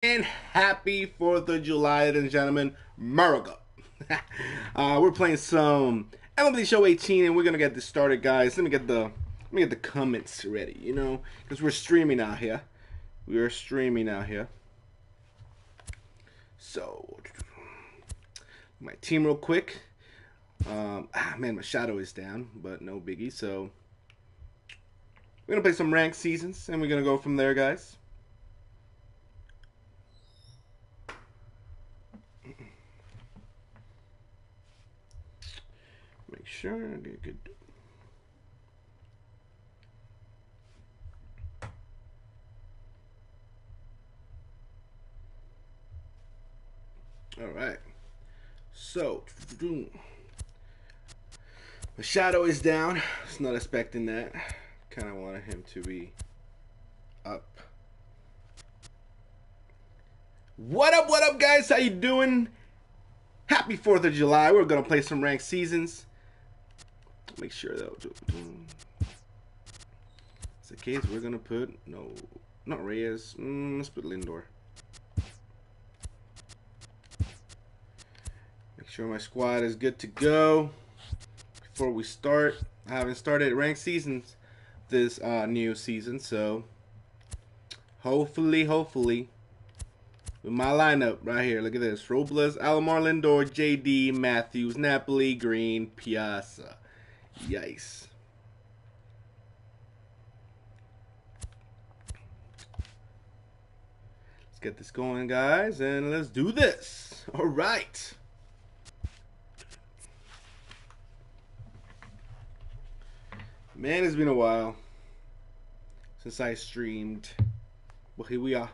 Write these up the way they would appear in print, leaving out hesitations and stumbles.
And happy 4th of July, ladies and gentlemen. America. We're playing some MLB Show 18, and we're gonna get this started, guys. Let me get the comments ready, because we're streaming out here. We are streaming out here. So, my team real quick. Man, my shadow is down, but no biggie. So, we're gonna play some ranked seasons, and we're gonna go from there, guys. Make sure I get good. All right. So, the shadow is down. I was not expecting that. Kind of wanted him to be up. What up, guys? How you doing? Happy 4th of July. We're going to play some ranked seasons. Make sure though. It's the case. We're going to put, no, not Reyes. Let's put Lindor. Make sure my squad is good to go before we start. I haven't started ranked seasons this new season, so hopefully with my lineup right here, look at this: Robles, Alomar, Lindor, JD, Matthews, Napoli, Green, Piazza. Yikes. Let's get this going, guys, and let's do this. All right. Man, it's been a while since I streamed. Well, here we are.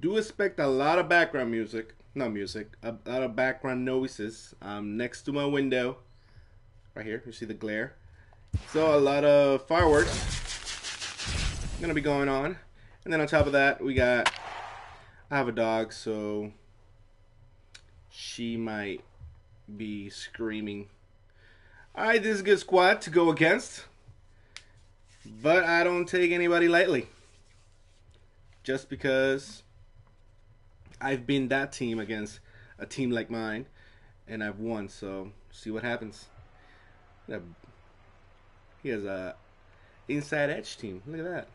Do expect a lot of background music. Not music. A lot of background noises. Next to my window. Right here. You see the glare. So a lot of fireworks gonna be going on, and then on top of that I have a dog, so she might be screaming. Alright, this is a good squad to go against, but I don't take anybody lightly just because I've been that team against a team like mine and I've won. So see what happens. He has a inside edge team. Look at that.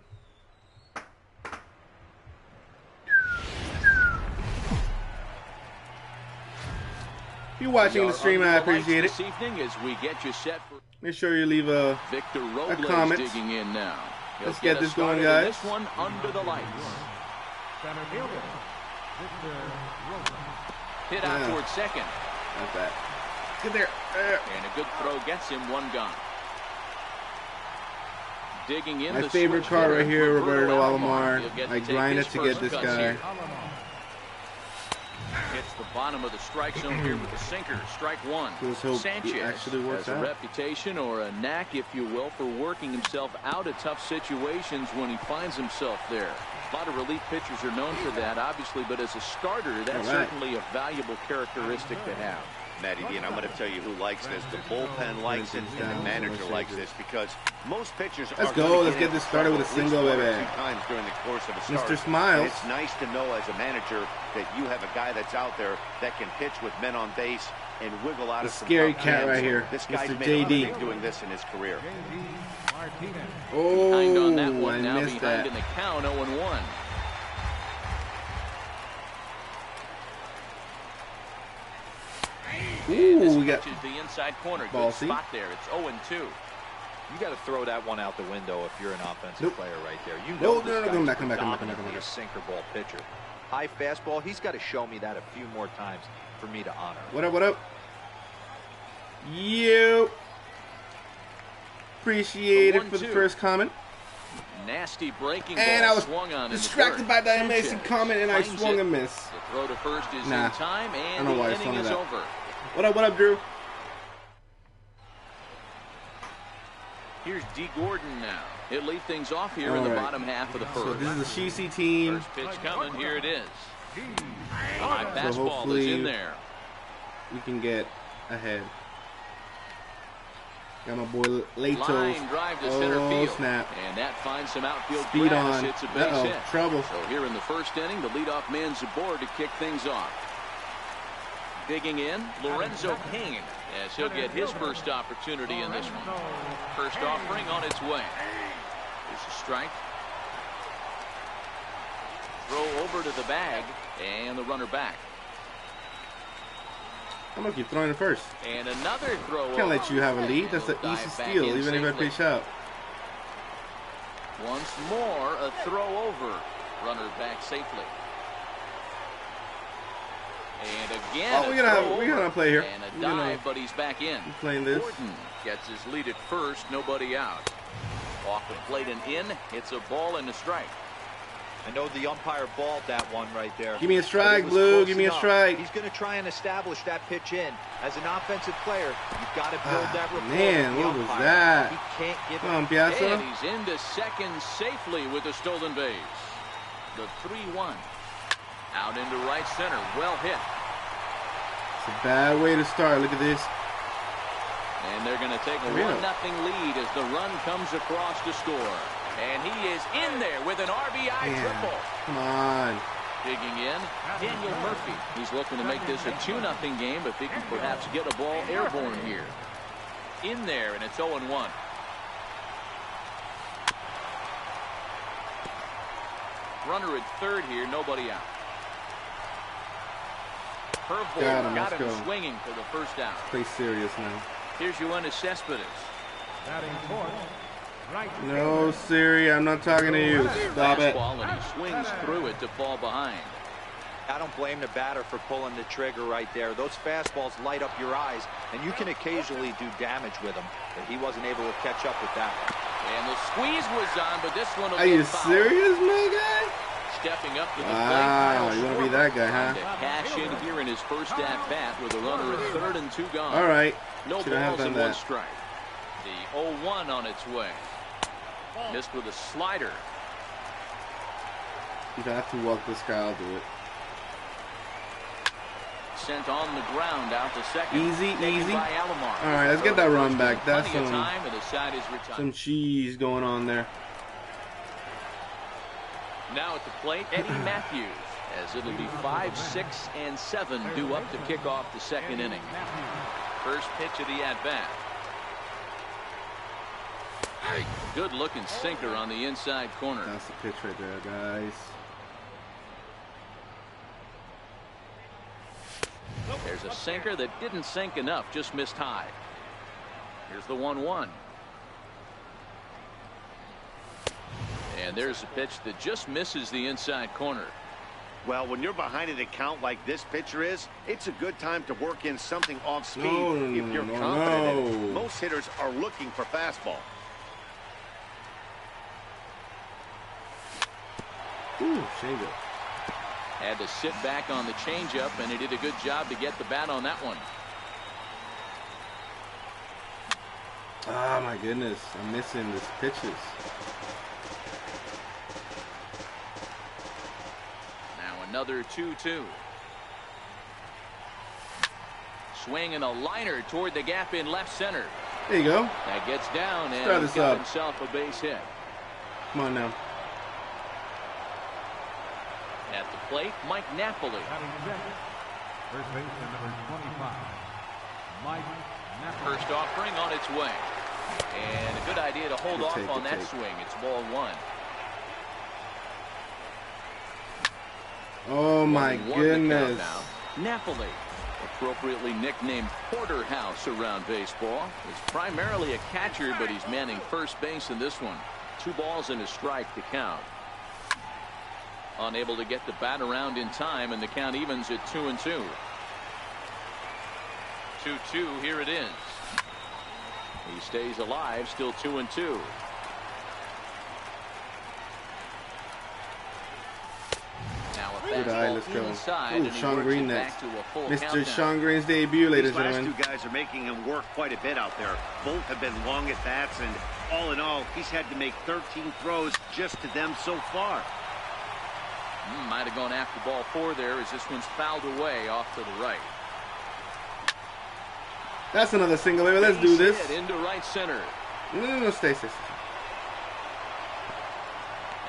If you're watching the stream, I appreciate it. Make sure you leave a comment. Digging in now. Let's get this going, guys. This one under the lights. Hit out towards second. Not bad. Get there. And a good throw gets him one gone. Digging in. My favorite card right here, Roberto Alomar. I grinded to get this guy. Hits the bottom of the strike zone here with the sinker. Strike one. Sanchez actually works has a out. reputation, or a knack, if you will, for working himself out of tough situations when he finds himself there. A lot of relief pitchers are known for that, obviously, but as a starter, that's certainly a valuable characteristic to have. Matty D, and I'm going to tell you who likes this. The bullpen likes it, and the manager likes this, because most pitchers Let's go. Let's get this started with a single, baby. Times during the course of a start. Mr. Smiles. And it's nice to know as a manager that you have a guy that's out there that can pitch with men on base and wiggle out the of some scary tough cat games. right here, This guy's Mr. made a JD. living doing this in his career. Oh, Behind on that one, I now missed behind that. in the count, 0-1. Ooh, we got the inside corner. Good ballsy. spot there. It's 0-2. You got to throw that one out the window if you're an offensive Nope. player right there. You No, know no, this come guy's back, come back, come back, come back, predominantly come back. a sinker ball pitcher. High fastball, he's got to show me that a few more times for me to honor. What up, what up? You appreciate it for the 1-2. first comment. Nasty breaking And ball I was swung on distracted by that amazing comment, and I swung and missed. The throw to first is Nah. in time, I and don't know why I the swung inning at is that. over. What up, Drew? Here's D. Gordon now. He'll lead things off here in the bottom half of the first. So this is the Sheesy team. First pitch coming. Here it is. My fastball is in there. We can get ahead. Got my boy Lakey. Line drive to center field. Snap. And that finds some outfield Speed grass. on. It's a base hit. Trouble. So here in the first inning, the leadoff man's aboard to kick things off. Digging in, Lorenzo Cain, as he'll get his first opportunity in this one. First offering on its way. There's a strike. Throw over to the bag, and the runner back. I'm gonna keep throwing it first. And another throw. Can't let you have a lead. That's an easy steal, even if I pitch out. Once more, a throw over. Runner back safely. And again, we're gonna play here. And a dive, but he's back in. Playing this. Gordon gets his lead at first, nobody out. Off the plate and in, it's a ball and a strike. I know the umpire balled that one right there. Give me a strike, Blue. Give me a strike. He's going to try and establish that pitch in. As an offensive player, you've got to build that rapport. Man, what was that? He can't give Come on, Piazza. And he's into second safely with a stolen base. The 3-1. Out into right center. Well hit. It's a bad way to start. Look at this. And they're going to take a 1-0 lead as the run comes across to score. And he is in there with an RBI triple. Come on. Digging in, Daniel Murphy. He's looking to make this a 2-0 game if he can perhaps get a ball airborne here. In there, and it's 0-1. Runner at third here, nobody out. Curveball got him swinging for the first out. Play serious now. Here's Yoenis Cespedes. No, Siri, I'm not talking to you. Stop it. And he swings through it to fall behind. I don't blame the batter for pulling the trigger right there. Those fastballs light up your eyes, and you can occasionally do damage with them. But he wasn't able to catch up with that one. And the squeeze was on, but this one will Are you serious, my guy? Stepping up to the plate. Wow, you want to be that guy, huh? To cash in here in his first at-bat with a runner at third and 2 gone. All right. No balls and 1 strike. The 0-1 on its way. Missed with a slider. If I have to walk this guy, I'll do it. Sent on the ground out to second. Easy. By Alomar. All right, let's get that run back. That's some cheese going on there. Now at the plate, Eddie Matthews, as it'll be 5, 6, and 7 due up to kick off the second inning. First pitch of the at-bat. Good looking sinker on the inside corner. That's the pitch right there, guys. There's a sinker that didn't sink enough, just missed high. Here's the 1-1. And there's a pitch that just misses the inside corner. Well, when you're behind an account like this pitcher is, it's a good time to work in something off speed if you're confident in it. Most hitters are looking for fastball. Ooh, changeup. Had to sit back on the changeup, and he did a good job to get the bat on that one. Ah, my goodness. I'm missing these pitches. Now another 2-2. Swing and a liner toward the gap in left center. There you go. That gets down, and he's got himself a base hit. Come on now. At the plate, Mike Napoli. First baseman number 25, Mike Napoli. First offering on its way. And a good idea to hold off on that swing. It's ball 1. Oh my goodness. Napoli, appropriately nicknamed Porterhouse around baseball, is primarily a catcher, but he's manning first base in this one. 2 balls and a strike to count. Unable to get the bat around in time, and the count evens at 2-2. 2-2, here it is. He stays alive, still 2-2. Now a fastball let's go. inside, Ooh, Sean Green next. Mr. Sean Green's debut, ladies and gentlemen. These last 2 guys are making him work quite a bit out there. Both have been long at bats, and all in all, he's had to make 13 throws just to them so far. Might have gone after ball 4 there as this one's fouled away off to the right. That's another single, baby. Let's do this. Into right center. No, stay.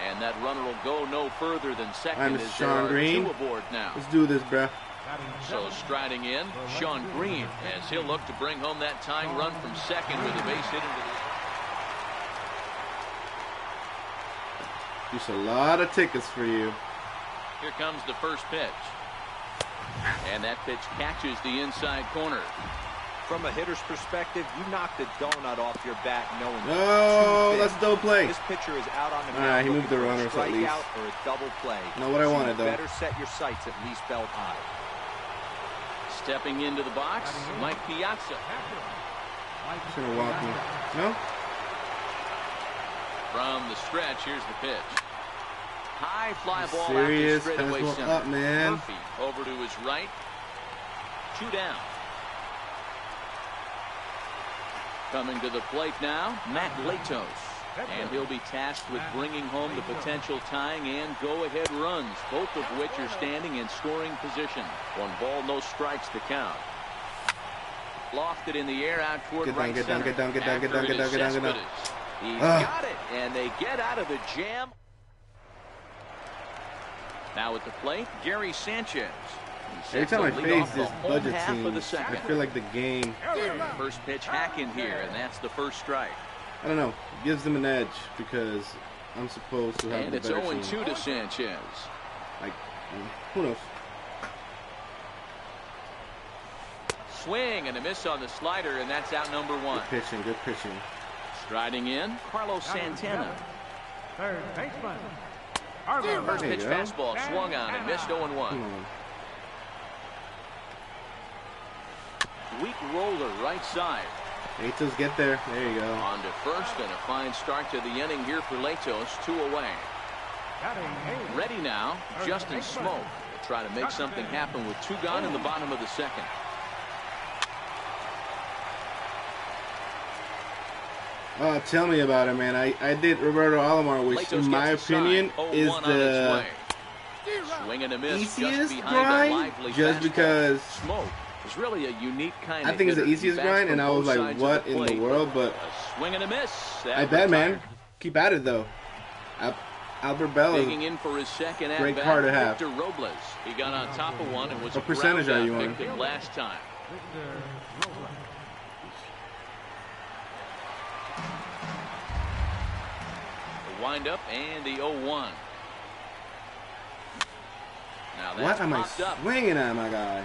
And that runner will go no further than second. I'm Sean Green. 2 aboard now. Let's do this, bruh. So striding in, Sean Green, as he'll look to bring home that tying run from second with a base hit into the... Just a lot of tickets for you. Here comes the first pitch. And that pitch catches the inside corner. From a hitter's perspective, you knock the donut off your bat knowing. No, that's a double play. This pitcher is out on the mound. All right, he moved the runners at least. Or a double play. Not what I wanted, though. Better set your sights at least belt high. Stepping into the box, Mike Piazza. He's gonna walk me. No? From the stretch, here's the pitch. High fly ball Serious? after straightaway Fastball center. up, man. Murphy over to his right. 2 down. Coming to the plate now, Matt Latos. And he'll be tasked with bringing home the potential tying and go-ahead runs, both of which are standing in scoring position. 1 ball, no strikes to count. Lofted in the air out toward right center. Get down. He's got it, and they get out of the jam. Now at the plate, Gary Sanchez. Every time I face this budget team, team, I feel like the game. First pitch hack in here, and that's the first strike. I don't know. Gives them an edge because I'm supposed to have and the it's better 0-2 team. to Sanchez. Like, who knows? Swing and a miss on the slider, and that's out number 1. Good pitching. Striding in, Carlos Santana. Third baseman. First pitch fastball swung on and missed 0-1. Weak roller right side. Latos get there. There you go. On to first, and a fine start to the inning here for Latos. 2 away. Ready now, Justin Smoke. Will try to make something happen with 2 gone in the bottom of the second. Tell me about it, man. I did Roberto Alomar, which, Latos in my opinion, is the swing and a miss easiest just grind. Just because Smoke is really a unique kind I of think it's the hitter. easiest He bats grind, from and I was both like, sides what of the in the plate. world? But A swing and a miss. I bet, man. Keep at it, though. Albert Bell is Digging in for his second great at-bat, card to have. Victor Robles. He got on top of one and was What percentage are you on? picked him last time. The windup and the 0-1. Now that's What am I popped up, swinging at, my guy?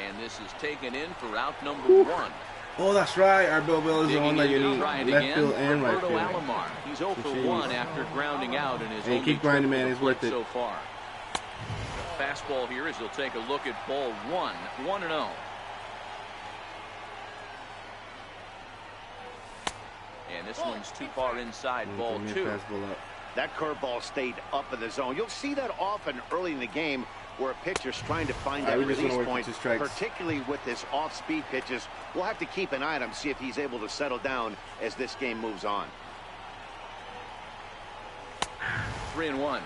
and this is taken in for out number Whew. 1. Oh, that's right. Our Bill is the Digging one that you in to need. try it Left again, field and right Roberto field. Alomar. He's 0 for 1 after grounding out in his Hey, only keep grinding, trip man. to It's the worth plate it. so far. The fastball here as he'll take a look at ball 1, 1-0. And this one's too far inside ball 2. That curveball stayed up in the zone. You'll see that often early in the game where a pitcher's trying to find that release point, particularly with his off-speed pitches. We'll have to keep an eye on him, see if he's able to settle down as this game moves on. 3-1.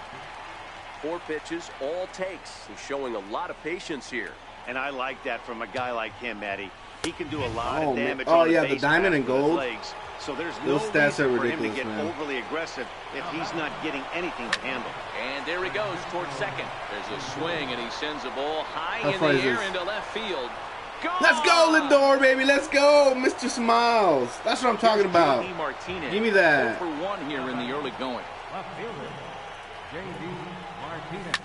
4 pitches, all takes. He's showing a lot of patience here. And I like that from a guy like him, Matty. He can do a lot of damage Oh, on the yeah, the base diamond and paths with his gold. legs. So there's Those no stats reason are for him to ridiculous, get man. overly aggressive if he's not getting anything to handle. And there he goes towards second. There's a swing, and he sends a ball high How in far the is air this? into left field. Gone! Let's go, Lindor, baby. Let's go, Mr. Smiles. That's what I'm talking about. J.D. Martinez. Give me that. 0 for 1 here in the early going. Left fielder, J.D. Martinez.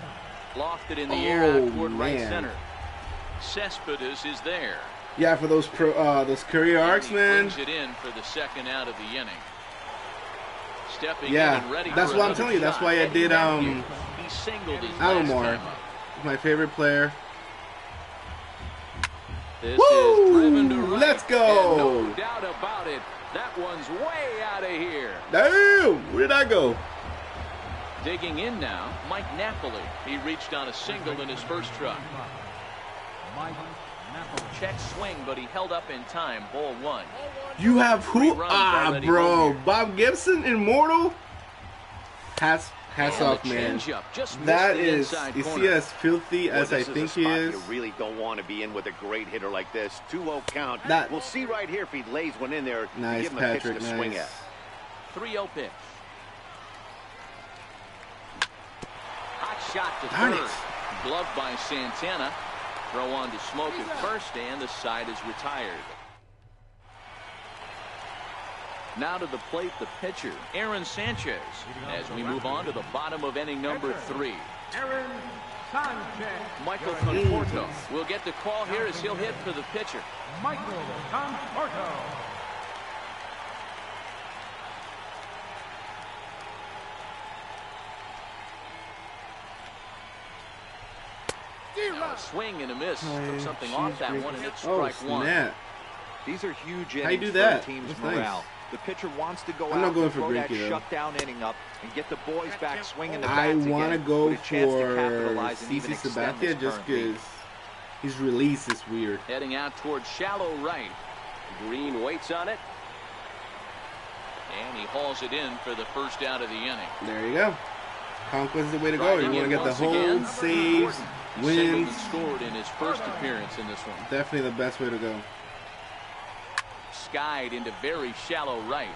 Lofted in the air out toward right man. center. Cespedes is there. Yeah, for those those career arcs, And he man. brings it in for the second out of the inning. Stepping in Yeah, and ready that's for what I'm another telling you. That's shot. why I Eddie did Matthews. He singled his last Alomar. time up. My favorite player. This Woo! is driven to right. Let's go. And no doubt about it. That one's way out of here. Damn, where did I go? Digging in now, Mike Napoli. He reached on a single in his first try. Mike Napoli. Check swing, but he held up in time. Ball 1. You have who? runs Ah, already bro. home here. Bob Gibson, immortal. Has Hats off, man. That is, is he as filthy as I think he is? You really don't want to be in with a great hitter like this. 2-0 count. We'll see right here if he lays one in there. Nice, give him Patrick. A pitch to swing at. 3-0 pitch. Hot shot to third. Gloved by Santana. Throw on to Smoke at first, and the side is retired. Now to the plate, the pitcher, Aaron Sanchez, as we move on to the bottom of inning number 3. Aaron Sanchez. Michael Conforto will get the call here as he'll hit for the pitcher. Michael Conforto. A swing and a miss. Took something off that one, and it's strike one. These are huge innings How you do for that? the team's That's morale. nice. The pitcher wants to go I'm not out going and for throw that Greeky, shutdown inning up and get the boys back swinging the I bats want to again go with a chance to for capitalize and even CC extend this Sabathia just current lead. because his release is weird. Heading out towards shallow right. Green waits on it. And he hauls it in for the first out of the inning. There you go. Conquest is the way to go. You want to get the hold, saves, wins. Scored in his first appearance in this one. Definitely the best way to go. Skied into very shallow right.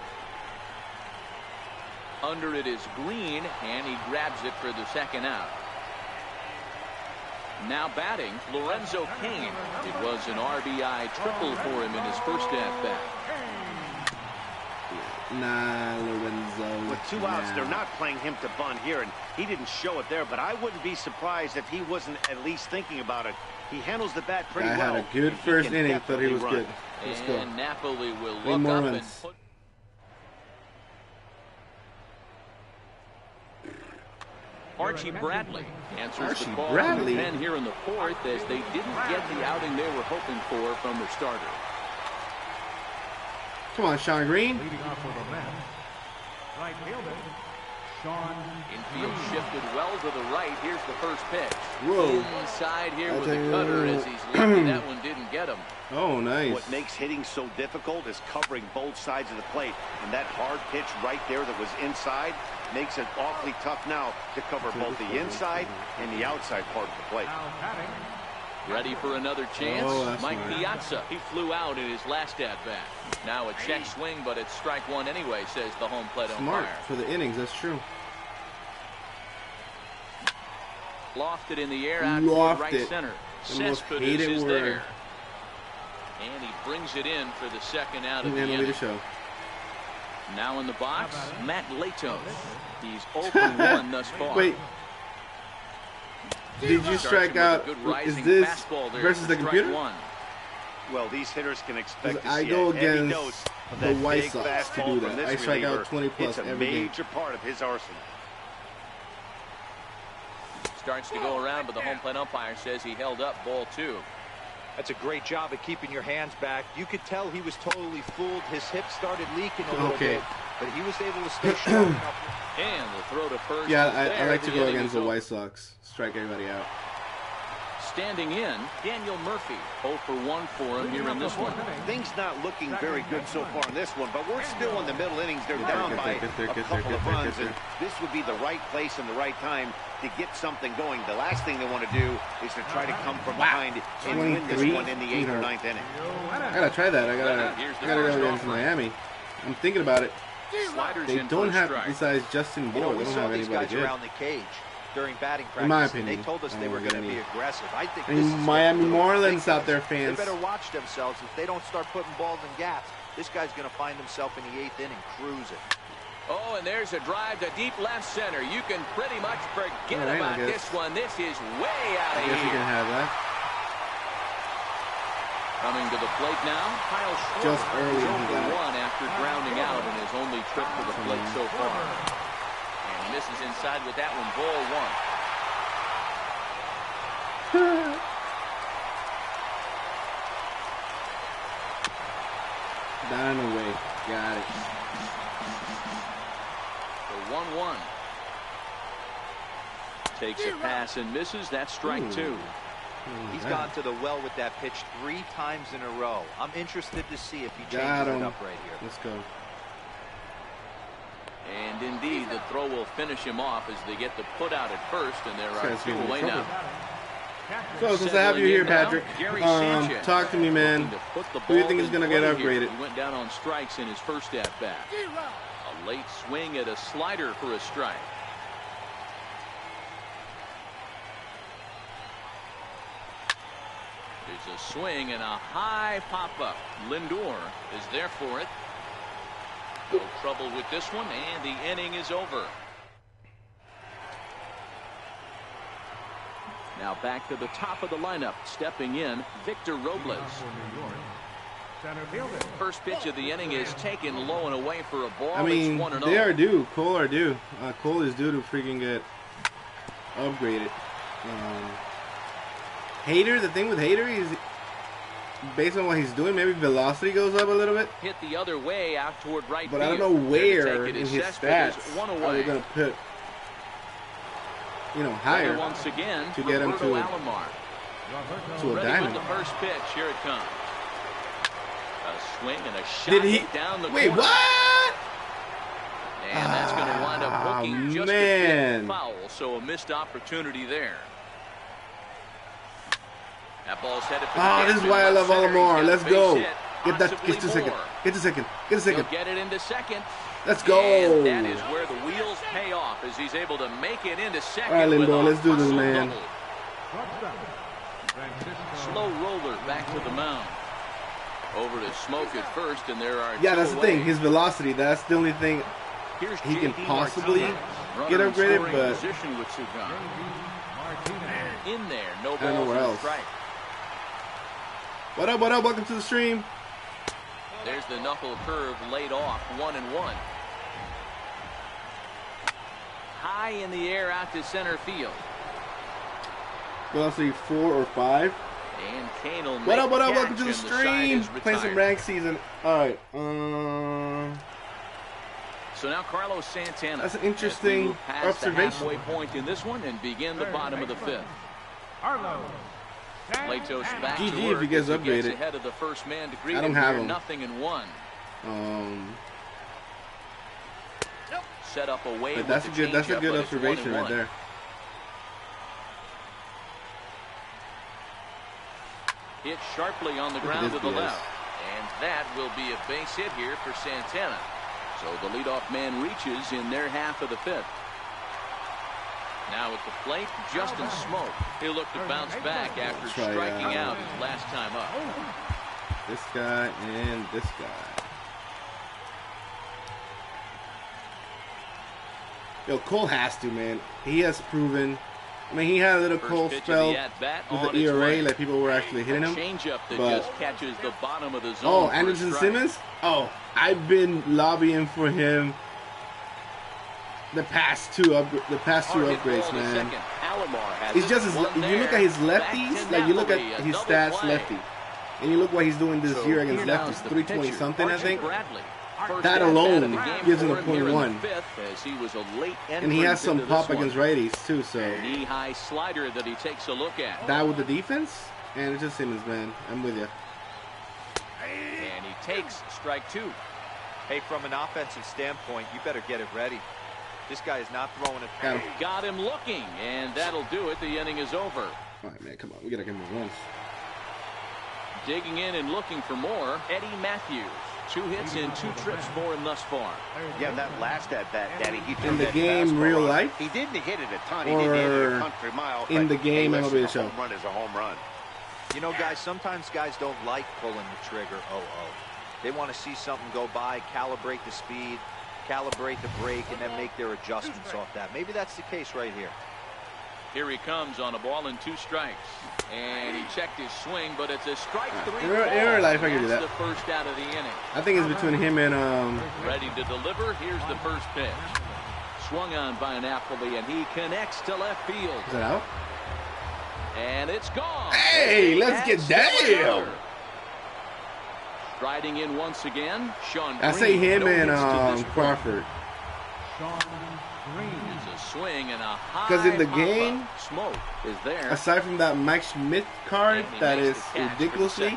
Under it is Green, and he grabs it for the second out. Now batting, Lorenzo Cain. It was an RBI triple for him in his first at-bat. Nah, Lorenzo. With 2 outs, they're not playing him to bunt here, and he didn't show it there, but I wouldn't be surprised if he wasn't at least thinking about it. He handles the bat pretty well. Had a good first inning. Thought he was good. Let's go. And Napoli will look up and put... Archie Bradley answers the call from the pen here in the fourth as they didn't get the outing they were hoping for from their starter. Come on, Sean Green. Leading off for the Mets, right fielder, Sean Infield shifted well to the right. Here's the first pitch. Whoa. Inside here with the cutter as he's lucky that one didn't get him. Oh, nice. What makes hitting so difficult is covering both sides of the plate. And that hard pitch right there that was inside makes it awfully tough now to cover both the inside and the outside part of the plate. Ready for another chance? Mike Piazza. He flew out in his last at-bat. Now a check swing, but it's strike one anyway, says the home plate umpire. Smart for the innings, that's true. Lofted in the air out toward right center. Cespedes is there. And he brings it in for the second out of the inning. Now in the box, Matt Latos. He's 0-1 thus far. Wait. Did you strike out? Is this versus the computer? Well, these hitters can expect to I see go a heavy against dose of the that White big Sox to fastball do from that. this I strike reliever. out 20 plus it's a every game. major part of his arsenal. Starts to go around, but the home plate umpire says he held up ball 2. That's a great job of keeping your hands back. You could tell he was totally fooled. His hip started leaking a little bit, but he was able to stay sharp enough. And the throw to first. Yeah, I like to go against the White Sox. Strike everybody out. Standing in, Daniel Murphy. 0 for 1 for him here in this one. Things not looking very good so far in this one, but we're still in the middle innings. They're down by a couple of runs, and this would be the right place and the right time to get something going. The last thing they want to do is to try to come from behind and win this one in the 8th or 9th inning. I gotta try that. I gotta go against Miami. I'm thinking about it. They don't have, besides Justin Bohr, they don't have anybody good. Around the cage during batting practice. In my opinion, they told us they were going to be aggressive. I think this is Miami Marlins out there, fans. They better watch themselves. If they don't start putting balls in gaps, this guy's going to find himself in the 8th inning cruising. Oh, and there's a drive to deep left center. You can pretty much forget about this one. This is way out of here. I guess you can have that. Coming to the plate now, Kyle Schwarber. Just early in the one after grounding out in his only trip to the plate so far. And misses inside with that one, ball 1. Down and away. Got it. The 1-1. Takes a pass and misses. That's strike 2. He's gone to the well with that pitch 3 times in a row. I'm interested to see if he changes it up right here. Let's go. And indeed, the throw will finish him off as they get the put out at first, and there are 2 away now. So since I have you here, Patrick, talk to me, man. Who do you think is going to get upgraded? He went down on strikes in his first at bat. A late swing at a slider for a strike. There's a swing and a high pop-up. Lindor is there for it. No trouble with this one, and the inning is over. Now back to the top of the lineup, stepping in, Victor Robles. First pitch of the inning is taken low and away for a ball. I mean, they are due. Cole are due. Cole is due to freaking get upgraded. Hader, the thing with Hader is, based on what he's doing, maybe velocity goes up a little bit. Hit the other way out toward right but field. I don't know where in his stats are they going to put, you know, higher once again to get him to a dynamo. The first pitch, here it comes. A swing and a shot. Did he? Down the Wait, corner. What? And that's going to wind up hooking just a bit foul, so a missed opportunity there. That ball's headed for the this is why I love Alomar. Let's go. Get that. Get to second. Get to second. Get to second. He'll get it into second. Let's go. And that is where the wheels pay off as he's able to make it into second. All right, Lindor, let's do this, man. Slow roller back to the mound. Over to Smoke at first, and there are that's the thing. His velocity. That's the only thing he can possibly get upgraded, but in there, no I don't know where else. What up? What up? Welcome to the stream. There's the knuckle curve laid off, 1-1. High in the air out to center field. Velocity 4 or 5. And Kane will what up? What up? Welcome to the stream. Playing some ranked season. All right. So now Carlos Santana. That's an interesting observation. Halfway point in this one and begin the bottom of the 5th. Latos back to GG work if he gets upgraded. Ahead of the first man to greet I don't have him. 0-1. Set up away. But that's a good observation right there. Hit sharply on the ground to the left. And that will be a base hit here for Santana. So the leadoff man reaches in their half of the 5th. Now at the plate, Justin Smoke. He'll look to bounce back after striking out his last time up. This guy and this guy. Yo, Cole has to, man. He has proven. I mean, he had a little cold spell with the ERA, like people were actually hitting him. Changeup that just catches the bottom of the zone. Oh, Anderson Simmons? Oh, I've been lobbying for him the past two upgrades, man. He's just if you look at his lefties, like you look at his stats lefty, and you look what he's doing this year against lefties, 320 something, I think. That alone gives him a .1. And he has some pop against righties too, so knee-high slider that he takes a look at. That with the defense, and it's just Simmons, man. I'm with you. And he takes strike 2. Hey, from an offensive standpoint, you better get it ready. This guy is not throwing it. Got him looking, and that'll do it. The inning is over. All right, man, come on. We got to give him runs. Digging in and looking for more, Eddie Matthews. 2 hits and 2 trips for him thus far. Yeah, that last at bat, Daddy. He in the game, real life? He didn't hit it a ton. He didn't hit it a country mile. In the game, MLB show. A home run is a home run. You know, guys, sometimes guys don't like pulling the trigger. They want to see something go by, calibrate the speed, calibrate the brake, and then make their adjustments off that. Maybe that's the case right here. Here he comes on a ball and 2 strikes. And he checked his swing, but it's a strike 3. In life, I can do that. The first out of the inning. I think it's between him and Ready to deliver. Here's the first pitch. Swung on by Napoli, and he connects to left field. Is that out? And it's gone. Hey, let's get down. Striding in once again, Sean Green. I say him and Crawford. Sean Green. It's a swing and a high. Because in the game, Smoke is there. Aside from that Mike Schmidt card, that is ridiculously.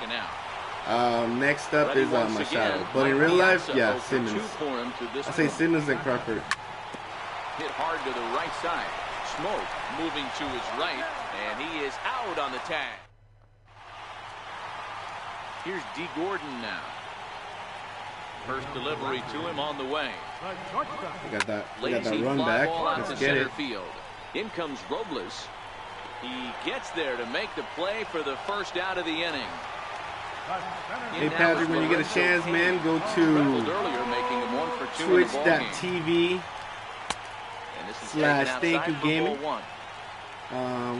Next up is Machado. But in real life, yeah, Simmons. I say Simmons and Crawford. Hit hard to the right side. Smoke moving to his right, and he is out on the tag. Here's D. Gordon now. First delivery to him on the way. We got that run back. Let's get it. Field. In comes Robles. He gets there to make the play for the first out of the inning. Hey Patrick, when you get a chance, man, go to Twitch.tv/Thank Gaming.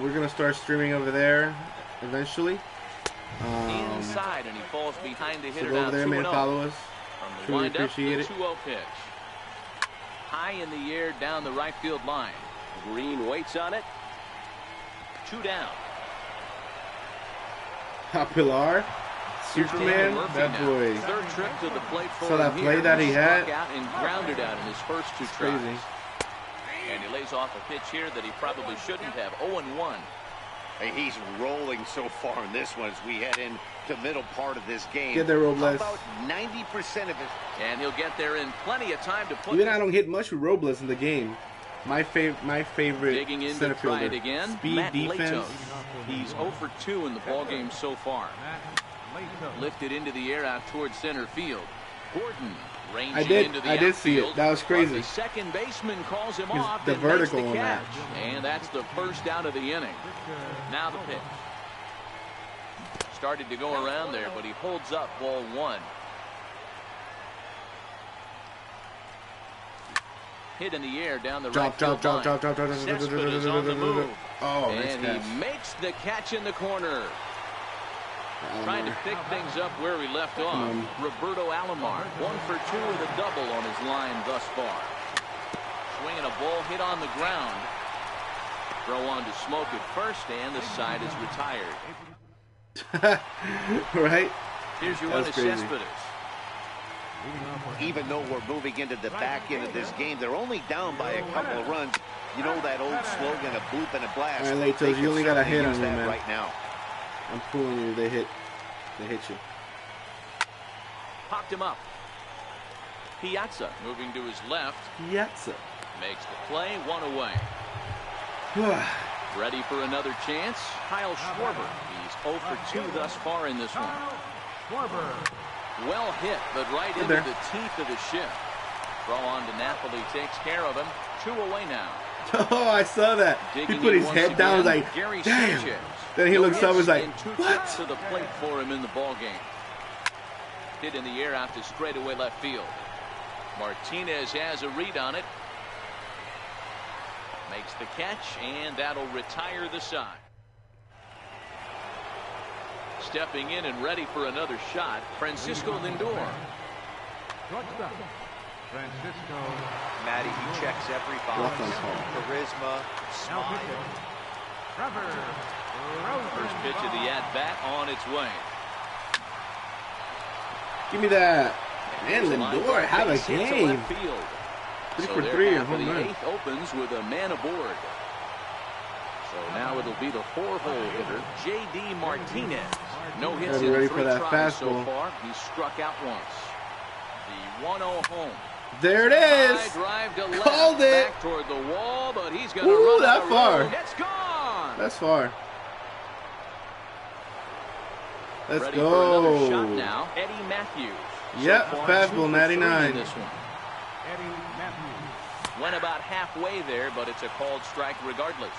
We're gonna start streaming over there eventually. Inside, and he falls behind the hitter. So go over there, man. Follow us. Truly appreciate it. 2-0 pitch. High in the air down the right field line. Green waits on it. 2 down. Pilar. Superman, that boy. Third trip to the plate for so that play that he had, out and grounded out in his first 2 tries. Crazy. And he lays off a pitch here that he probably shouldn't have. 0-1. Hey, he's rolling so far in this one as we head into the middle part of this game. Get there, Robles. About 90% of it. And he'll get there in plenty of time to put. Even I don't hit much with Robles in the game. My favorite center fielder. Again, speed, Matt defense. Latos. He's 0 for 2 in the ball game so far. Lifted into the air out towards center field. Gordon ranging into the I did see it. That was crazy. The second baseman calls him off. The vertical on that. And that's the first out of the inning. Now the pitch. Started to go around there, but he holds up ball 1. Hit in the air down the right field line. Cespedes is on the move. Oh, and he makes the catch in the corner. Trying to pick things up where he left off. Roberto Alomar, 1 for 2 with a double on his line thus far. Swinging a ball hit on the ground. Throw on to Smoke at first, and the side is retired. Right? Here's your one to Cespedes. Even though we're moving into the back end of this game, they're only down by a couple of runs. You know that old slogan, a bloop and a blast. All right, Latos, you only got a hit on you, man. Right now. I'm fooling you. They hit you. Popped him up. Piazza moving to his left. Piazza makes the play. 1 away. Ready for another chance. Kyle Schwarber. He's 0 for 2 thus far in this one. Well hit, but right into the teeth of the shift. Throw on to Napoli takes care of him. 2 away now. Oh, I saw that. He put his head down. Like, damn. Then he looks up and is like, what? To the plate for him in the ball game. Hit in the air out to straightaway left field. Martinez has a read on it. Makes the catch, and that'll retire the side. Stepping in and ready for another shot, Francisco Lindor. Francisco. Matty, he checks every box. Charisma, smile. First pitch of the at-bat on its way. Give me that. Man, Lindor, have a game. 3 for 3 and home run. 8th opens with a man aboard. So now it'll be the 4-hole hitter, J.D. Martinez. No hits in ready 3 for that tries fastball. so far. He's struck out once. The 1-0 home. There it is. Drive to left, called it. back toward the wall, but he's going to run that far. It's gone. That's far. Let's Ready go. For another shot now, Eddie Matthews. Yep, fastball, 99. This one. Eddie Matthews. Went about halfway there, but it's a called strike regardless.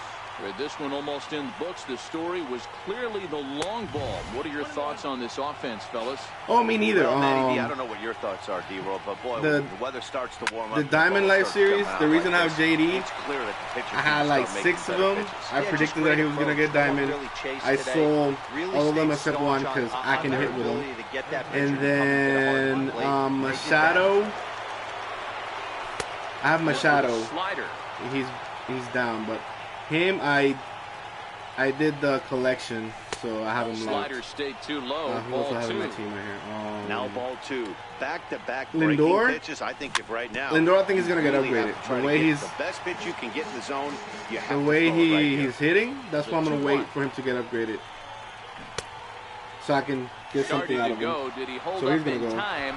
With this one almost in the books, the story was clearly the long ball. What are your thoughts on this offense, fellas? Oh, me neither. Well, Matty, I don't know what your thoughts are, D-Roll, but boy, when the weather starts to warm up. The Diamond Life series, the reason I have JD, it's clear that the pitchers I had like 6 of them. I predicted that he was going to get Diamond. I sold all of them except one because I can hit with them. And then Machado. I have Machado. He's down, but him I did the collection, so I have him locked. Slider stayed too low. Who also have my team right here? Now ball 2. Back-to-back Lindor pitches. I think if right now. Lindor, I think he's gonna get upgraded. The way he's the best pitch you can get in the zone. The way he's hitting, that's why I'm gonna wait for him to get upgraded. so I can get something out of him. Did he hold So he's up gonna in go. time?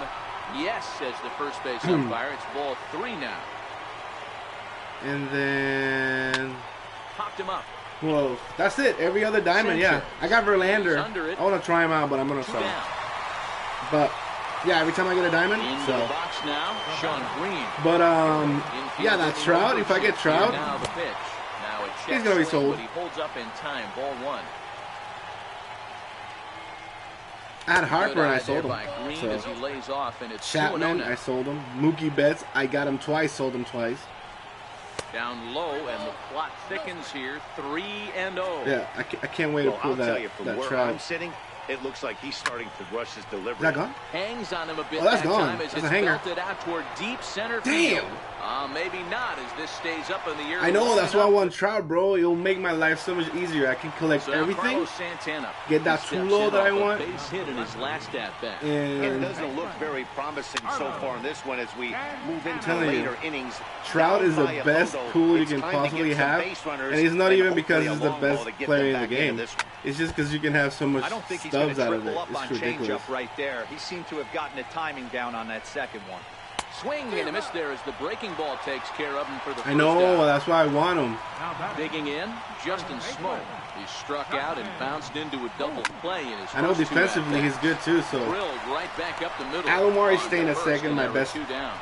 Yes, says the first base umpire. It's ball 3 now. And then Popped him up. whoa, that's it. Every other diamond, yeah. I got Verlander. I want to try him out, but I'm gonna 2 sell him. down. But yeah, every time I get a diamond, Into so. the box now, Sean Green. But Infield yeah, that's Trout. If I get Trout, now the pitch. Now a check he's gonna be swing, sold. But he holds up in time. Ball 1. I had Harper and I sold him. By Green So as he lays off, and it's Chapman, 2-0 now. I sold him. Mookie Betts, I got him twice, sold him twice. Down low, and the plot thickens here. 3-0. Yeah, I can't wait to pull I'll tell that, you, from that where Trout. I'm sitting, it looks like he's starting to rush his delivery. Is that gone? Hangs on him a bit Oh, that's that gone. time as That's it's a hanger. belted out toward deep center Damn. field. Maybe not as this stays up in the air. I know, long that's why I enough. want Trout, bro. It'll make my life so much easier. I can collect So everything, Carlos Santana, get that he steps Tulo in that I off a want, base hit in his last at bat. It and doesn't look very promising so far in this one as we move into the telling you, later innings. Trout is the Down by a best bundle. pool you It's can time to possibly get some have, base runners and it's not even because hopefully he's a the long ball best to get player them in the back into game. this one. It's just because you can have so much I don't think he's going stubs to out of triple it. up on It's ridiculous. changeup right there. He seemed to have gotten the timing down on that second one. Swing and a miss there as the breaking ball takes care of him for the first I know, out. that's why I want him. Digging in, Justin Smoke. He struck out and bounced into a double play in his I know first 2 defensively he's at-bats. good too, so Drilled right back up the middle. Alomar is On staying to at first, second, and my there were best 2 down.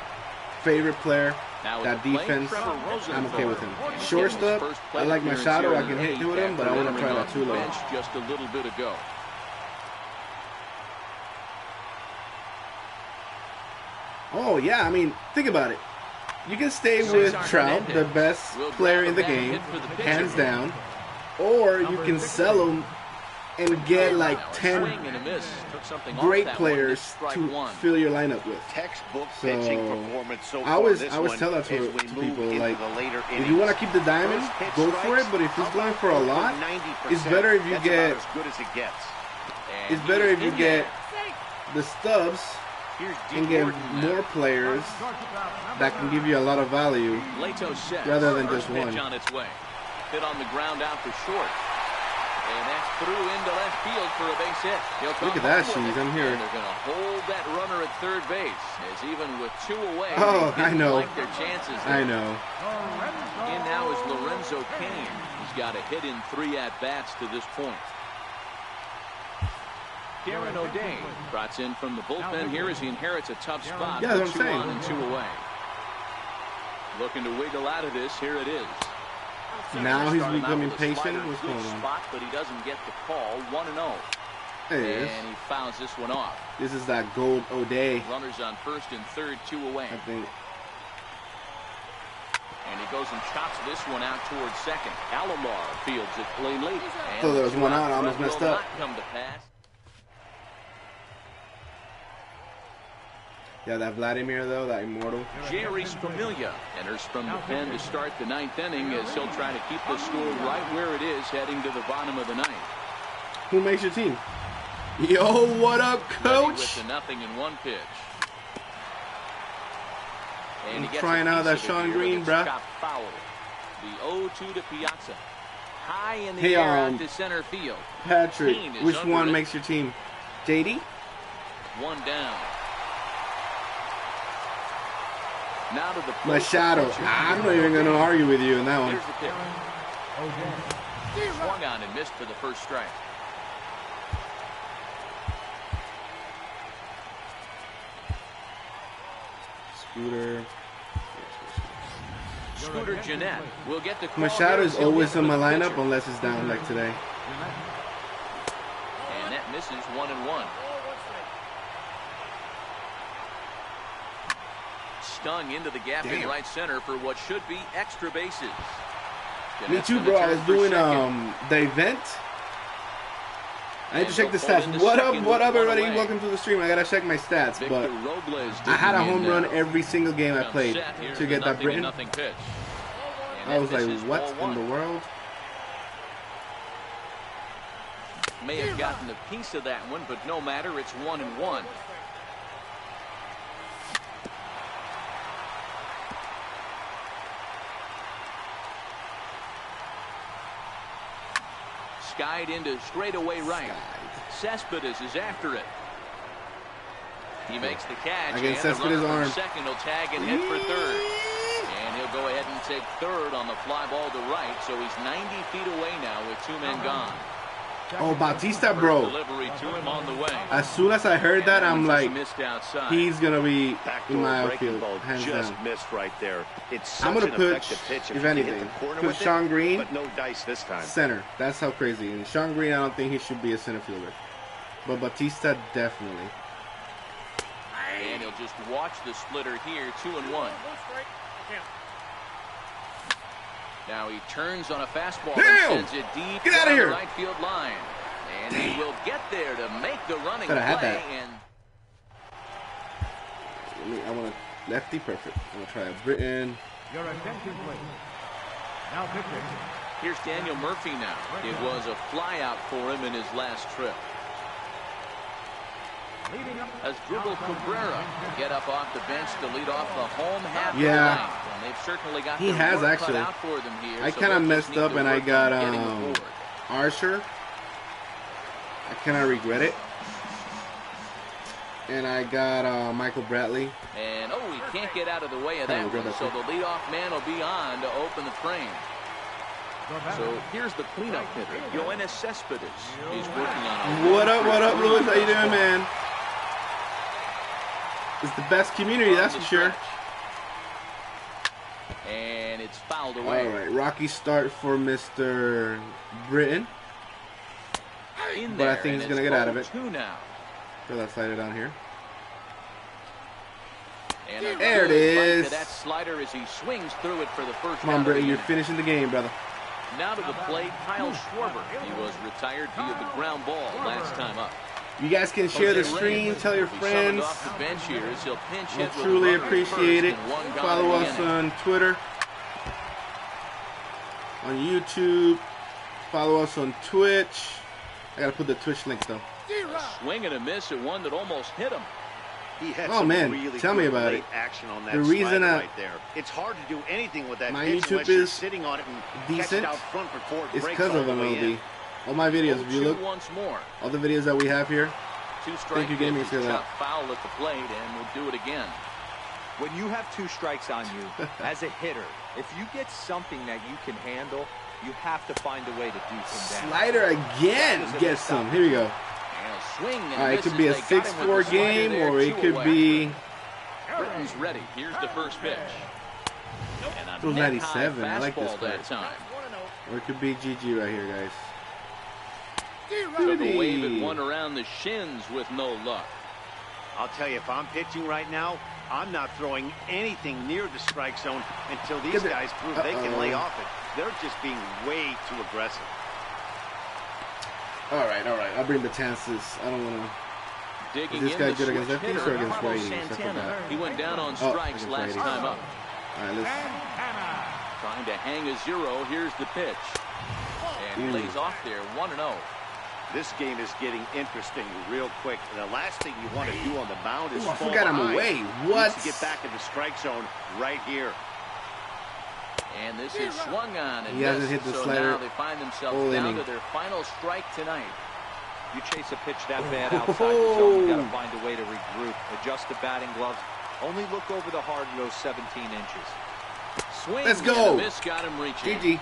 favorite player. Now That at the plate, defense, Trevor I'm Rosenthal. okay with him. Getting his Shortstop, first I plate like appearance Machado. here I in can the hit with him, eighth but I want to after try that entering Tulo. off the bench just a little bit ago. Oh yeah, I mean, think about it. You can stay with Trout, the best player in the game, hands down, or you can sell him and get like 10 great players to fill your lineup with. Textbook So, pitching performance so far. I always this tell one that to as we move people, into like, the later if innings. you want to keep the diamond, First pitch go for it, strikes, but if he's going for a over lot, 90%. it's better if you That's get about as good as it gets. it's better if you get the stubs and get more players that can give you a lot of value rather than just one. On its way. Hit on the ground out for short. And that's through into left field for a base hit. Look at that, Shees. I'm here. And they're going to hold that runner at third base. As even with 2 away, Oh, they I didn't know. like their chances there. I know. In now is Lorenzo Cain. He's got a hit in 3 at-bats to this point. Kieran O'Day brought in from the bullpen here as he inherits a tough spot. Yeah, that's what I'm 2 on and 2 away. Looking to wiggle out of this. Here it is. Now he's Started out becoming with a patient. slider What's good going on? spot, but he doesn't get the call. 1-0. There he is. And he fouls this one off. This is that gold O'Day, Runners on first and third, 2 away. I think. And he goes and chops this one out towards second. Alomar fields it cleanly. And So there was one out. I the almost threat messed will up. not come to pass. Yeah, that Vladimir though, that immortal. Jerry Familia enters from the pen to start the 9th inning as he'll try to keep the score right where it is heading to the bottom of the 9th. Who makes your team? Yo, what up, Ready with coach? the 0-1 pitch. And he gets trying a out piece that of it Sean here, Green, but it's bruh. got foul. The 0-2 to Piazza. High in the Hey, air out to center field. Patrick, Cain is which under one it. makes your team? JD? 1 down. Now to the plate. Machado. I'm not even going to argue with you on that one. Here's the pitch. Swung on and missed for the first strike. Scooter Jeanette will get the call. Machado is here. He'll always hit in my for the lineup pitcher. unless it's down like today. And that misses 1-1. Stung into the gap in Damn. right center for what should be extra bases. Me Jeanette's too, gonna bro. I turn was for doing second. the event. I had to And check the they'll hold stats. into What up, second what with up, one everybody? away. Welcome to the stream. I gotta check my stats, Victor but Robles I had a digging home in run now. every single game I Comes played set. Here's to the get that Britain. 0-0 pitch. And I that was like, misses what ball in the 1. world? May have gotten a piece of that one, but no matter. It's 1-1. Skied into straightaway right. Cespedes is after it. He makes the catch. Against and Cespedes' the runner arm. from second will tag and hit for third. And he'll go ahead and take third on the fly ball to right. So he's 90 feet away now with 2 men gone. Oh, Bautista, bro. Delivery to him on the way. As soon as I heard that, I'm like, missed outside. he's going to be in my breaking outfield, ball hands just down. missed right there. It's such I'm going to an put, effective pitch if you hit anything, the corner put with Sean it, Green, but no dice this time. center. That's how crazy. And Sean Green, I don't think he should be a center fielder. But Bautista, definitely. And he'll just watch the splitter here, 2-1. Now he turns on a fastball and sends it deep down the right field line. And he will get there to make the running play. And I want a lefty, perfect. I'm going to try a Britton. Your attention, please. Now pitching. here's Daniel Murphy now. It was a flyout for him in his last trip. As Dribble Cabrera get up off the bench to lead off the home half of the ninth. And they've certainly got he has work actually. cut out for them here, I so kind of messed up and I got Archer. I cannot regret it. And I got Michael Bradley. And he can't get out of the way of that one. So the leadoff man will be on to open the frame. So here's the cleanup hitter, Yoenis Cespedes. He's working on. What up, Louis? How you doing, man? It's the best community, that's for sure. And it's fouled away. All right, rocky start for Mr. Britton. But I think he's going to get out of it. Now. Throw that slider down here. And there it is. That slider as he swings through it for the first. Come on, Britton, you're finishing the game, brother. Now to the plate, Kyle Schwarber. He was retired via the ground ball last time up. You guys can share the stream, tell your friends. We'll truly appreciate it. Follow us on Twitter, on YouTube. Follow us on Twitch. I gotta put the Twitch links though. A swing and a miss at one that almost hit him. He had really tell me about it. Action on that the reason right there. It's hard to do anything with that my pitch YouTube is sitting on it and decent. out front before it it's breaks because of all the way MLB. in. All my videos, if you look, once more. all the videos that we have here. Thank you, Gaming, for that. Foul at the plate, and we'll do it again. When you have 2 strikes on you, as a hitter, if you get something that you can handle, you have to find a way to do some damage. Slider again. Get some. Here we go. Swing and all right, it could be a 6-4 game, or it could be. Britton's ready. Here's the first pitch. It was 97. I like this that time. Or it could be GG right here, guys. Took a wave at one around the shins with no luck. I'll tell you, if I'm pitching right now, I'm not throwing anything near the strike zone until these guys prove they can lay off it. They're just being way too aggressive. All right. I'll bring the chances. I don't want to. Is this guy good against lefties or against righties? He went down on strikes last time up. All right, let's. Trying to hang a 0. Here's the pitch. And lays off there, 1-0. This game is getting interesting real quick. And the last thing you want to do on the mound is I forgot I'm away. What? To get back in the strike zone right here. And this is swung on. And he hasn't hit the slider. Now they find themselves down to their final strike tonight. You chase a pitch that bad outside the zone, you got to find a way to regroup, adjust the batting gloves. Only look over the hard of those 17 inches. Swing. Let's go. Miss got him reaching. GG.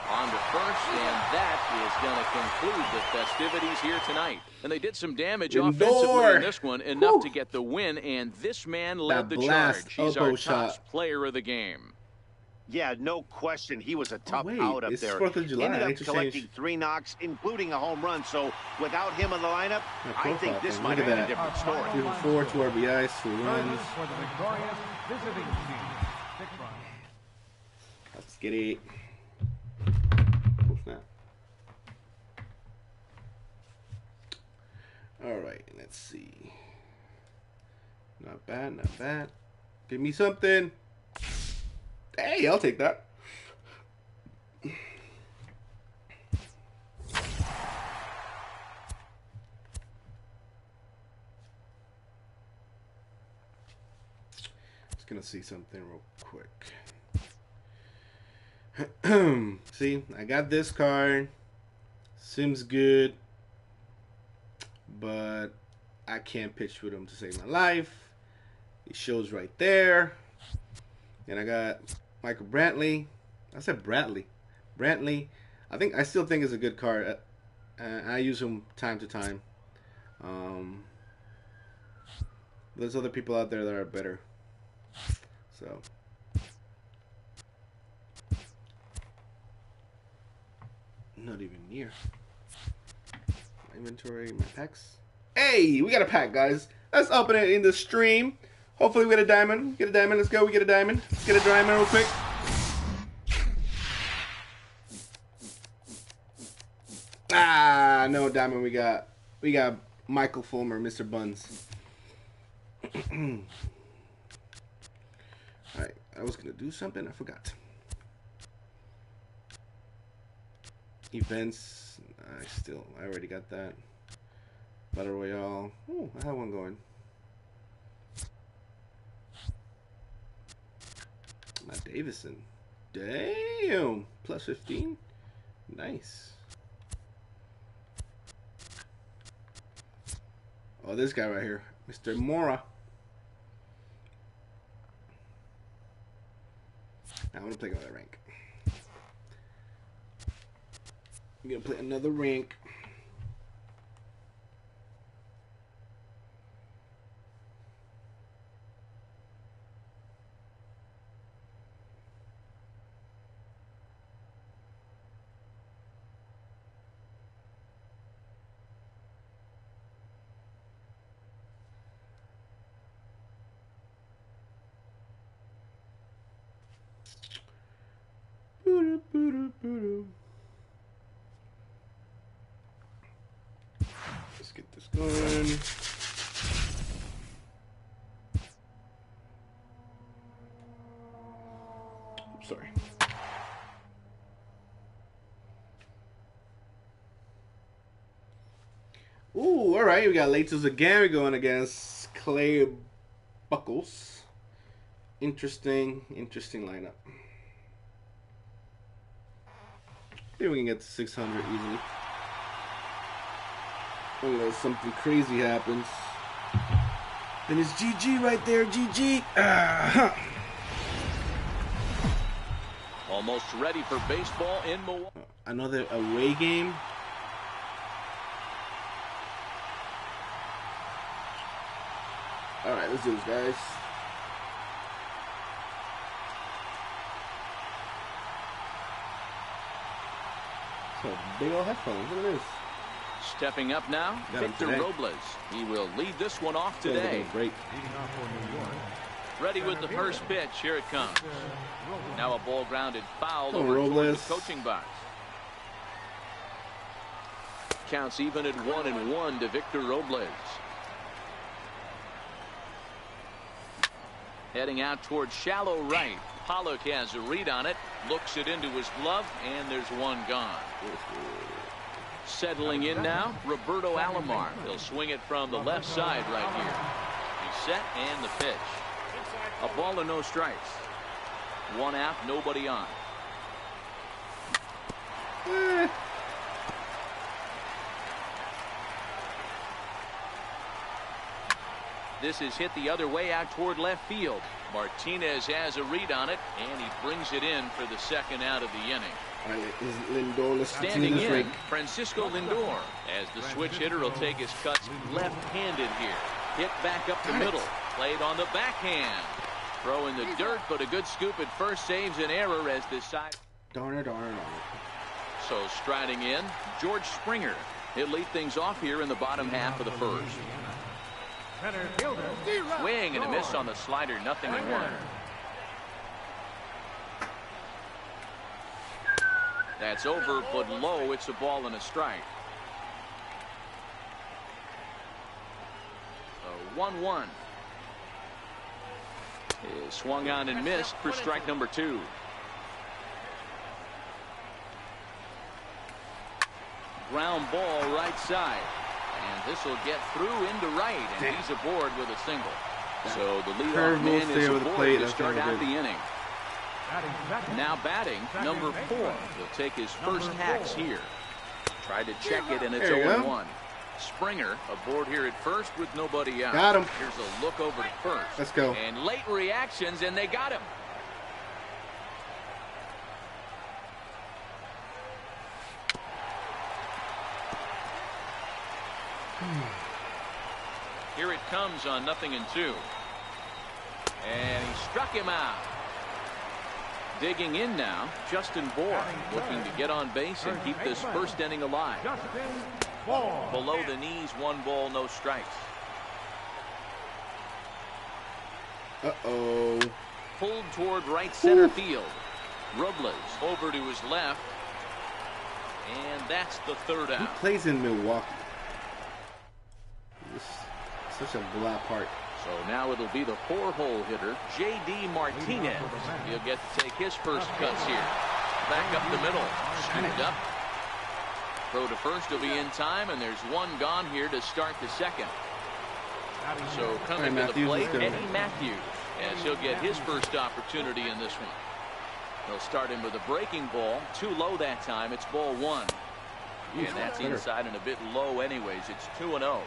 On to first, and that is going to conclude the festivities here tonight. And they did some damage offensively in this one, enough to get the win, and this man led the charge. He's our top player of the game. Yeah, no question. He was a tough wait, out up it's there. 4th of July. Ended up collecting 3 knocks, including a home run. So without him in the lineup, I think this might have been a different story. 2 for 4, 2 RBIs, 2 runs. For the victorious visiting team, 6 runs. Let's get it. Snap. All right, let's see. Not bad, not bad. Give me something. Hey, I'll take that. Just gonna see something real quick. Hmm. See, I got this card. Seems good. but I can't pitch with him to save my life. It shows right there. And I got Michael Brantley. I said Brantley. I still think it's a good card. I use him time to time. There's other people out there that are better. So. Not even near. My inventory, my packs. Hey, we got a pack, guys. Let's open it in the stream. Hopefully we get a diamond. Get a diamond. Let's go. We get a diamond. Let's get a diamond real quick. Ah, no diamond. We got Michael Fulmer, Mr. Buns. Alright, I was gonna do something. I forgot. Events. I already got that. Battle Royale. Oh, I have one going. Matt Davison. Damn. Plus 15. Nice. Oh, this guy right here. Mr. Mora. I want to play another rank. I'm going to play another rank. Let's get this going. Oops, sorry. Ooh, all right. We got Lakey again. We're going against Clay Buckles. Interesting lineup. Maybe we can get to 600 easily. Unless something crazy happens. Then it's GG right there, GG. Almost ready for baseball in Milwaukee. Another away game. All right, let's do this, guys. So big old headphones. Look at this. Stepping up now, Victor Robles. He will lead this one off today. Ready with the first pitch. Here it comes. Now a ball grounded foul over toward the coaching box. Counts even at 1-1 to Victor Robles. Heading out towards shallow right. Pollock has a read on it. Looks it into his glove, and there's one gone. Settling in now, Roberto Alomar. He'll swing it from the left side right here. He's set, and the pitch. A ball and no strikes. One out, nobody on. This is hit the other way out toward left field. Martinez has a read on it, and he brings it in for the second out of the inning. Lindor, standing in, Francisco Lindor, as the switch hitter will take his cuts left-handed here. Hit back up the middle, played on the backhand. Throw in the dirt, but a good scoop at first saves an error as this side. Darn it. So striding in, George Springer. He'll lead things off here in the bottom half of the first. Swing and a miss on the slider, 0-1. That's over, but low. It's a ball and a strike. 1-1. Is swung on and missed for strike number 2. Ground ball right side. And this will get through into right, and he's aboard with a single. So the leadoff man is aboard to start out the inning. Now batting, number 4. He'll take his first hacks here. Tried to check it, and it's 0-1. Springer aboard here at first with nobody out. Got him. Here's a look over to first. Let's go. And late reactions, and they got him. Here it comes on 0-2. And he struck him out. Digging in now, Justin Bohr looking to get on base and keep this first inning alive. Below the knees, 1 ball, no strikes. Uh-oh. Pulled toward right center field. Robles over to his left. And that's the third out. Who plays in Milwaukee? Such a black part. So now it'll be the 4-hole hitter, J.D. Martinez. He'll get to take his first cuts here. Back up the middle. Scooped up. Throw to first will be in time, and there's 1 gone here to start the second. So coming to the plate, Eddie Matthews, as he'll get his first opportunity in this one. They'll start him with a breaking ball. Too low that time. It's ball 1. And that's inside and a bit low anyways. It's 2-0.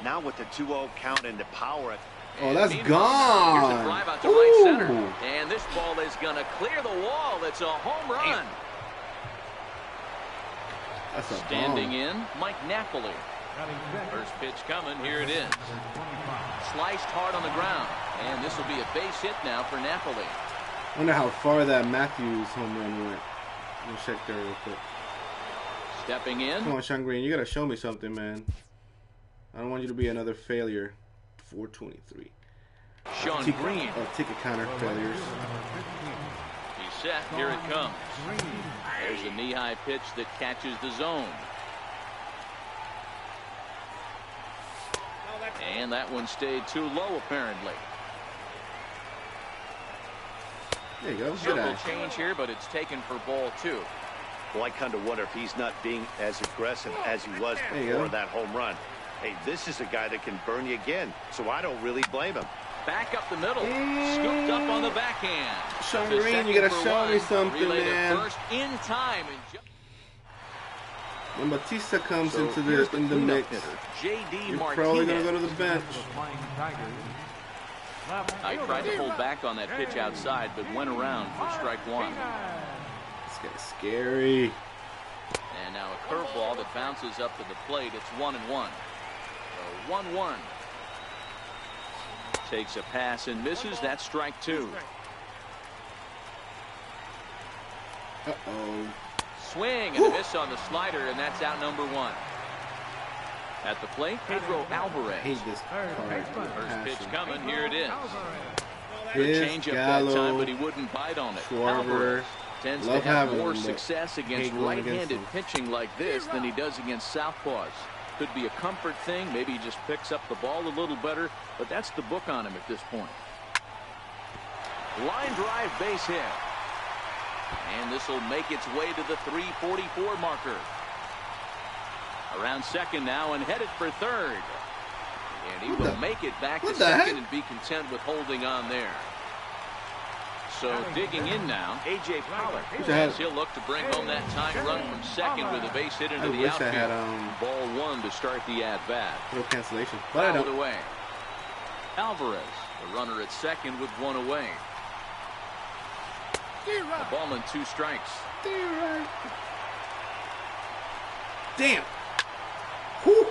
Now with the 2-0 count into power. Oh, that's gone. Here's a drive out to right center. And this ball is going to clear the wall. It's a home run. That's a Standing in, Mike Napoli. First pitch coming. Here it is. Sliced hard on the ground. And this will be a base hit now for Napoli. I wonder how far that Matthews home run went. Let me check there real quick. Stepping in. Come on, Sean Green. You got to show me something, man. I don't want you to be another failure. 423. Sean Green. Ticket counter failures. He's set. Here it comes. There's a knee-high pitch that catches the zone. And that one stayed too low, apparently. There you go. Circle change here, but it's taken for ball 2. Well, I kind of wonder if he's not being as aggressive as he was before that home run. Hey, this is a guy that can burn you again, so I don't really blame him. Back up the middle. Scooped up on the backhand. Sean Green, you got to show me something, man. First in time. When Batista comes into the mix, you're probably going to go to the bench. I tried to hold back on that pitch outside, but went around for strike 1. This guy's scary. And now a curveball that bounces up to the plate. It's 1-1. So 1-1. Takes a pass and misses. That's strike 2. Uh-oh. Swing and a miss on the slider, and that's out number 1. At the plate, Pedro Alvarez. I hate this card. First pitch coming. Here it is. Change up that time, but he wouldn't bite on it. Schwarber. Tends to have more success against right-handed pitching like this than he does against southpaws. Could be a comfort thing. Maybe he just picks up the ball a little better, but that's the book on him at this point. Line drive base hit. And this will make its way to the 344 marker. Around second now and headed for third. And he will make it back to second and be content with holding on there. So digging in now, A.J. Pollard. As he'll look to bring home that tying run from second with a base hit into the outfield. Ball 1 to start the at-bat. No cancellation. But I don't. Away. Alvarez, the runner at second with 1 away. A ball and 2 strikes. Damn. Whew.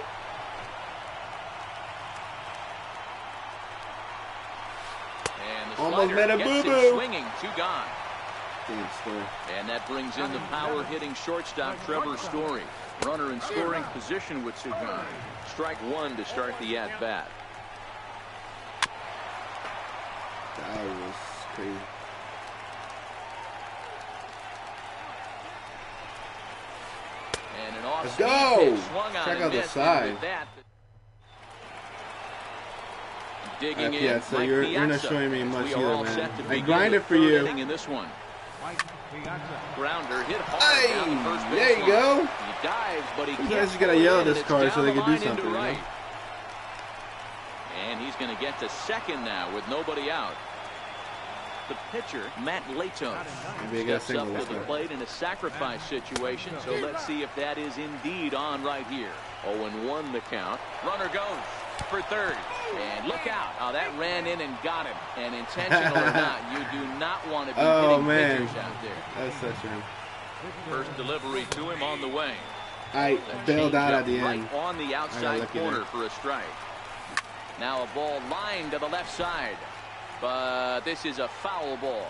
And the almost made a boo-boo. Swinging, 2 gone. Damn story. And that brings in the power-hitting shortstop Trevor Story. Runner in scoring position with 2 gone. Strike 1 to start the at-bat. That was crazy. And an off Let's go. Check out the side. Digging yeah, in, so Mike you're not showing me much either, man. I grind it for you. In this one. Grounder hit hard. Hey, there you go. He dives, but he sometimes you gotta yell at this card so they can do something. Right. And he's going to get to second now with nobody out. The pitcher, Matt Latos, steps up to the plate in a sacrifice situation, so let's see if that is indeed on right here. 0-1 the count. Runner goes for third. And look out. Oh, that ran in and got him. And intentional or not, you do not want to be hitting pitchers out there. That's such a... First delivery to him on the way. I bailed out at the end. Right on the outside corner for a strike. Now a ball lined to the left side. But this is a foul ball.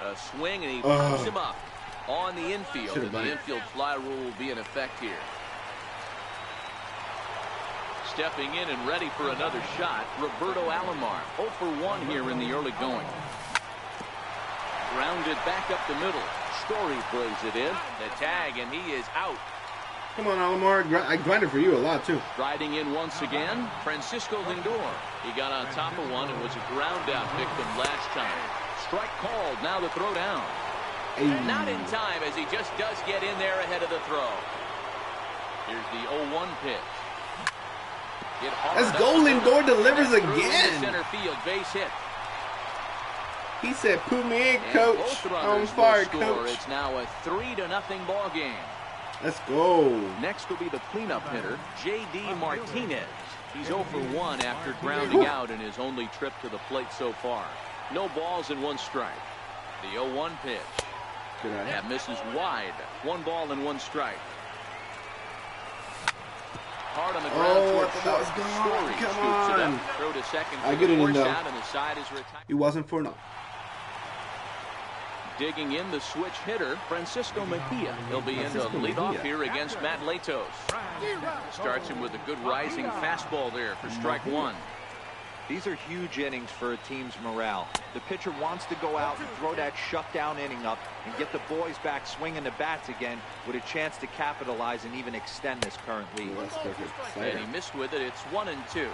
A swing, and he picks him up on the infield. And the infield fly rule will be in effect here. Stepping in and ready for another shot, Roberto Alomar. 0 for 1 here in the early going. Grounded back up the middle. Story plays it in. The tag, and he is out. Come on, Alomar. I grinded for you a lot, too. Riding in once again, Francisco Lindor. He got on top of one and was a ground-out victim last time. Strike called. Now the throw down. Hey. Not in time, as he just does get in there ahead of the throw. Here's the 0-1 pitch. Let's go, Lindor delivers again. Center field, base hit. He said, "Put me in, coach. I'm fired, coach." It's now a 3-0 ball game. Let's go. Next will be the cleanup hitter, J.D. Martinez. He's 0 for 1 after grounding out in his only trip to the plate so far. No balls and 1 strike. The 0-1 pitch. That misses wide. 1 ball and 1 strike. Hard on the ground toward short. Story scoops it up. Throw to second for the force out, and the side is retired. He wasn't for enough. Digging in the switch hitter, Francisco Mejia. He'll be in to lead off here against Matt Latos. Starts him with a good rising fastball there for strike 1. These are huge innings for a team's morale. The pitcher wants to go out and throw that shutdown inning up and get the boys back swinging the bats again with a chance to capitalize and even extend this current lead. And he missed with it. It's 1-2.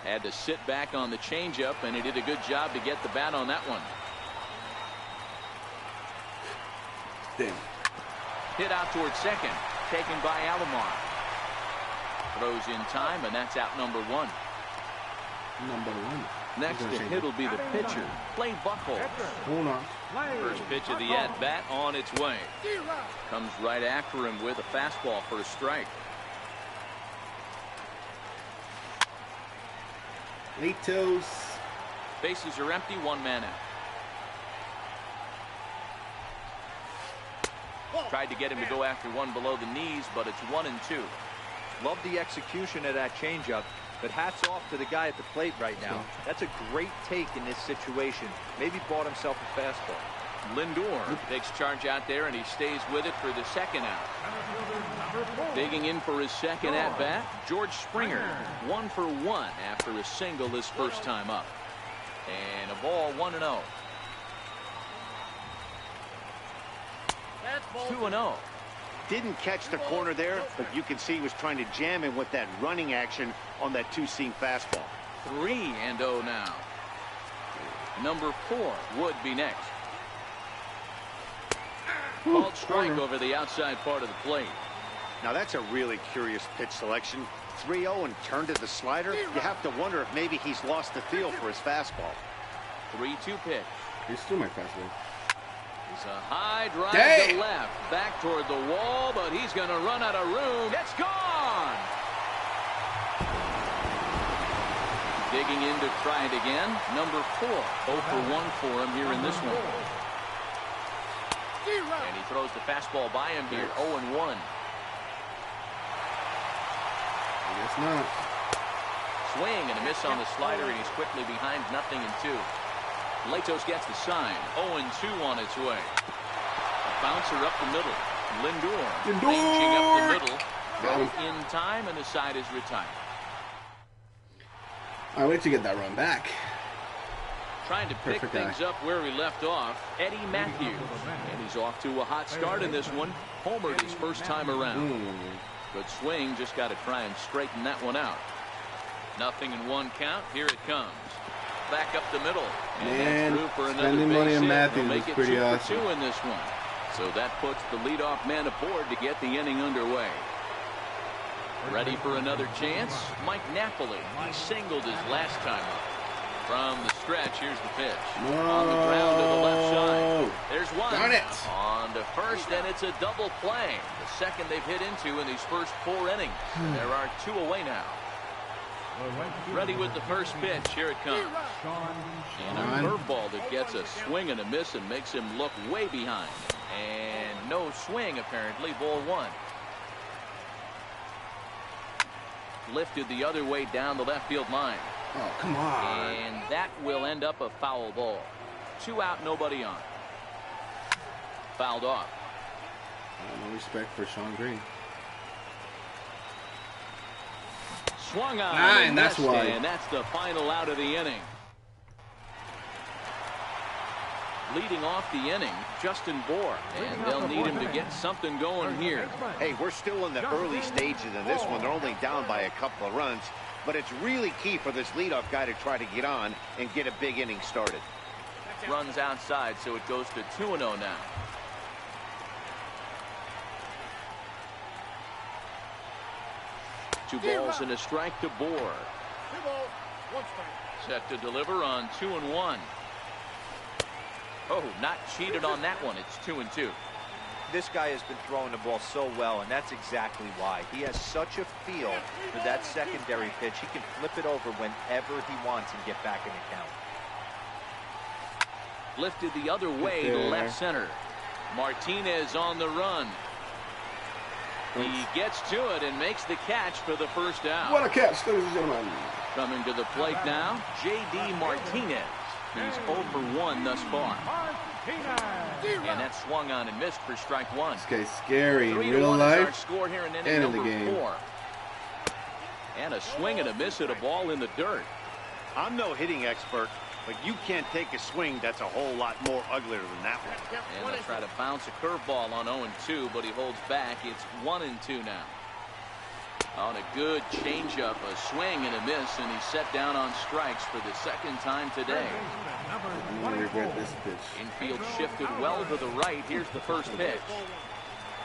Had to sit back on the changeup, and he did a good job to get the bat on that one. Damn. Hit out towards second. Taken by Alomar. Throws in time, and that's out number 1. Next to hit will be the pitcher, Clay Buchholz. Hold on. First pitch of the at-bat on its way. Comes right after him with a fastball for a strike. Latos. Bases are empty, 1 man out. Tried to get him to go after one below the knees, but it's 1-2. Love the execution of that changeup, but hats off to the guy at the plate right now. That's a great take in this situation. Maybe bought himself a fastball. Lindor takes charge out there, and he stays with it for the second out. Digging in for his second at-bat, George Springer. 1 for 1 after a single his first time up. And a ball, 1-0. 2-0. Didn't catch the corner there, but you can see he was trying to jam him with that running action on that 2-seam fastball. 3-0 now. Number 4 would be next. Called strike over the outside part of the plate. Now that's a really curious pitch selection. 3-0 and turned to the slider. You have to wonder if maybe he's lost the feel for his fastball. 3-2 pitch. He's still my fastball. It's a high drive to left, back toward the wall, but he's going to run out of room. It's gone. Digging in to try it again. Number 4, 0 for 1 for him here in this one. And he throws the fastball by him here, 0-1. I guess not. Swing and a miss on the slider, and he's quickly behind 0-2. Latos gets the sign. 0-2 on its way. A bouncer up the middle. Lindor ranging up the middle. Throw in time, and the side is retired. I wait to get that run back. Trying to pick things up where he left off, Eddie Matthews. And he's off to a hot start in this one. Homered his first time around. Good swing, just got to try and straighten that one out. 0-1 count. Here it comes. Back up the middle. Man, spending money on Matthews is pretty awesome. 2 in this one. So that puts the leadoff man aboard to get the inning underway. Ready for another chance? Mike Napoli. He singled his last time up. From the stretch, here's the pitch. On the ground to the left side. There's one. Darn it. On to first, and it's a double play. The second they've hit into in these first 4 innings. There are 2 away now. Ready with the first pitch. Here it comes. And a curveball that gets a swing and a miss and makes him look way behind. And no swing, apparently. Ball 1. Lifted the other way down the left field line. Oh, come on. And that will end up a foul ball. 2 out, nobody on. Fouled off. No respect for Sean Green. Swung on. And that's why. And that's the final out of the inning. Leading off the inning, Justin Bohr. And they'll need him to get something going here. Hey, we're still in the early stages of this one. They're only down by a couple of runs. But it's really key for this leadoff guy to try to get on and get a big inning started. Runs outside, so it goes to 2-0 now. Two balls and a strike to Bohr. 2 balls, 1 strike. Set to deliver on 2-1. Oh, not cheated on that one. It's 2-2. This guy has been throwing the ball so well, and that's exactly why. He has such a feel for that secondary pitch. He can flip it over whenever he wants and get back in the count. Lifted the other way to left center. Martinez on the run. He gets to it and makes the catch for the first out. What a catch, ladies and gentlemen. Coming to the plate now, J.D. Martinez. He's 0 for 1 thus far. And that swung on and missed for strike 1. This guy's scary in real life score here in and in the game. 4. And a swing and a miss at a ball in the dirt. I'm no hitting expert, but you can't take a swing that's a whole lot more uglier than that one. And they'll try to bounce a curveball on 0-2, but he holds back. It's 1-2 now. On a good changeup, a swing and a miss, and he's set down on strikes for the second time today. I'm going to regret this pitch. Infield shifted well to the right. Here's the first pitch.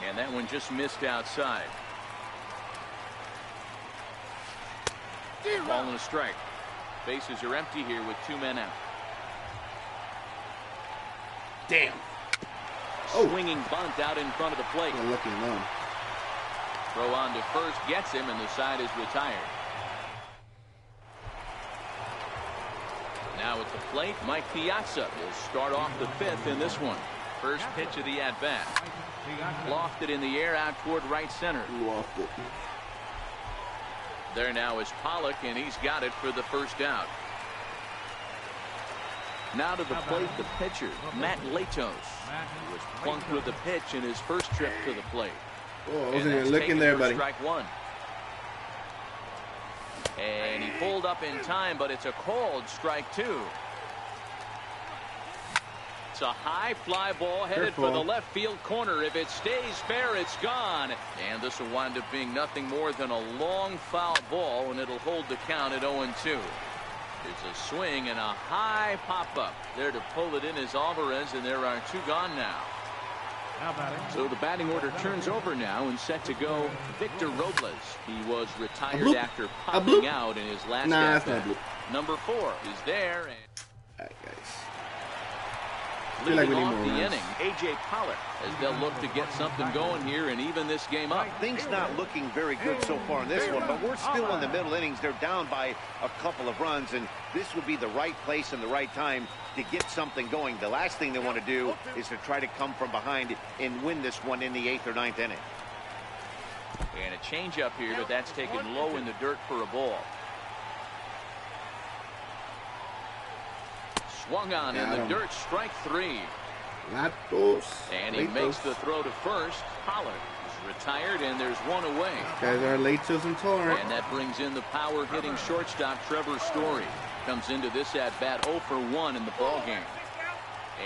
And that one just missed outside. Ball and a strike. Bases are empty here with 2 men out. Damn. Swinging bunt out in front of the plate. Looking low. Throw on to first, gets him, and the side is retired. Now at the plate, Mike Piazza will start off the 5th in this one. First pitch of the at-bat. Lofted in the air out toward right center. Lofted. There now is Pollock, and he's got it for the first out. Now to the plate, the pitcher, Matt Latos. He was plunked with a pitch in his first trip to the plate. Oh, I wasn't even looking there, buddy. Strike 1. And he pulled up in time, but it's a called strike 2. It's a high fly ball headed for the left field corner. If it stays fair, it's gone. And this will wind up being nothing more than a long foul ball, and it'll hold the count at 0-2. There's a swing and a high pop-up. There to pull it in is Alvarez, and there are 2 gone now. So the batting order turns over now and set to go Victor Robles. He was retired after popping out in his last at-bat. Number 4 is there. And all right, guys. leading off the inning, A.J. Pollock, as they'll look to get something going here and even this game up. Things not looking very good so far in this one, but we're still in the middle innings. They're down by a couple of runs, and this would be the right place and the right time to get something going. The last thing they want to do is to try to come from behind and win this one in the 8th or 9th inning. And a changeup here, but that's taken low in the dirt for a ball. Swung on in the dirt, strike 3. And he makes the throw to first. Pollard is retired, and there's 1 away. Guys are Latos intolerant. And that brings in the power-hitting shortstop Trevor Story. Comes into this at-bat 0 for 1 in the ball game.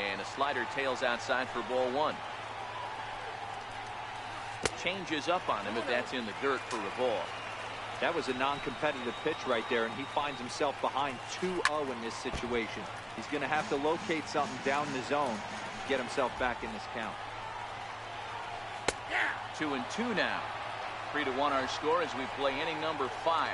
And a slider tails outside for ball 1. Changes up on him, but that's in the dirt for a ball. That was a non-competitive pitch right there, and he finds himself behind 2-0 in this situation. He's going to have to locate something down in the zone to get himself back in this count. 2-2 now. 3-1 our score as we play inning number 5.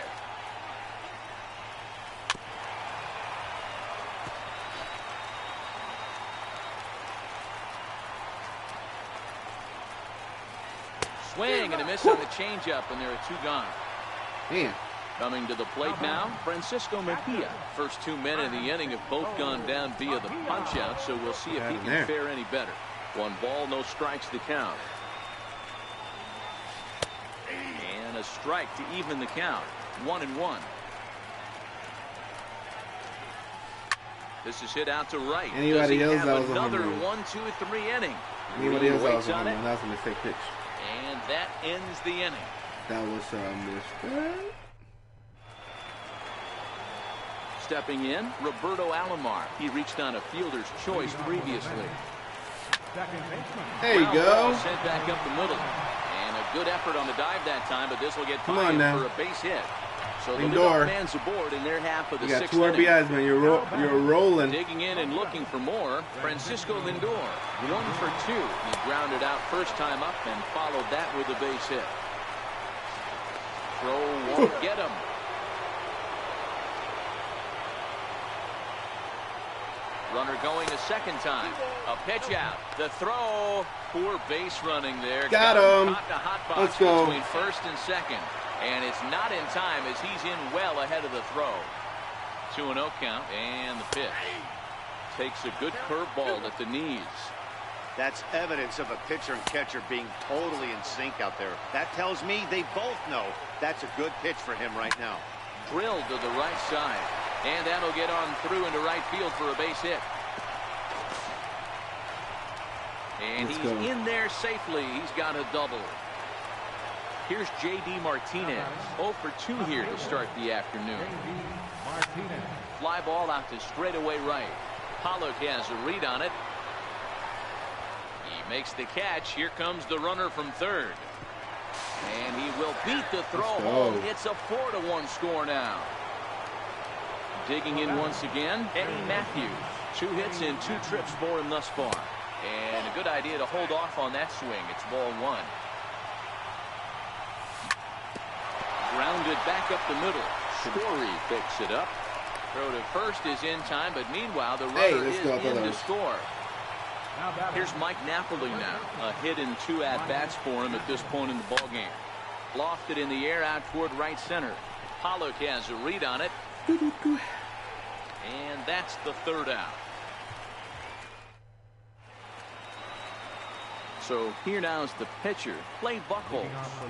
Swing and a miss on the changeup, and there are 2 gone. Man. Coming to the plate now, Francisco Mejia. First 2 men in the inning have both gone down via the punch-out, so we'll see if he can fare any better. 1 ball, no strikes to count. And a strike to even the count. 1-1. This is hit out to right. Anybody else that was another 1-2-3 inning. Anybody else that was on that was a mistake pitch. And that ends the inning. That was a mistake. Stepping in, Roberto Alomar. He reached on a fielder's choice previously. There you go. Sent back up the middle. And a good effort on the dive that time, but this will get by him for a base hit. So the leadoff man's aboard in their half of the 6th inning. You got 2 RBIs, man. You're rolling. Digging in and looking for more. Francisco Lindor, 1 for 2. He grounded out first time up and followed that with a base hit. Throw won't get him. Runner going a second time. A pitch out. The throw. Poor base running there. Got him. Caught in a hot box Let's go. Between first and second. And it's not in time as he's in well ahead of the throw. 2-0 count. And the pitch. Takes a good curveball at the knees. That's evidence of a pitcher and catcher being totally in sync out there. That tells me they both know that's a good pitch for him right now. Drilled to the right side. And that'll get on through into right field for a base hit. And he's in there safely. He's got a double. Here's J.D. Martinez. 0 for 2 here to start the afternoon. Fly ball out to straightaway right. Pollock has a read on it. He makes the catch. Here comes the runner from third. And he will beat the throw home. It's a 4-1 score now. Digging in once again, Eddie Matthews. 2 hits and 2 trips for him thus far. And a good idea to hold off on that swing. It's ball 1. Grounded back up the middle. Story picks it up. Throw to first is in time, but meanwhile the runner is in to score. Here's Mike Napoli now. A hit and 2 at-bats for him at this point in the ballgame. Lofted in the air out toward right center. Pollock has a read on it. And that's the 3rd out. So here now is the pitcher, Clay Buchholz.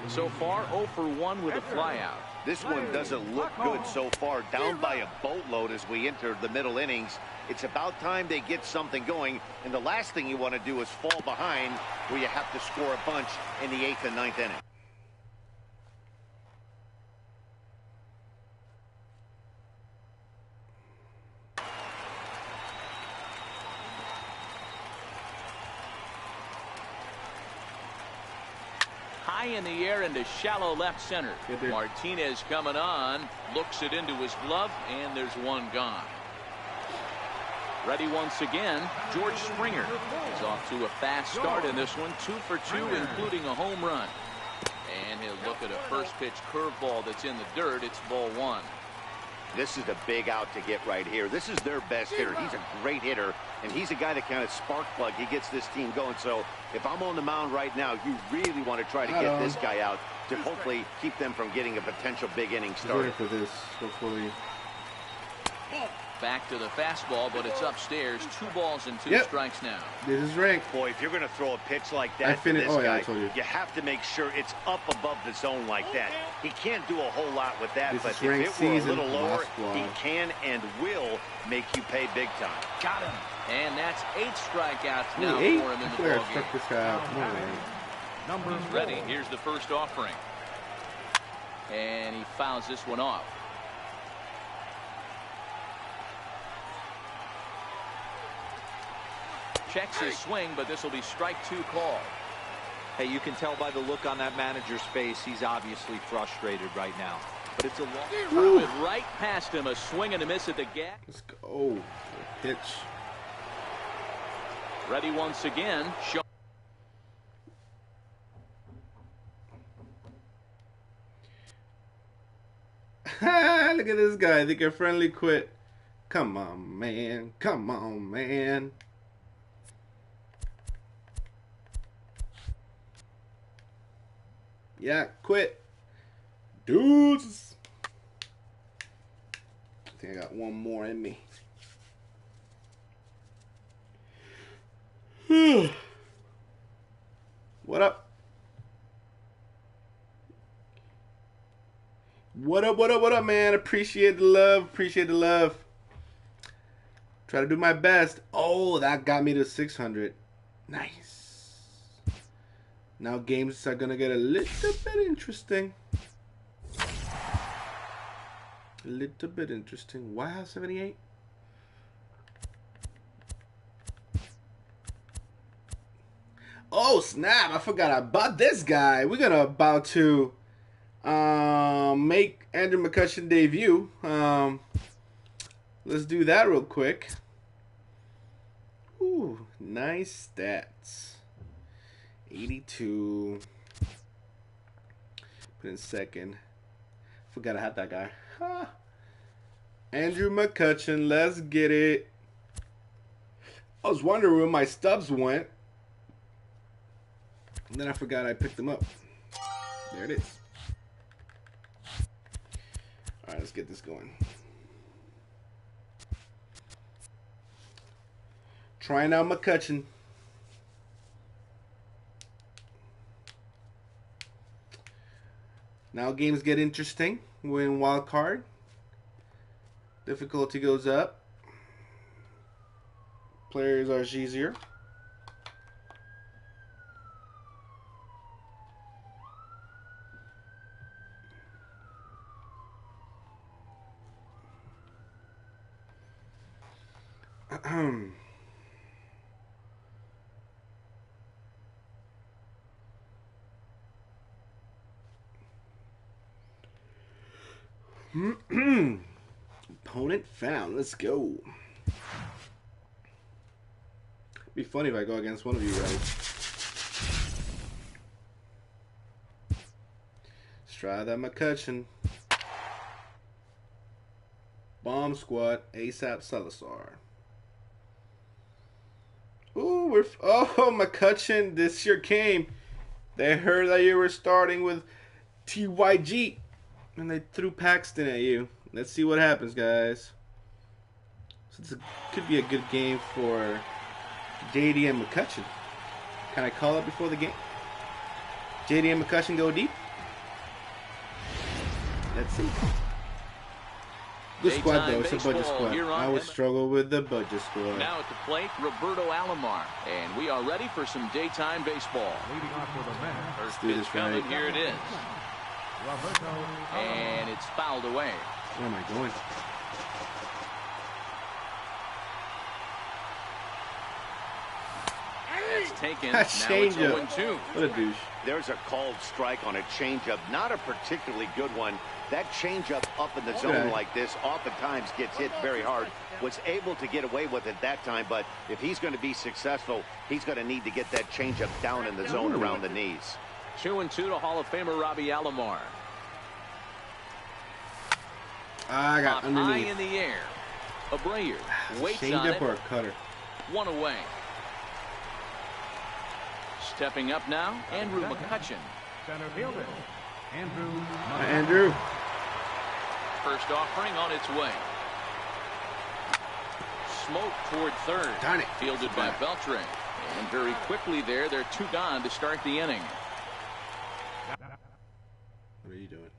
So far 0 for 1 with a flyout. This one doesn't look good so far. Down by a boatload as we enter the middle innings. It's about time they get something going. And the last thing you want to do is fall behind where you have to score a bunch in the 8th and 9th inning. High in the air into shallow left center. Martinez coming on, looks it into his glove, and there's 1 gone. Ready once again, George Springer is off to a fast start in this one. 2 for 2, including a home run. And he'll look at a first pitch curveball that's in the dirt. It's ball 1. This is a big out to get right here. This is their best hitter. He's a great hitter, and he's a guy that kind of spark plug. He gets this team going. So if I'm on the mound right now, you really want to try to get this guy out to hopefully keep them from getting a potential big inning start. For this, hopefully. Back to the fastball, but it's upstairs. 2 balls and 2 strikes now. This is ranked. Boy, if you're going to throw a pitch like that to this guy, you have to make sure it's up above the zone like that. He can't do a whole lot with that, but if it were a little lower, he can and will make you pay big time. Got him. And that's 8 strikeouts now for him in the ballgame. Struck this guy out. He's ready. Here's the first offering. And he fouls this one off. Checks his swing, but this will be strike 2 call. Hey, you can tell by the look on that manager's face, he's obviously frustrated right now. But it's a long threw it right past him. A swing and a miss at the gap. Let's go. Pitch. Ready once again. Look at this guy. Think you're friendly, quit. Come on, man. Come on, man. Yeah, quit. Dudes. I think I got one more in me. What up? What up, what up, what up, man? Appreciate the love. Appreciate the love. Try to do my best. Oh, that got me to 600. Nice. Now games are going to get a little bit interesting. A little bit interesting. Why have 78? Oh, snap. I forgot about this guy. We're going to about to make Andrew McCutchen debut. Let's do that real quick. Ooh, nice stats. 82. Put in second. Forgot I had that guy. Huh. Andrew McCutchen, let's get it. I was wondering where my stubs went. And then I forgot I picked them up. There it is. Alright, let's get this going. Trying out McCutchen. Now games get interesting. We're in wild card. Difficulty goes up. Players are easier. Opponent found. Let's go. Be funny if I go against one of you guys. Let's try that McCutchen. Bomb Squad. ASAP Salazar. Ooh, McCutchen. This year came. They heard that you were starting with TYG. And they threw Paxton at you. Let's see what happens, guys. So could be a good game for JD and McCutchen. Can I call it before the game? JD and McCutchen go deep? Let's see. Good squad, though. It's a budget squad. I would struggle with the budget squad. Now at the plate, Roberto Alomar. And we are ready for some daytime baseball. Leading off for the men. First pitch coming. Here it is. And it's fouled away. Where am I going? That's taken. That changeup. What a douche. There's a called strike on a changeup. Not a particularly good one. That changeup up in the zone like this oftentimes gets hit very hard. Was able to get away with it that time, but if he's going to be successful, he's going to need to get that changeup down in the zone around the knees. 2-2 to Hall of Famer Robbie Alomar. I got underneath. High in the air. Abreu waits on Change it. up or a cutter? One away. Stepping up now, Andrew McCutchen. Center fielder, Andrew. Andrew. First offering on its way. Smoke toward third. Darn it. Fielded by Beltre. And very quickly there, they're two gone to start the inning. What are you doing?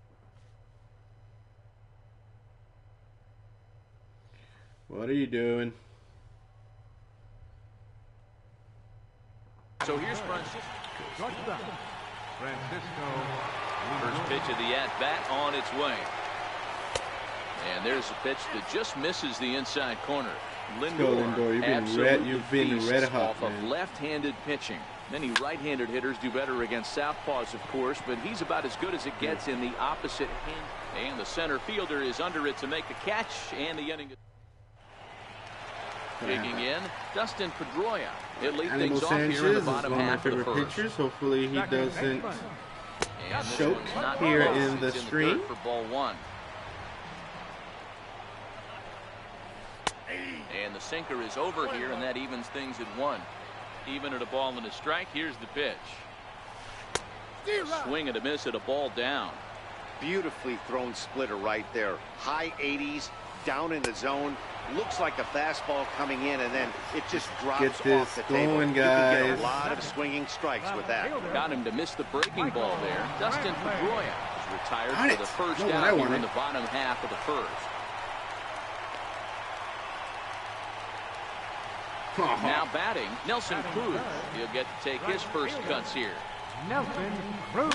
What are you doing? So here's Francisco. Shortstop, Francisco. First pitch of the at-bat on its way. And there's a pitch that just misses the inside corner. Lindor. You've been red hot, off of left-handed pitching. Many right-handed hitters do better against southpaws, of course, but he's about as good as it gets in the opposite hand. And the center fielder is under it to make the catch, and the inning. Digging in, Dustin Pedroia. He'll lead things off here in the bottom half of the first. Pitchers. Hopefully he doesn't And choke here in the stream. For ball one. the sinker is over here, and that evens things at 1. Even at a ball and a strike. Here's the pitch. A swing and a miss at a ball down. Beautifully thrown splitter right there. High 80s, down in the zone. Looks like a fastball coming in, and then it just drops off the table. Guys. You can get a lot of swinging strikes with that. Got him to miss the breaking ball there. Dustin Pedroia is retired for the first out here in the bottom half of the first. Now batting, Nelson Cruz. He'll get to take his first cuts here. Nelson Cruz.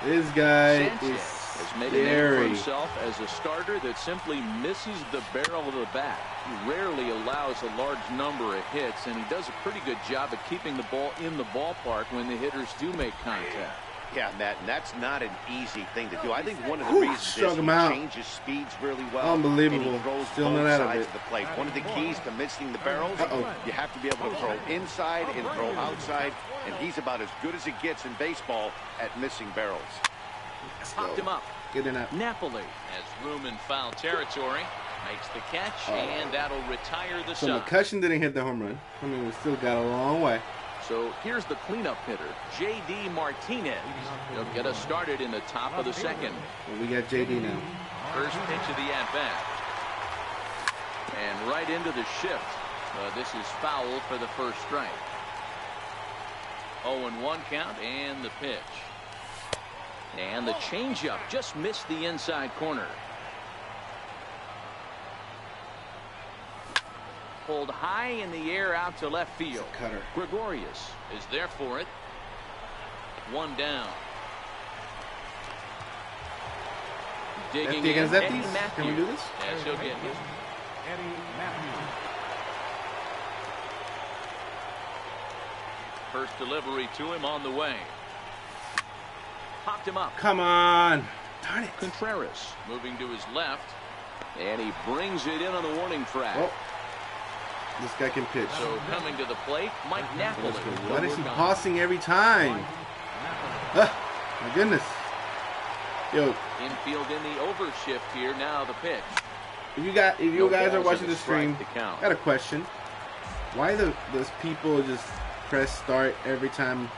This guy Sanchez is has made a name for himself as a starter that simply misses the barrel of the bat. He rarely allows a large number of hits, and he does a pretty good job of keeping the ball in the ballpark when the hitters do make contact. Yeah, Matt, and that's not an easy thing to do. I think one of the reasons is he changes speeds really well. Unbelievable. And he throws Still both not out of sides it. of the plate. One of the keys to missing the barrels, you have to be able to throw inside and throw outside, and he's about as good as it gets in baseball at missing barrels. Popped him up. Get in that. Napoli has room in foul territory. Makes the catch, and that'll retire the So side. McCutchen didn't hit the home run. I mean, we still got a long way. So here's the cleanup hitter, J.D. Martinez. He'll get us started in the top of the second. Well, we got J.D. now. First pitch of the at-bat. And right into the shift. This is foul for the first strike. 0-1 count, and the pitch. And the changeup just missed the inside corner. Pulled high in the air out to left field. Cutter. Gregorius is there for it. 1 down. Digging in, Eddie Matthews. Can we do this? Yes, he'll get his. Eddie Matthews. First delivery to him on the way. Popped him up. Come on. Darn it. Contreras moving to his left. And he brings it in on the warning track. Oh. This guy can pitch. So coming to the plate, Mike Napoli. Why is he pausing every time? My goodness. Yo. Infield in the overshift here. Now the pitch. If you guys are watching the stream, I got a question. Why those people just press start every time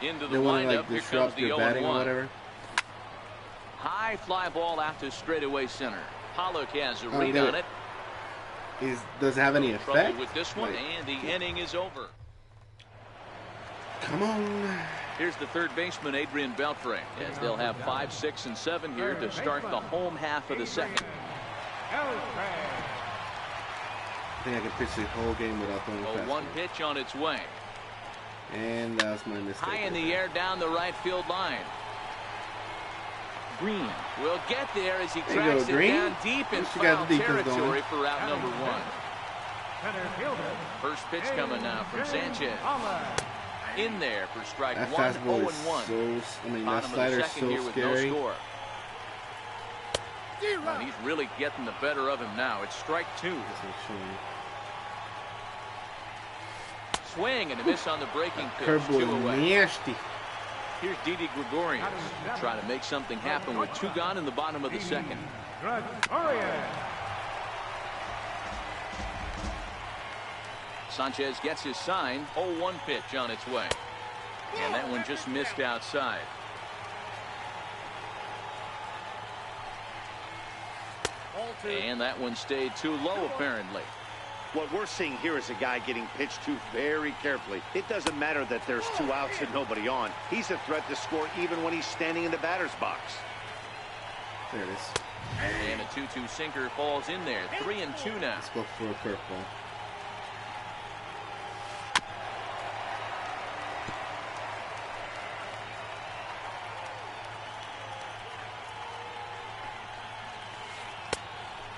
they want to like disrupt your batting or whatever? High fly ball out to straightaway center. Pollock has a read on it. Does it have any effect? With this one, and the inning is over. Come on. Here's the third baseman, Adrian Beltre, as they'll have 5, 6, and 7 here to start the home half of the second. I think I can pitch the whole game without throwing a one pitch on its way. And that's my mistake. High in the air down the right field line. Green will get there as he tracks it down deep in foul territory for out number 1. First pitch coming now from Sanchez. In there for strike that 1, fastball 0-1. is that slider is so scary. No score. And he's really getting the better of him now. It's strike 2. Swing and a miss on the breaking pitch. 2 away. Nasty. Here's Didi Gregorius trying to make something happen with 2 gone in the bottom of the second. Sanchez gets his sign. 0-1 pitch on its way. And that one just missed outside. And that one stayed too low apparently. What we're seeing here is a guy getting pitched to very carefully. It doesn't matter that there's 2 outs and nobody on. He's a threat to score even when he's standing in the batter's box. There it is. And a 2-2 sinker falls in there. 3-2 now. Let's go for a curveball.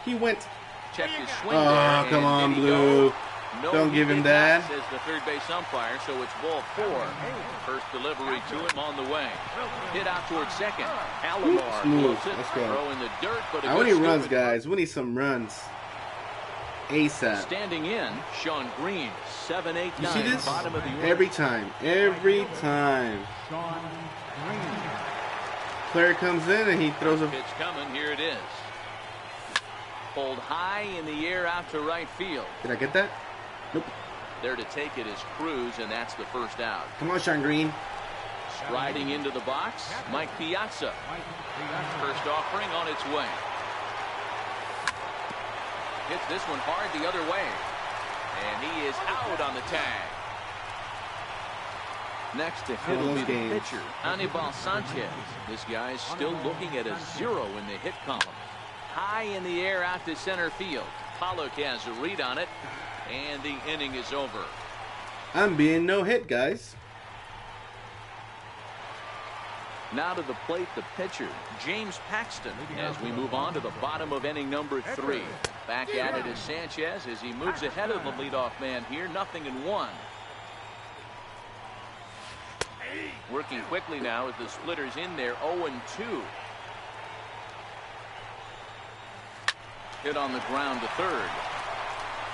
He went. Check his swing there. Come on, Blue. Don't give him that. Says the third base umpire, so it's ball 4. First delivery to him on the way. Hit out towards second. Alomar Smooth. it. Let's go. Throw in the dirt, but we need runs, guys. We need some runs. ASAP. Standing in, Sean Green, 7, 8, 9. You see this? Bottom of the order. Every time. Every time. Player comes in and he throws a pitch coming. Here it is. Pulled high in the air out to right field. Did I get that? Nope. There to take it is Cruz, and that's the first out. Come on, Sean Green. Striding into the box, Mike Piazza. First offering on its way. Hits this one hard the other way. And he is out on the tag. Next to hit will be the pitcher, Anibal Sanchez. This guy's still looking at a 0 in the hit column. High in the air out to center field. Pollock has a read on it, and the inning is over. I'm being no hit, guys. Now to the plate, the pitcher, James Paxton, as we move on to the bottom of inning number 3. Back at it is Sanchez as he moves ahead of the leadoff man here, 0-1. Working quickly now as the splitter's in there, 0-2. Hit on the ground to third.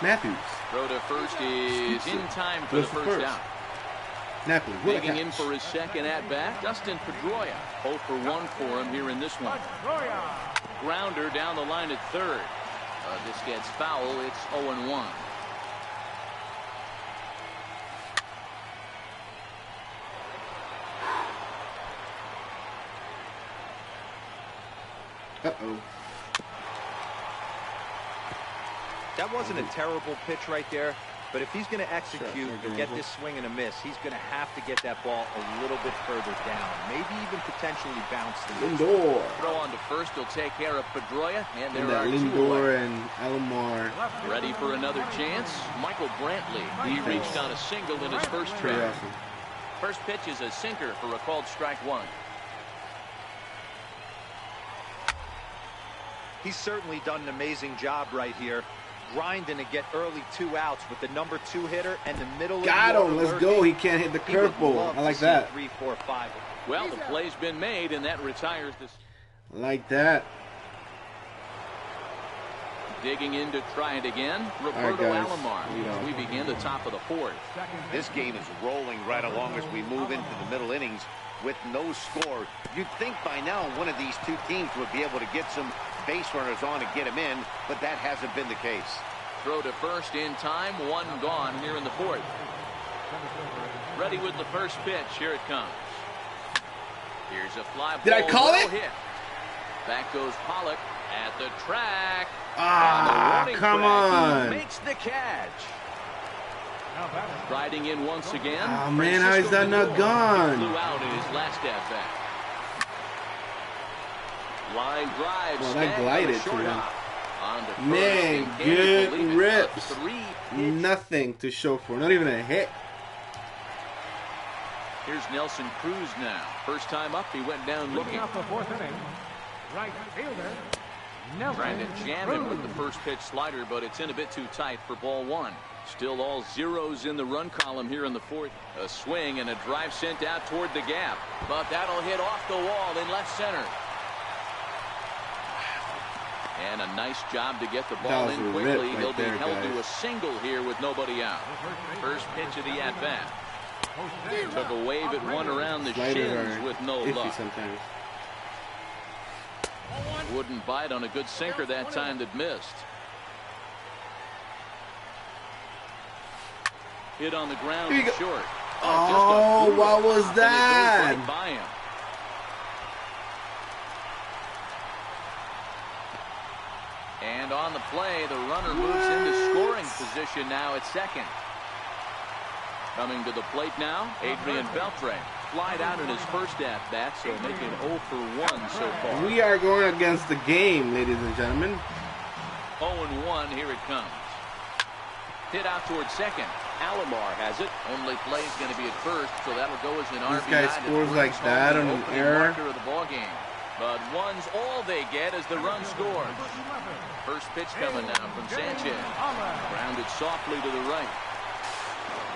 Matthews. Throw to first is in time for the first out. Digging in for his second at-bat, Dustin Pedroia. 0 for 1 for him here in this one. Grounder down the line at third. This gets foul. It's 0-1. Uh-oh. That wasn't a terrible pitch right there, but if he's going to execute and get this swing and a miss, he's going to have to get that ball a little bit further down, maybe even potentially bounce the Lindor. Throw on to first, he'll take care of Pedroia, and there are Lindor and Alomar. Ready for another chance? Michael Brantley. He reached on a single in his first trip. First pitch is a sinker for a called strike 1. He's certainly done an amazing job right here, grinding to get early 2 outs with the number 2 hitter and the middle. Got him. Let's go. He can't hit the curveball. I like that. 3, 4, 5. Well, the play's been made, and that retires this. Like that. Digging in to try it again, Roberto Alomar. We begin the top of the 4th. This game is rolling right along as we move into the middle innings with no score. You'd think by now one of these two teams would be able to get some base runners on and get them in, but that hasn't been the case. Throw to first in time, 1 gone here in the 4th. Ready with the first pitch. Here it comes. Here's a fly ball. Did I call it? Hit. Back goes Pollock at the track. Ah, come on. He makes the catch. Riding in once again. Oh, man, how is that not gone? He flew out in his last at-bat. Line drive. Well, that glided to him. Man, good rips. Nothing to show for. Not even a hit. Here's Nelson Cruz now. First time up, he went down looking. Off the 4th inning. Right fielder. Trying to jam it with the first pitch slider, but it's in a bit too tight for ball 1. Still all zeros in the run column here in the 4th. A swing and a drive sent out toward the gap. But that'll hit off the wall in left center. And a nice job to get the ball in quickly. He'll be held to a single here with nobody out. First pitch of the at-bat. Took a wave at one around the shins with no luck. Sometimes. Wouldn't bite on a good sinker that time that missed. Hit on the ground short. Oh, what was that? Right by him. And on the play, the runner moves into scoring position now at second. Coming to the plate now, Adrian Beltre. Flied out in his first at-bat, so making 0 for 1 so far. We are going against the game, ladies and gentlemen. 0-1, here it comes. Hit out towards second. Alomar has it. Only play is going to be at first, so that'll go as an RBI. This guy scores like that on an error. Of the ball game. But one's all they get as the run scores. First pitch coming now from Sanchez. Grounded softly to the right.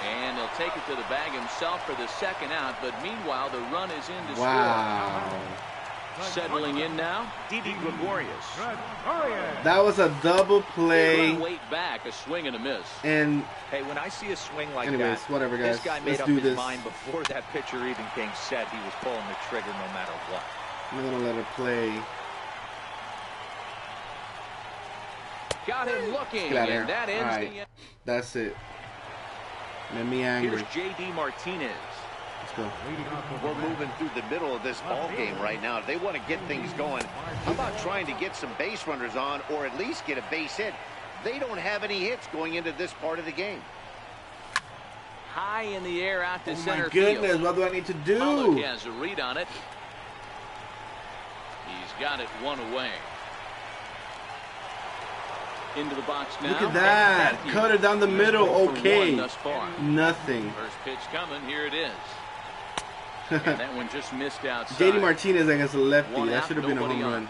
And he'll take it to the bag himself for the second out. But meanwhile, the run is in to score. Settling in now, Didi Gregorius. That was a double play. Weight back, a swing and a miss. And hey, when I see a swing like anyways, that, whatever, guys. this guy made up his mind before that pitcher even came set. He was pulling the trigger no matter what. I'm gonna let it play. Got him looking, Get out of here. and that ends All right. That's it. Made me angry. Here's J.D. Martinez. Let's go. We're moving through the middle of this ball game right now. If they want to get things going, how about trying to get some base runners on or at least get a base hit? They don't have any hits going into this part of the game. High in the air out to center my goodness, field. what do I need to do? Pollock has a read on it. He's got it one away. Into the box now. Look at that. Cut it down the middle. Okay. Thus far. Nothing. First pitch coming. Here it is. And that one just missed outside. J.D. Martinez against a lefty. One That out, should have been a home nobody on. run.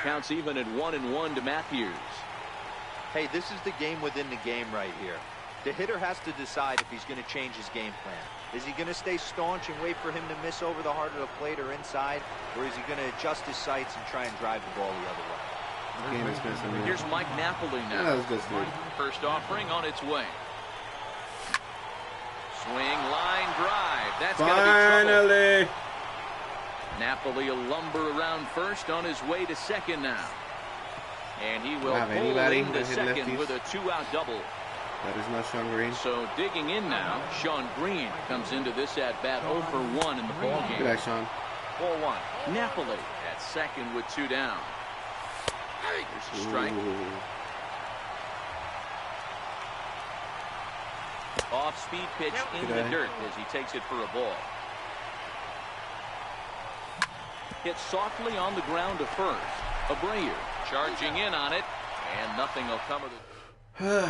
Counts even at 1-1 to Matthews. Hey, this is the game within the game right here. The hitter has to decide if he's going to change his game plan. Is he going to stay staunch and wait for him to miss over the heart of the plate or inside? Or is he going to adjust his sights and try and drive the ball the other way? Game is missing. Here's Mike Napoli now. That was just good. First offering on its way. Swing, line, drive. That's got to be trouble. Finally. Napoli will lumber around first on his way to second now. And he will Have pull anybody into that hit second lefties? with a two-out double. That is not Sean Green. So digging in now, Sean Green comes into this at-bat 0 for 1 in the ballgame. Good eye, Sean. 4-1. Napoli at second with 2 down. There's a strike. Ooh. Off-speed pitch in the dirt as he takes it for a ball. Hit softly on the ground to first. Abreu charging in on it, and nothing will come of it.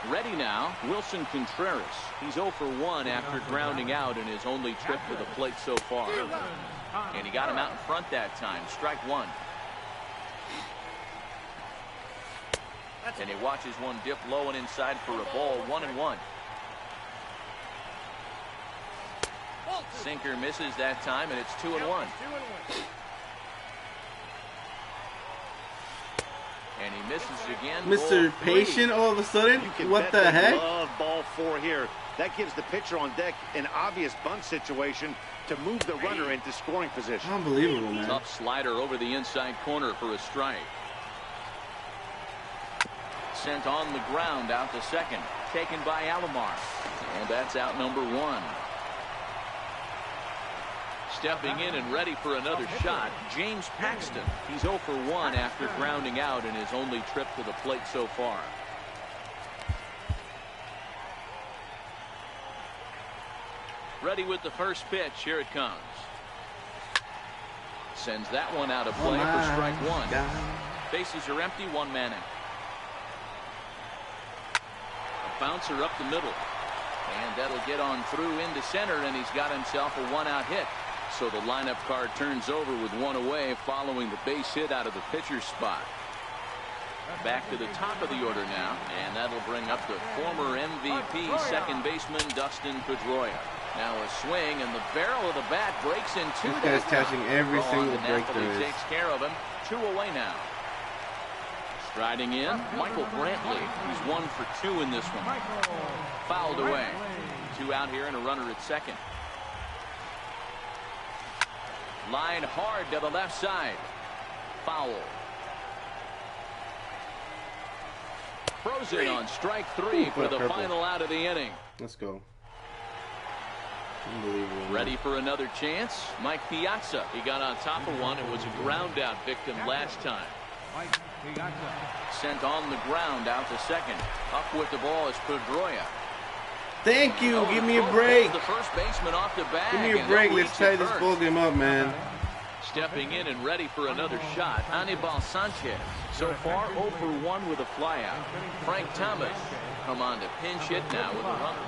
Ready now, Wilson Contreras. He's 0 for 1 after grounding out in his only trip to the plate so far. And he got him out in front that time. Strike 1. And he watches one dip low and inside for a ball. 1-1. Sinker misses that time, and it's 2-1. And he misses again. Mr. Patient all of a sudden? What the heck? Love ball 4 here. That gives the pitcher on deck an obvious bunt situation to move the runner into scoring position. Unbelievable, man. Tough slider over the inside corner for a strike. Sent on the ground out to second. Taken by Alomar. And that's out number 1. Stepping in and ready for another shot, James Paxton. He's 0 for 1 after grounding out in his only trip to the plate so far. Ready with the first pitch. Here it comes. Sends that one out of play for strike 1. Bases are empty, 1 man out. A bouncer up the middle. And that'll get on through into center, and he's got himself a 1-out hit. So the lineup card turns over with 1 away following the base hit out of the pitcher's spot. Back to the top of the order now, and that'll bring up the former MVP second baseman Dustin Pedroia. Now a swing, and the barrel of the bat breaks in 2. This guy's catching every single break there is. Takes care of him. 2 away now. Striding in, Michael Brantley. He's 1 for 2 in this one. Fouled away. 2 out here and a runner at second. Line hard to the left side. Foul. Frozen on strike 3 for the final out of the inning. Let's go. Unbelievable. Ready for another chance. Mike Piazza. He got on top of one. It was a ground out victim last time. Sent on the ground out to second. Up with the ball is Pedroia. Thank you. Give me a break. The first baseman off the bag. Give me a break. Let's tie this ball game up, man. Stepping in and ready for another shot, Anibal Sanchez. So far 0 for 1 with a flyout. Frank Thomas come on to pinch hit now with a runner.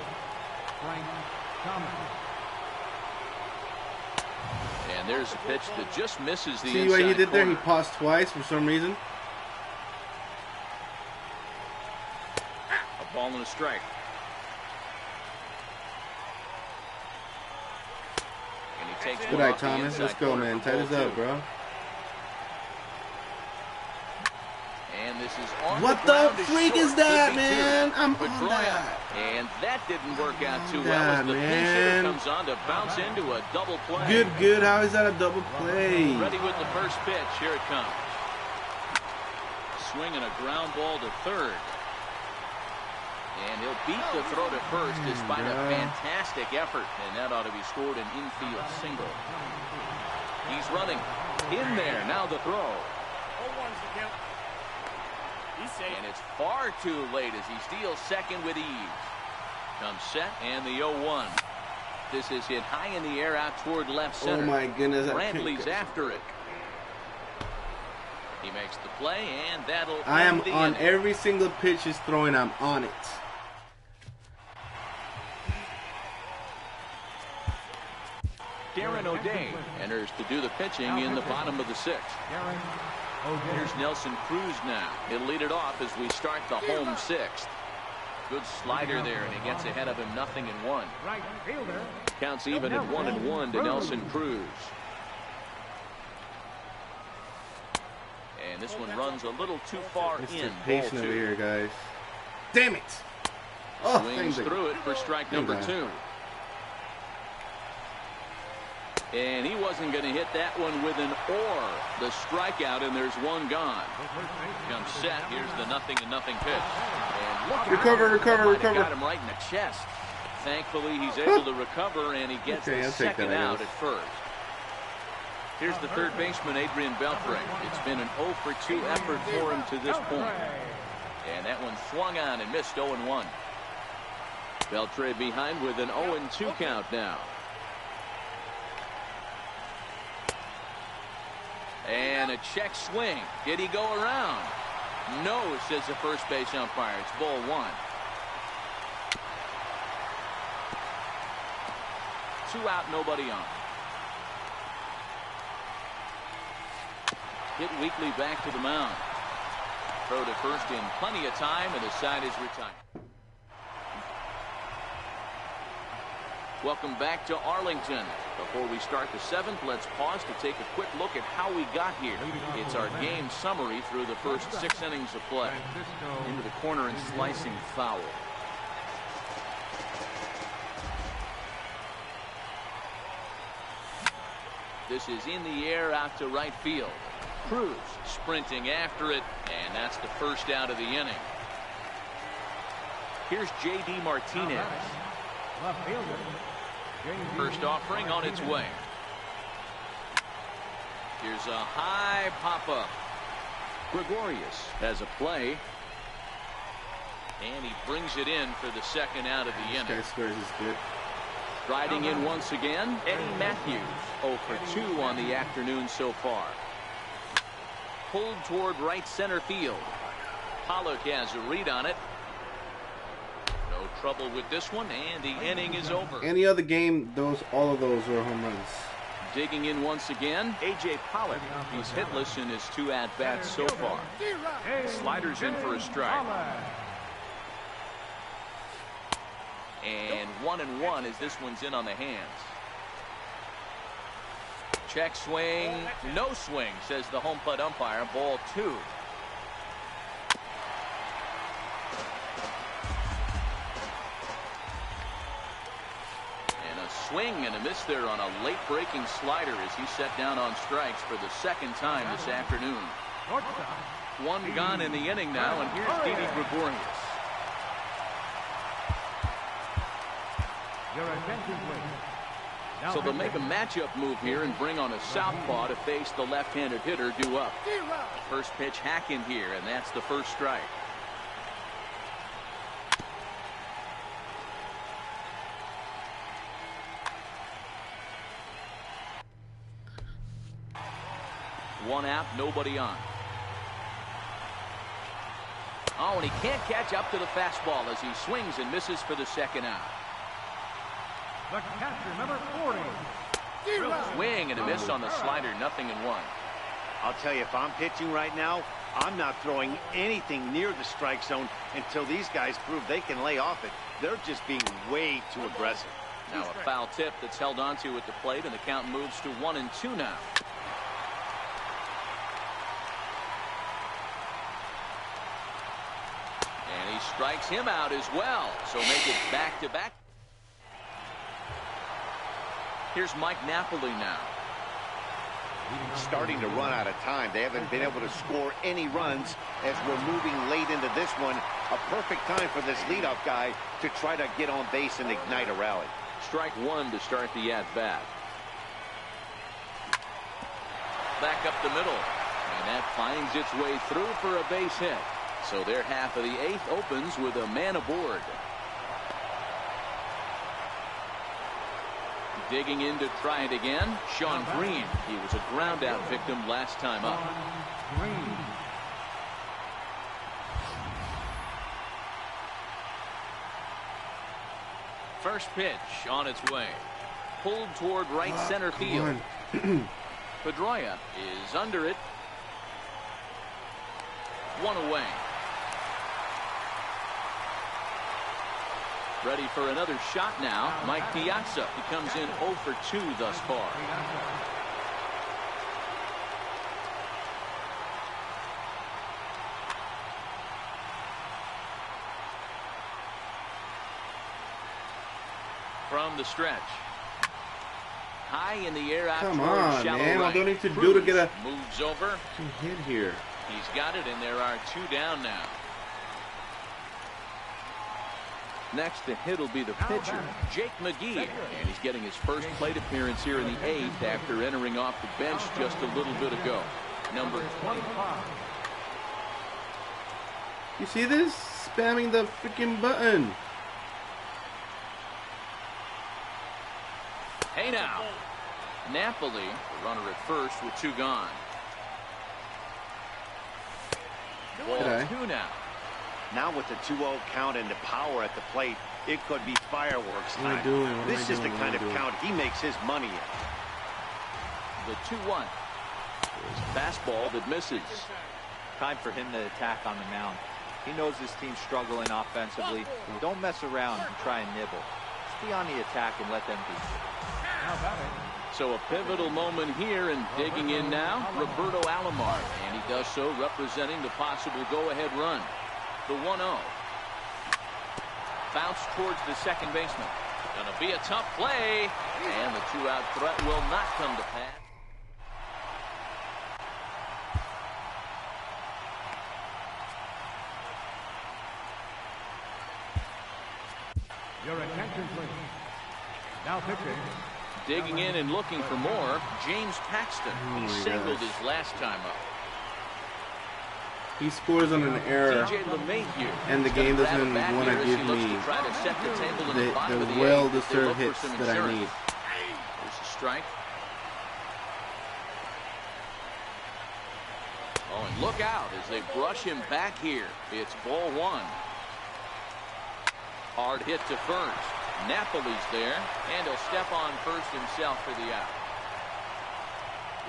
And there's a pitch that just misses the inside See what he did there? He corner. paused twice for some reason. A ball and a strike. And he takes Good one eye, off the Thomas. inside Let's go, corner man. for Tie this ball up, 2. bro. And this is on what the freak is that, man? I'm on that. And that didn't work out too well as the pinch hitter comes on to bounce into a double play. Good. How is that a double play? Ready with the first pitch. Here it comes. Swinging a ground ball to third. And he'll beat the throw to first despite a fantastic effort. And that ought to be scored an infield single. He's running in there. Now the throw. And it's far too late as he steals second with ease. Comes set and the 0-1. This is hit high in the air out toward left center. Oh my goodness. Brantley's after it. He makes the play and that'll I am on every single pitch he's throwing. I'm on it. Darren O'Day enters to do the pitching in the bottom of the sixth. Here's Nelson Cruz now. He'll lead it off as we start the home sixth. Good slider there, and he gets ahead of him 0-1. Counts even at 1-1 to Nelson Cruz. And this one runs a little too far in. Patient over here, guys. Damn it! Oh, swings through it for strike number 2. And he wasn't going to hit that one with an or. The strikeout, and there's one gone. Comes set. Here's the 0-0 pitch. And look, recover. Got him right in the chest. Thankfully, he's able to recover, and he gets the second out at first. Here's the third baseman, Adrian Beltre. It's been an 0-for-2 effort for him to this point. And that one swung on and missed 0-1. Beltre behind with an 0-2 count now. And a check swing. Did he go around? No, says the first base umpire. It's ball 1. 2 out, nobody on. Hit Weekly back to the mound. Throw to first in plenty of time, and the side is retired. Welcome back to Arlington. Before we start the 7th, let's pause to take a quick look at how we got here. It's our game summary through the first 6 innings of play. Into the corner and slicing foul. This is in the air out to right field. Cruz sprinting after it, and that's the first out of the inning. Here's J.D. Martinez. First offering on its way. Here's a high pop-up. Gregorius has a play. And he brings it in for the second out of the inning. Riding in once again, Eddie Matthews. 0-for-2 on the afternoon so far. Pulled toward right center field. Pollock has a read on it. No trouble with this one, and the inning is over. Any other game, all of those were home runs. Digging in once again, A.J. Pollock. He's hitless in his 2 at-bats so far. Sliders in for a strike. And 1-1 as this one's in on the hands. Check swing, no swing, says the home plate umpire. Ball 2. And a swing and a miss there on a late breaking slider as he's set down on strikes for the second time this afternoon. 1 gone in the inning now, and here's Didi Gregorius. So they'll make a matchup move here and bring on a southpaw to face the left-handed hitter due up. First pitch hack in here, and that's the first strike. One out, nobody on. Oh, and he can't catch up to the fastball as he swings and misses for the second out. The catcher, number 40. Swing and a miss on the slider, 0-1. I'll tell you, if I'm pitching right now, I'm not throwing anything near the strike zone until these guys prove they can lay off it. They're just being way too aggressive. Now a foul tip that's held onto at the plate, and the count moves to 1-2 now. Strikes him out as well. So make it back-to-back. Here's Mike Napoli now. Starting to run out of time. They haven't been able to score any runs as we're moving late into this one. A perfect time for this leadoff guy to try to get on base and ignite a rally. Strike one to start the at-bat. Back up the middle. And that finds its way through for a base hit. So their half of the eighth opens with a man aboard. Digging in to try it again, Sean Green. He was a ground out victim last time up. First pitch on its way. Pulled toward right center field. Pedroia is under it. One away. Ready for another shot now. Mike Piazza. He comes in 0 for 2 thus far. From the stretch. High in the air out. Come on, man. Right. I don't need to do to get a moves over. hit here. He's got it, and there are 2 down now. Next to hit will be the pitcher, Jake McGee, and he's getting his first plate appearance here in the 8th after entering off the bench just a little bit ago. Number 25. You see this? Spamming the freaking button. Hey now. Napoli, the runner at first with 2 gone. Ball 2 now. Now with the 2-0 count and the power at the plate, it could be fireworks time. What am I doing? This is the kind of count he makes his money in. The 2-1. Fastball that misses. Time for him to attack on the mound. He knows his team's struggling offensively. Don't mess around and try and nibble. Just be on the attack and let them be. So a pivotal moment here, and digging in now, Roberto Alomar. And he does so representing the possible go-ahead run. The 1-0. Bounce towards the second baseman. Gonna be a tough play. And the 2-out threat will not come to pass. Your attention, please. Now pitching. Digging in and looking for more, James Paxton. He singled his last time up. He scores on an error, and the game doesn't want to give me the well-deserved hits that I need. There's a strike. Oh, and look out as they brush him back here. It's ball 1. Hard hit to first. Napoli's there, and he'll step on first himself for the out.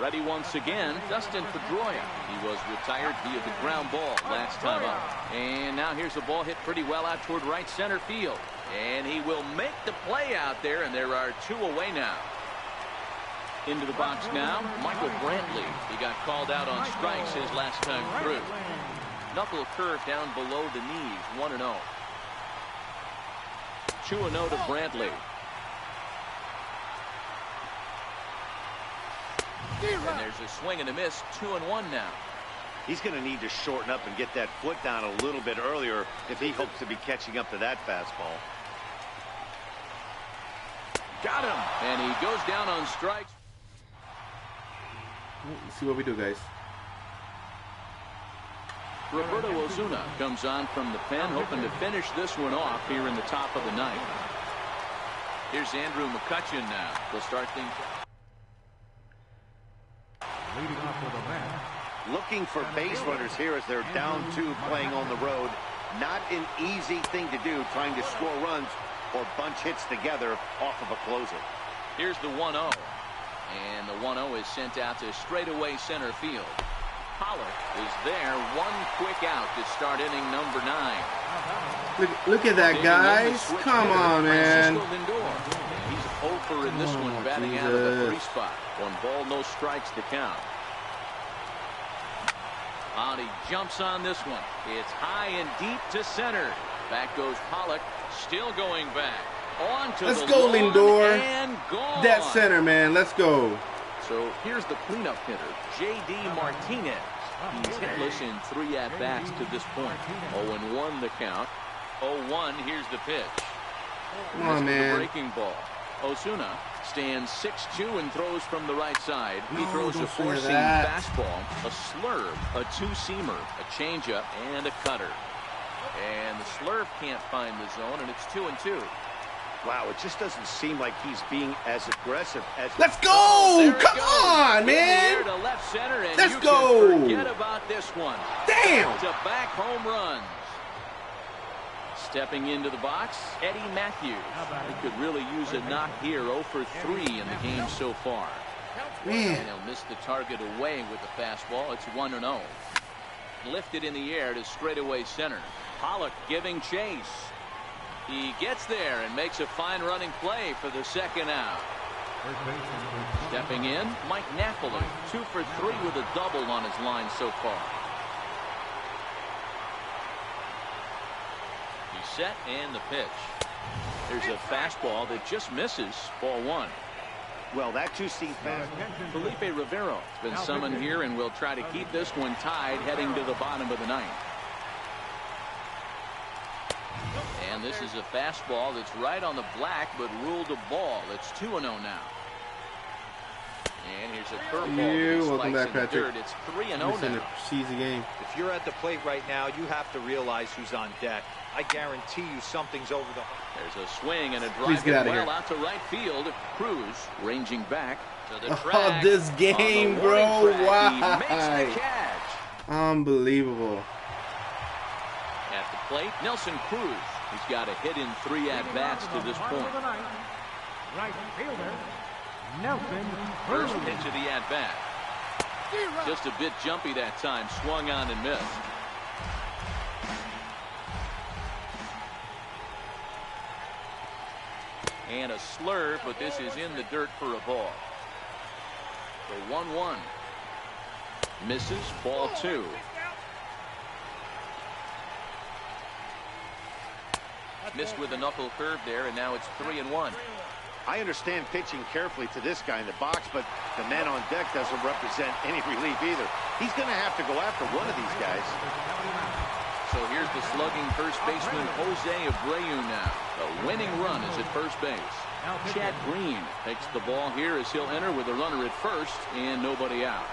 Ready once again, Dustin Pedroia. He was retired via the ground ball last time up. And now here's a ball hit pretty well out toward right center field. And he will make the play out there, and there are 2 away now. Into the box now, Michael Brantley. He got called out on strikes his last time through. Knuckle curve down below the knees, 1-0. 2-0 to Brantley. And there's a swing and a miss, 2-1 now. He's going to need to shorten up and get that foot down a little bit earlier if he hopes to be catching up to that fastball. Got him. And he goes down on strikes. Let's see what we do, guys. Roberto Osuna comes on from the pen, hoping to finish this one off here in the top of the 9th. Here's Andrew McCutchen now. They'll start things. Leading off with a man. Looking for base runners here as they're down 2 playing on the road. Not an easy thing to do, trying to score runs or bunch hits together off of a closer. Here's the 1-0. And the 1-0 is sent out to straightaway center field. Pollock is there. 1 quick out to start inning number 9. Look at that, guys. Come on, man. He's 0 for in this one, batting out of the 3 spot. 1 ball, no strikes to count. And he jumps on this one. It's high and deep to center. Back goes Pollock, still going back. On to Let's the go, lawn Lindor. and gone. Dead center, man. Let's go. So here's the cleanup hitter, J.D. Martinez. He's hitless in 3 at-bats to this point. 0-1 the count. 0-1, here's the pitch. Come on, man. The breaking ball. Osuna stands 6'2" and throws from the right side. He throws a four-seam fastball, a slurve, a two-seamer, a changeup, and a cutter. And the slurve can't find the zone, and it's 2-2. Wow, it just doesn't seem like he's being as aggressive as... Let's go! Come on, man! To left center, and Let's you go! can forget about this one. Damn! To back home runs. Stepping into the box, Eddie Matthews. He could really use a knock here. 0 for 3 in the game so far. Man. And he'll miss the target away with the fastball. It's 1-0. Lifted in the air to straightaway center. Pollock giving chase. He gets there and makes a fine running play for the second out. Stepping in, Mike Napoli. 2 for 3 with a double on his line so far. He's set and the pitch. There's a fastball that just misses. Ball 1. Well, that two-seam fastball. Felipe Rivero has been summoned here and will try to keep this one tied heading to the bottom of the 9th. And this is a fastball that's right on the black but ruled a ball. It's 2-0 now. And here's a curveball. Welcome back, Patrick. It's 3-0 now. Seize the game. If you're at the plate right now, you have to realize who's on deck. I guarantee you something's over the... There's a swing and a Please drive get well here. out to right field. Cruz ranging back to the track. Oh, this game, bro. He makes Why? the catch. Unbelievable. At the plate, Nelson Cruz. He's got a hit in 3 at-bats to this point. Right fielder, Nelson First pitch of the at-bat. Just a bit jumpy that time. Swung on and missed. And a slurve, but this is in the dirt for a ball. The 1-1. Misses. Ball 2. Missed with a knuckle curve there, and now it's 3-1. I understand pitching carefully to this guy in the box, but the man on deck doesn't represent any relief either. He's going to have to go after one of these guys. So here's the slugging first baseman Jose Abreu now. The winning run is at first base. Chad Green takes the ball here as he'll enter with a runner at first and nobody out.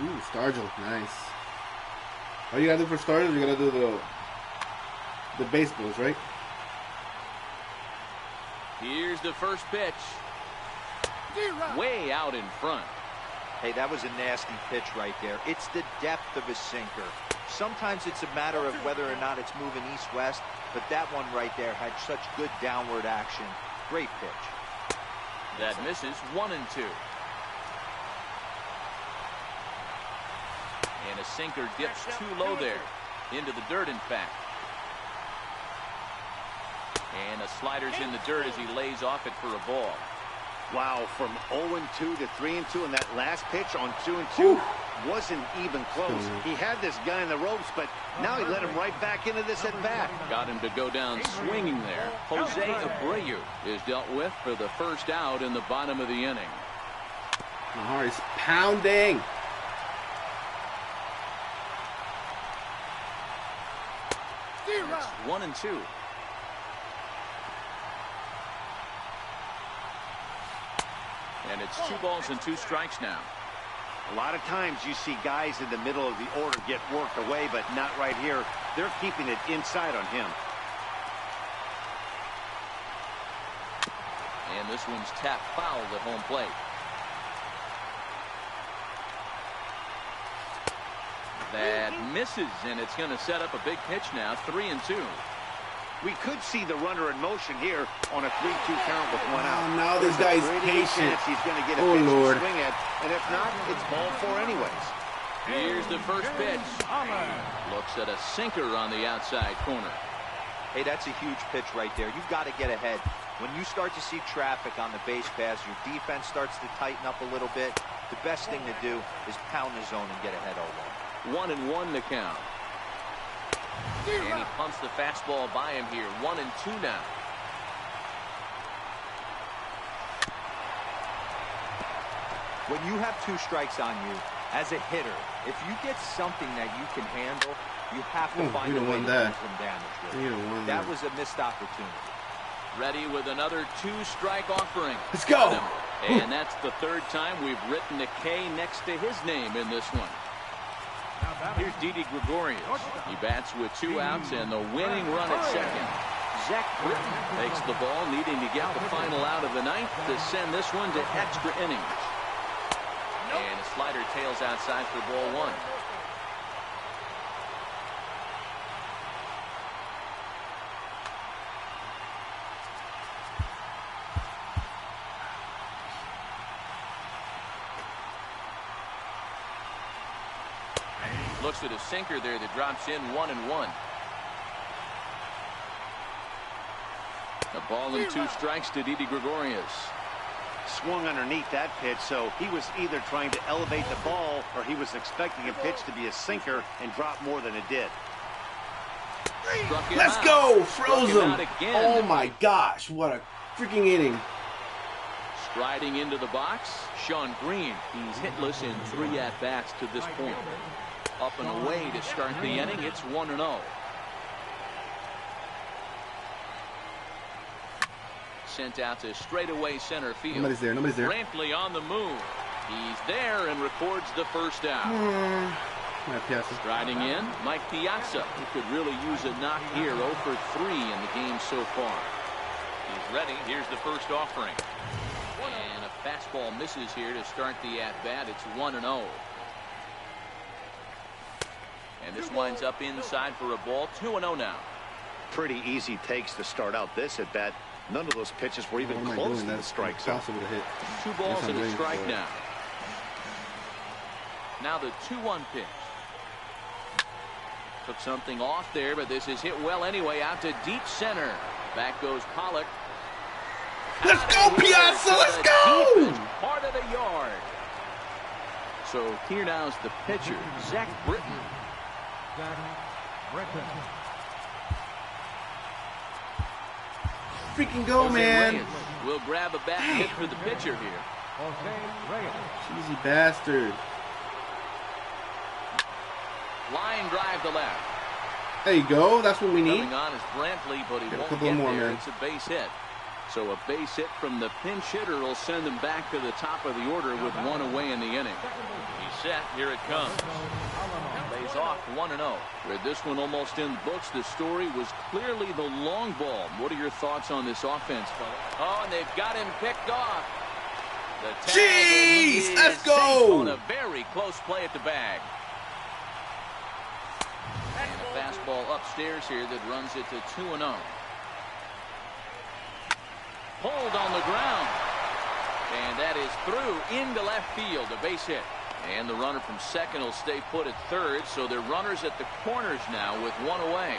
Ooh, Stargell, nice. All you gotta do for Stargell, you gotta do the baseballs, right? Here's the first pitch. Way out in front. Hey, that was a nasty pitch right there. It's the depth of a sinker. Sometimes it's a matter of whether or not it's moving east-west, but that one right there had such good downward action. Great pitch. That misses. 1-2. And a sinker dips too low there. Into the dirt, in fact. And a slider's in the dirt as he lays off it for a ball. Wow, from 0-2 to 3-2, and that last pitch on 2-2 wasn't even close. He had this guy in the ropes, but now he let him right back into this at bat. Got him to go down swinging there. Jose Abreu is dealt with for the first out in the bottom of the inning. He's pounding. It's 1-2. And it's 2 balls and 2 strikes now. A lot of times you see guys in the middle of the order get worked away, but not right here. They're keeping it inside on him. And this one's tapped foul at home plate. That misses, and it's going to set up a big pitch now. 3-2. We could see the runner in motion here on a 3-2 count with 1 out. Now this guy's patient. He's going to get a pitch to swing at, and if not, it's ball 4 anyways. Here's the first pitch. Looks at a sinker on the outside corner. Hey, that's a huge pitch right there. You've got to get ahead. When you start to see traffic on the base pass, your defense starts to tighten up a little bit. The best thing to do is pound the zone and get ahead 0-1. 1-1 to count. And he pumps the fastball by him here. 1-2 now. When you have 2 strikes on you, as a hitter, if you get something that you can handle, you have to find a way to do some damage with it. That was a missed opportunity. Ready with another 2-strike offering. Let's go. And that's the 3rd time we've written a K next to his name in this one. Here's Didi Gregorius. He bats with 2 outs and the winning run at second. Zach Britton takes the ball, needing to get the final out of the 9th to send this one to extra innings. And a slider tails outside for ball 1. Looks at a sinker there that drops in 1-1. A ball and 2 strikes to Didi Gregorius. Swung underneath that pitch, so he was either trying to elevate the ball or he was expecting a pitch to be a sinker and drop more than it did. Let's go! Froze him! Oh my gosh, what a freaking inning. Striding into the box, Sean Green. He's hitless in 3 at-bats to this point. Up and away to start the inning. It's 1-0. Sent out to straightaway center field. Nobody's there. Brantley on the move. He's there and records the 1st out. Striding in, Mike Piazza, who could really use a knock here. 0 for 3 in the game so far. He's ready. Here's the 1st offering. And a fastball misses here to start the at-bat. It's 1-0. And this winds up inside for a ball. 2-0 now. Pretty easy takes to start out this at-bat. None of those pitches were even close to the strike zone. 2 balls and a strike now. Now the 2-1 pitch. Took something off there, but this is hit well anyway. Out to deep center. Back goes Pollock. Let's go, Piazza! Let's go! Part of the yard. So here now is the pitcher, Zach Britton. Freaking go, man. Reyes will grab a bat hit for the pitcher here. Cheesy bastard. Line drive to left. There you go. That's what we need. Coming on is Brantley, but he won't get there. Man. It's a base hit. So a base hit from the pinch hitter will send him back to the top of the order with 1 away in the inning. He's set. Here it comes. Lays off 1-0. With this one almost in the books, the story was clearly the long ball. What are your thoughts on this offense, fellas? Oh, and they've got him picked off. The tag. Jeez, let's go. On a very close play at the bag. And a fastball upstairs here that runs it to 2-0. Pulled on the ground. And that is through into left field. A base hit. And the runner from second will stay put at third. So they're runners at the corners now with 1 away.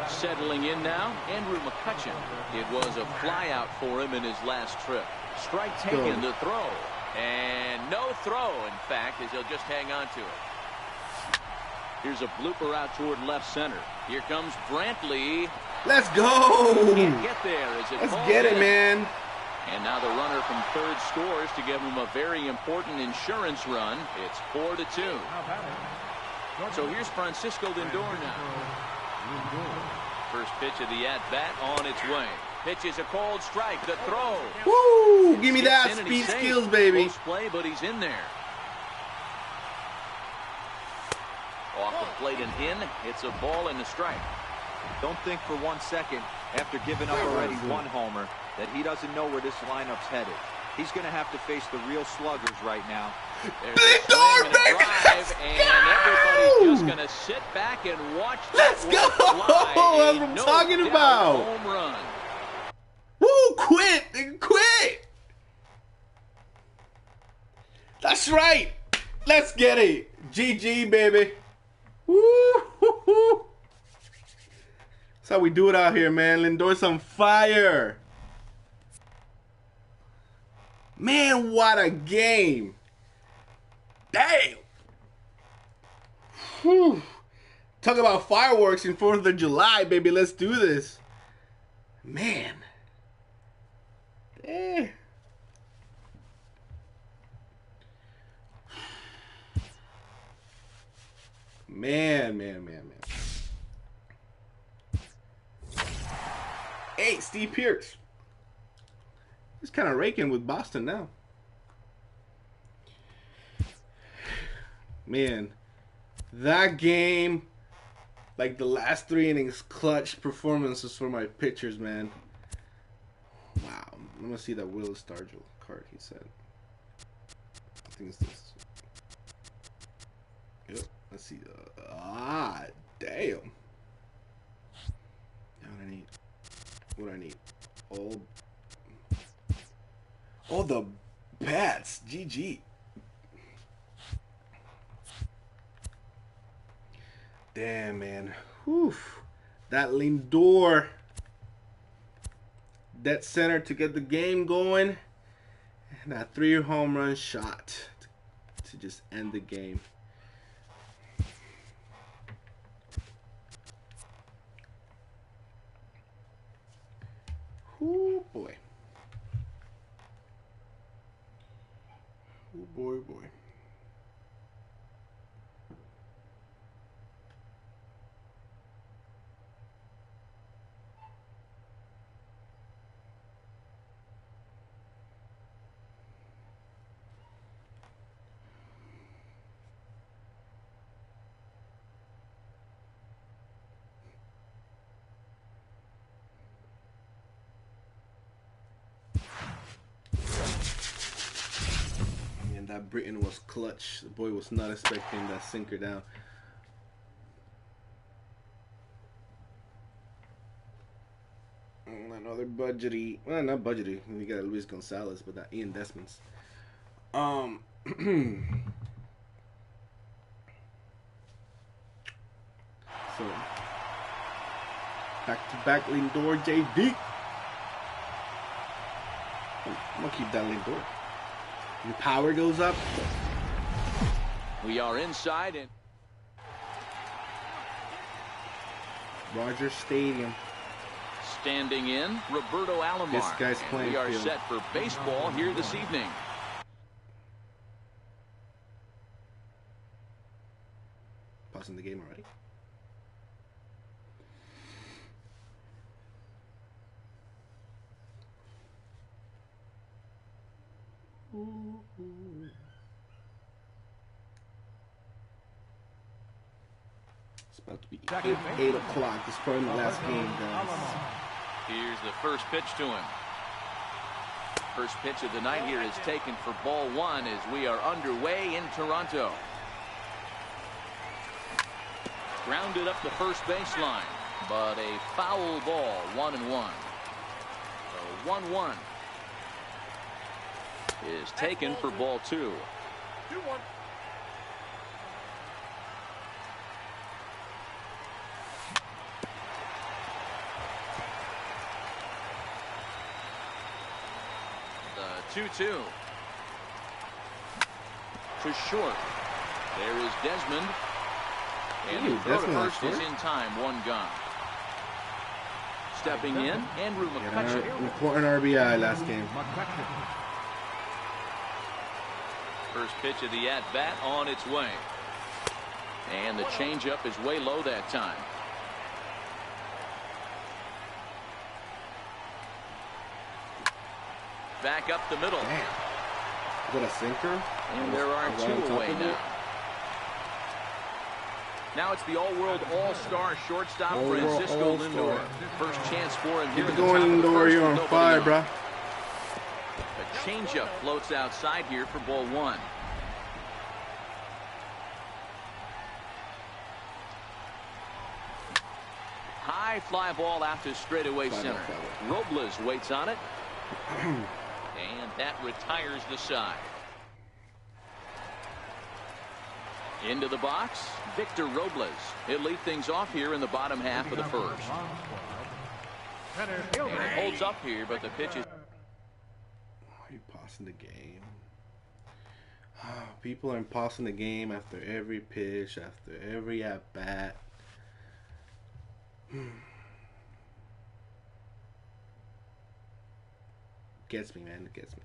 Settling in now, Andrew McCutcheon. It was a flyout for him in his last trip. Strike taken, the throw. And no throw, in fact, as he'll just hang on to it. Here's a blooper out toward left center. Here comes Brantley. Let's go. Can't get there as it Let's get it, man. And now the runner from third scores to give him a very important insurance run. It's 4-2. So here's Francisco Lindor now. First pitch of the at-bat on its way. Pitch is a cold strike. The throw. Woo! Give me that speed skills, baby. Close play, but he's in there. Off the plate and in. It's a ball and a strike. Don't think for 1 second, after giving up already 1 homer, that he doesn't know where this lineup's headed. He's going to have to face the real sluggers right now. Lindor, baby! And everybody's just going to sit back and watch. Let's go! That's what I'm talking about. Home run. Woo! Quit! Quit! That's right. Let's get it. GG, baby. Woo! That's how we do it out here, man. Lindor's on fire. Man, what a game. Damn. Whew. Talk about fireworks in 4th of July, baby. Let's do this. Man. Eh. Man. Hey, Steve Pearce. He's kind of raking with Boston now. Man, that game, like the last 3 innings, clutch performances for my pitchers, man. Wow. I'm going to see that Will Stargell card he said. I think it's this. Yep. Let's see. Damn. What I need? All the bats. GG. Damn, man. Whew. That Lindor. Dead center to get the game going. And that 3 home run shot to just end the game. Oh boy. Oh boy. That Britain was clutch. The boy was not expecting that sinker down. Another budgety. Well, not budgety. We got Luis Gonzalez, but that Ian Desmond's. So back-to-back Lindor JD. I'm gonna keep that Lindor. The power goes up. We are inside and Rogers Stadium. Standing in, Roberto Alomar. This guy's playing. We are set for baseball here this evening. Pausing the game already. It's about to be 8 o'clock. This is probably my last game, guys. Here's the first pitch to him. First pitch of the night here is taken for ball 1 as we are underway in Toronto. Grounded up the first baseline, but a foul ball, 1-1. So 1-1 is taken for ball 2. 2-1. The 2-2 to short. There is Desmond. And the throw to first is in time. 1 gone. Stepping in, Andrew McCutcheon. Important RBI last game. First pitch of the at-bat on its way. And the changeup is way low that time. Back up the middle. Damn. Is that a sinker? And there are 2 away now. Now it's the all-world all-star shortstop Francisco Lindor. First chance for him here. Keep going, Lindor. You're on fire, bro. A changeup floats outside here for ball 1. High fly ball out to straightaway center. Robles waits on it. And that retires the side. Into the box, Victor Robles. He'll lead things off here in the bottom half of the first. And it holds up here, but the pitch is... Why are you pausing the game? People are pausing the game after every pitch, after every at-bat. Gets me, man. It gets me.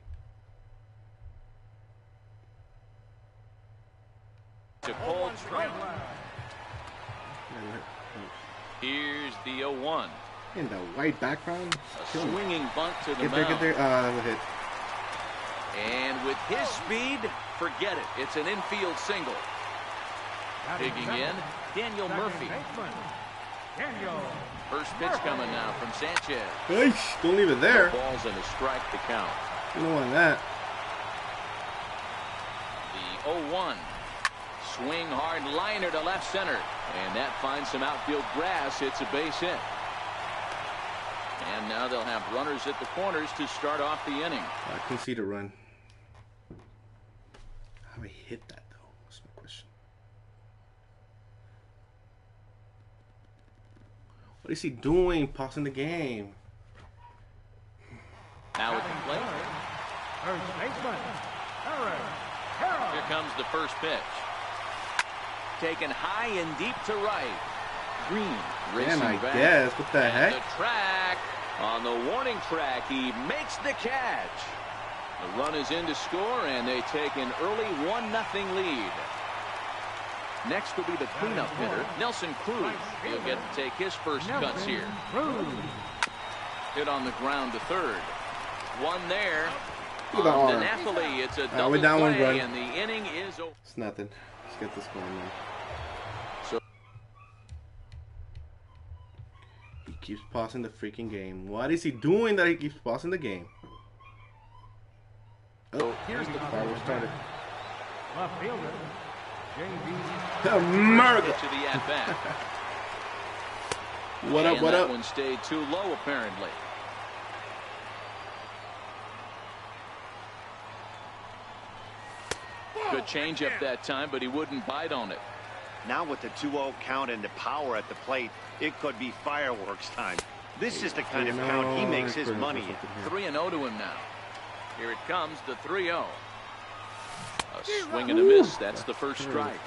To cold strike. Here's the 0-1. In the white background. A swinging bunt to the mound. Get there. That was a hit. And with his speed, forget it. It's an infield single. Digging in, Daniel Murphy. First pitch coming now from Sanchez. Eish, don't leave it there. Balls and a strike to count. You don't want that. The 0-1. Swing hard liner to left center. And that finds some outfield grass. It's a base hit. And now they'll have runners at the corners to start off the inning. I can see the run. How do I hit that, though? That's my question. What is he doing? Pausing the game. Now with the plate. Here comes the first pitch. Taken high and deep to right. Green racing I back. guess. What the heck? The track. On the warning track, he makes the catch. The run is in to score, and they take an early 1-0 lead. Next will be the cleanup hitter, Nelson Cruz. He'll get to take his first cuts here. Hit on the ground to third. One there. On to Napoli. It's a double play, and the inning is over. It's nothing. Let's get this going now. He keeps pausing the freaking game. What is he doing that he keeps pausing the game? Oh, here's the fire started. Left fielder, America. To the at-bat. What up, what up? That one stayed too low, apparently. Good changeup that time, but he wouldn't bite on it. Now with the 2-0 count and the power at the plate, it could be fireworks time. This is the kind of count he makes his money in. 3-0 to him now. Here it comes, the 3-0. A swing and a miss. That's the first strike.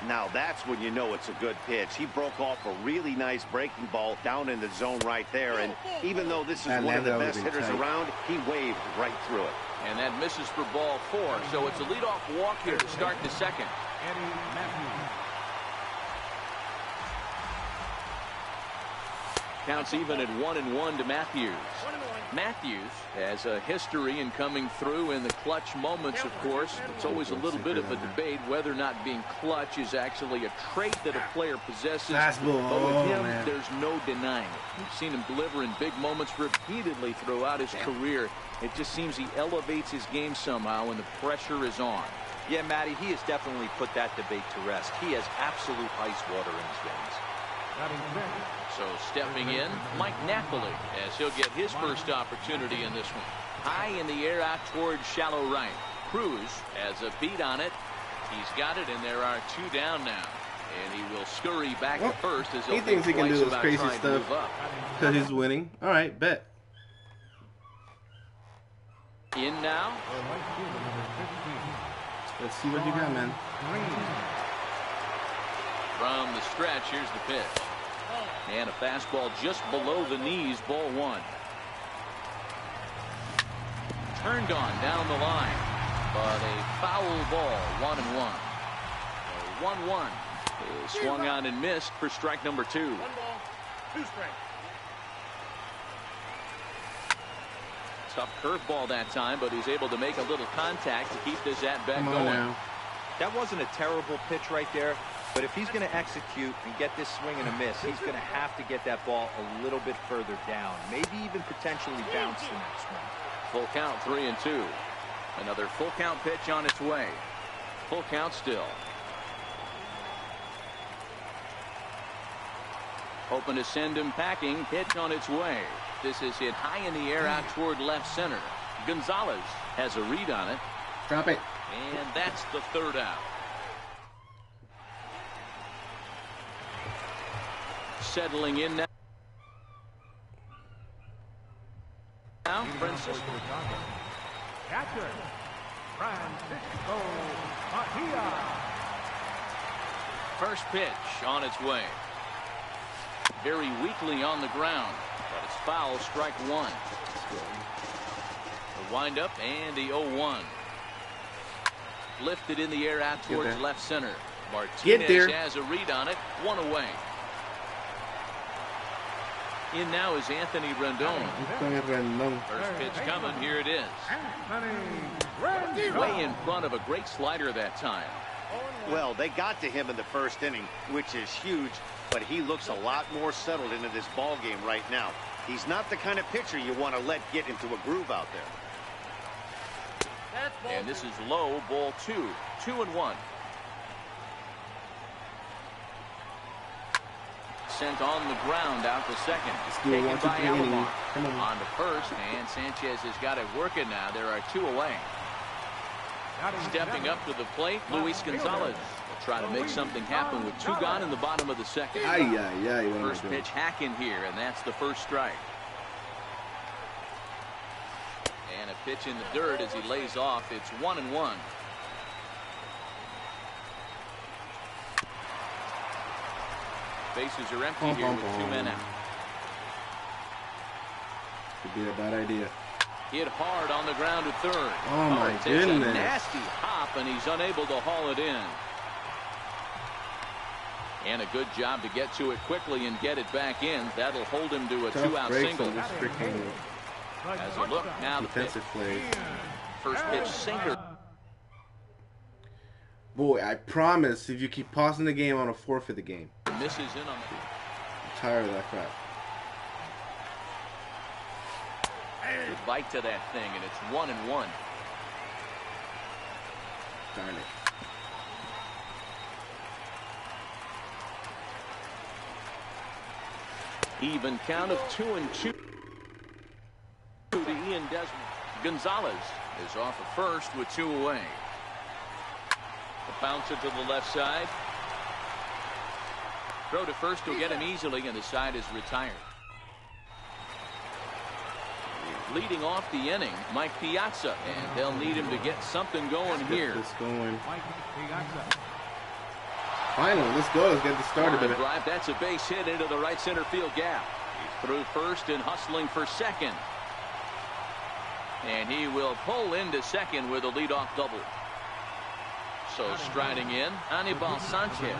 Now that's when you know it's a good pitch. He broke off a really nice breaking ball down in the zone right there. And even though this is one of the best hitters around, he waved right through it. And that misses for ball 4. So it's a leadoff walk here to start the second. Counts even at 1-1 to Matthews. Matthews has a history in coming through in the clutch moments, of course. It's always a little bit of a debate whether or not being clutch is actually a trait that a player possesses. But with him, there's no denying it. We've seen him deliver in big moments repeatedly throughout his career. It just seems he elevates his game somehow when the pressure is on. Yeah, Matty, he has definitely put that debate to rest. He has absolute ice water in his veins. So stepping in, Mike Napoli, as he'll get his first opportunity in this one. High in the air out towards shallow right. Cruz has a beat on it. He's got it, and there are 2 down now. And he will scurry back to first as he thinks he can do this crazy stuff because he's winning. All right, bet. In now. Let's see what you got, man. From the stretch, here's the pitch. And a fastball just below the knees, ball 1. Turned on down the line, but a foul ball, 1-1. 1-1 is swung on and missed for strike number 2. 1 ball, 2 strikes. Tough curveball that time, but he's able to make a little contact to keep this at-bat going. Now. That wasn't a terrible pitch right there. But if he's going to execute and get this swing and a miss, he's going to have to get that ball a little bit further down. Maybe even potentially bounce the next one. Full count, 3-2. Another full count pitch on its way. Full count still. Hoping to send him packing. Pitch on its way. This is hit high in the air out toward left center. Gonzalez has a read on it. Drop it. And that's the 3rd out. settling in now. Francisco. Catcher, Francisco Mejia. First pitch on its way. Very weakly on the ground, but it's foul, strike one. The windup and the 0-1. Lifted in the air out towards left center. Martinez has a read on it, one away. In now is Anthony Rendon. First pitch coming, here it is. Way in front of a great slider that time. Well, they got to him in the first inning, which is huge, but he looks a lot more settled into this ball game right now. He's not the kind of pitcher you want to let get into a groove out there. And this is low, ball 2, 2-1. Sent on the ground out to second. Taken by Alomar. On to first, and Sanchez has got it working now. There are 2 away. Stepping up to the plate, Luis Gonzalez will try to make something happen with 2 gone in the bottom of the second. First pitch hacking here, and that's the first strike. And a pitch in the dirt as he lays off. It's 1-1. Bases are empty here with 2 men out. Could be a bad idea. Hit hard on the ground to third. Oh my goodness. A nasty hop, and he's unable to haul it in. And a good job to get to it quickly and get it back in. That'll hold him to a 2-out single. As a look now, the defensive play. First pitch sinker. Boy, I promise if you keep pausing the game, I'm gonna forfeit the game. Misses in on the. I'm tired of that crap. Good bite to that thing, and it's 1-1. Darn it. Even count of 2-2 to Ian Desmond. Gonzalez is off at first with 2 away. The bouncer to the left side. Throw to first will get him easily, and the side is retired. Leading off the inning, Mike Piazza, and they'll need him to get something going here. Finally, let's go. Let's get this started. Line drive, that's a base hit into the right center field gap. He's through first and hustling for second. And he will pull into second with a leadoff double. So striding in, Anibal Sanchez,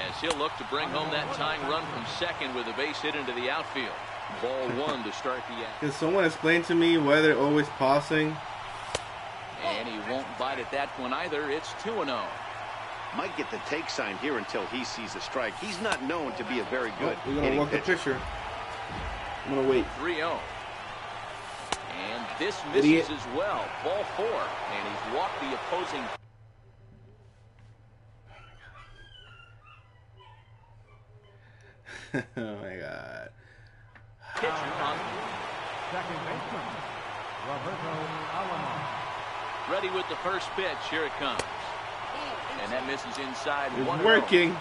as he'll look to bring home that tying run from second with a base hit into the outfield. Ball 1 to start the act. Can someone explain to me why they're always pausing? And he won't bite at that one either. It's 2-0. Might get the take sign here until he sees a strike. He's not known to be a very good we're going to walk the pitcher. I'm going to wait. 3-0. And this misses as well. Ball 4. And he's walked the opposing. Oh my God. Pitcher on Second baseman, Roberto Alomar. ready with the first pitch. Here it comes. And that misses inside. It's working.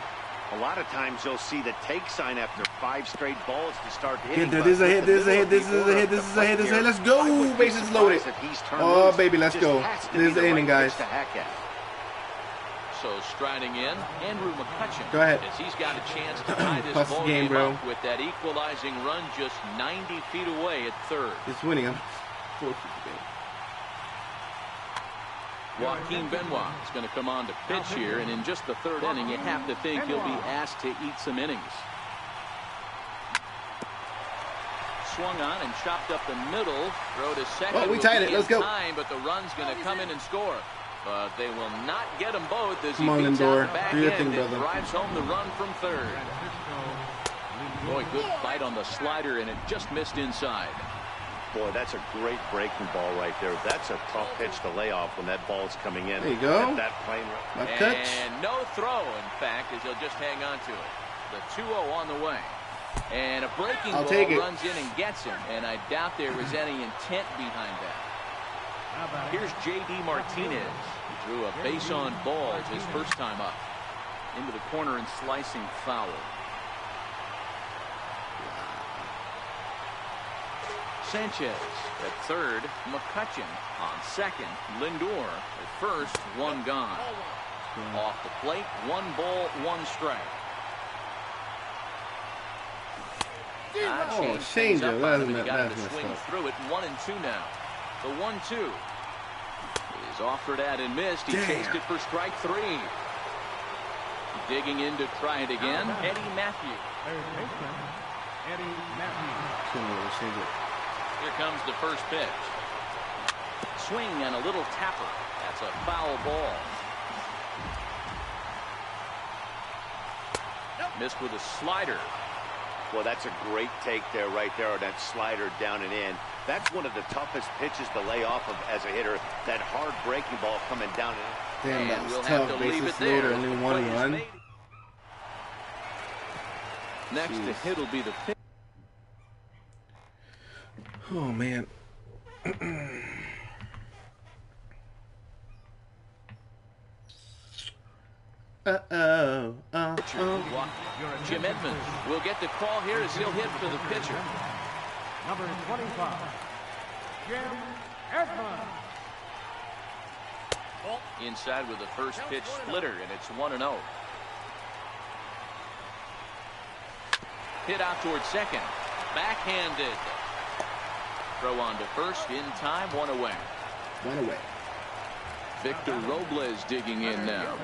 A lot of times you'll see the take sign after 5 straight balls to start hitting. This is a hit. This is a hit. This is a hit. This is a hit. This is a hit. Let's go. Bases loaded. Oh baby, let's go. This is the inning, guys. So striding in, Andrew McCutcheon. Go ahead. As he's got a chance to tie this Plus ball the game, game bro. up with that equalizing run just 90 feet away at third. It's winning. I'm forfeit the game. Joaquin Benoit is going to come on to pitch here, and in just the third inning, you have to think he'll be asked to eat some innings. Swung on and chopped up the middle. Throw to second. Oh, we tied it. Let's go. Time, but the run's going to come in and score. But they will not get them both as he Come on, beats Lindor. out the back Do your end thing, and brother. drives home the run from third. Boy, good bite on the slider, and it just missed inside. Boy, that's a great breaking ball right there. That's a tough pitch to lay off when that ball's coming in. There you go. At that plane. And no throw, in fact, as he'll just hang on to it. The 2-0 on the way. And a breaking ball runs in and gets him. And I doubt there was any intent behind that. Here's J.D. Martinez. He drew a base on balls his first time up. Into the corner and slicing foul. Sanchez. At third, McCutcheon. On second, Lindor. At first, one gone. Off the plate, 1 ball, 1 strike. Change it. Got to swing through it. 1-2 now. The 1-2 is offered at and missed. He chased it for strike 3. Digging in to try it again. Eddie Matthews. Third baseman, Eddie Matthews. Here comes the first pitch. Swing and a little tapper. That's a foul ball. Missed with a slider. Well, that's a great take there, right there, on that slider down and in. That's one of the toughest pitches to lay off of as a hitter. That hard breaking ball coming down and in. Damn, that was tough. Bases loaded, only 1 run. Next to hit will be the pitch. Oh, man. Jim Edmonds will get the call here as he'll hit for the pitcher. Number 25, Jim Edmonds. Inside with the first pitch splitter, and it's 1-0. Hit out towards second. Backhanded. Throw on to first in time. 1 away. 1 away. Victor Robles digging in now.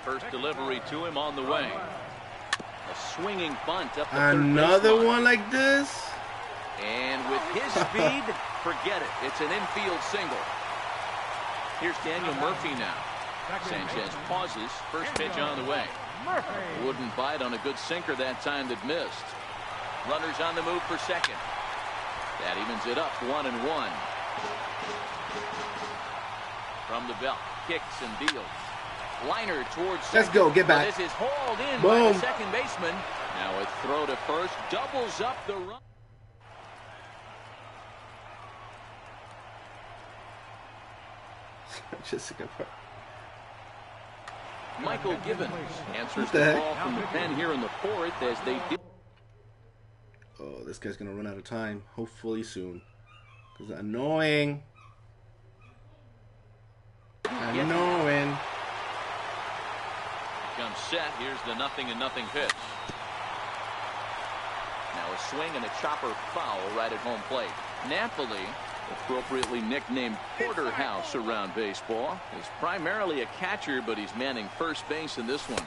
First delivery to him on the way. A swinging bunt up the another one like this. And with his speed, forget it. It's an infield single. Here's Daniel Murphy now. Sanchez pauses. First pitch on the way. Wouldn't bite on a good sinker that time that missed. Runners on the move for second. That evens it up 1-1. From the belt, kicks and deals. Liner towards second. Let's go, get back. This is hauled in Boom. by the second baseman. Now a throw to first, doubles up the run. Jessica. Michael Gibbons answers the call from the pen here in the 4th as they did. Oh, this guy's gonna run out of time. Hopefully soon. Cause annoying. Annoying. Comes set. Here's the 0-0 pitch. Now a swing and a chopper foul right at home plate. Napoli, appropriately nicknamed Porterhouse around baseball, is primarily a catcher, but he's manning first base in this one.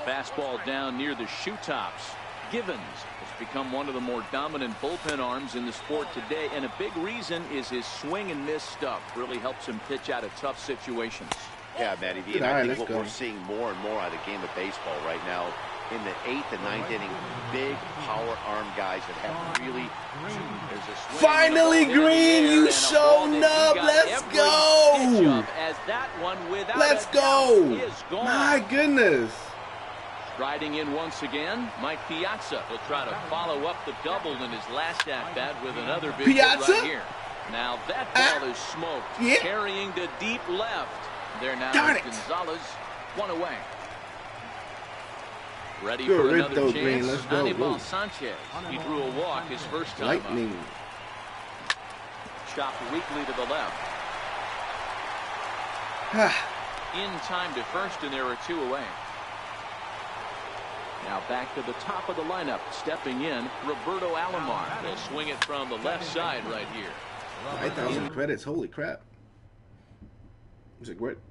Fastball down near the shoe tops. Givens has become one of the more dominant bullpen arms in the sport today, and a big reason is his swing and miss stuff. Really helps him pitch out of tough situations. Yeah, Matty V. And I think what we're seeing more and more out of the game of baseball right now, in the 8th and 9th inning, big power arm guys that have really. Finally, Green, you showed up. Let's go. Let's go. My goodness. Striding in once again, Mike Piazza will try to follow up the double in his last at-bat with another big hit right here. Now that ball is smoked, carrying to deep left. There now is Gonzalez, 1 away. Ready for another chance. Let's go. Anibal Sanchez. He drew a walk his first time Lightning. up. Chopped weakly to the left. In time to first, and there are 2 away. Now back to the top of the lineup. Stepping in, Roberto Alomar. They'll swing it from the left side right here. 5,000 credits. Holy crap. Is it worth it?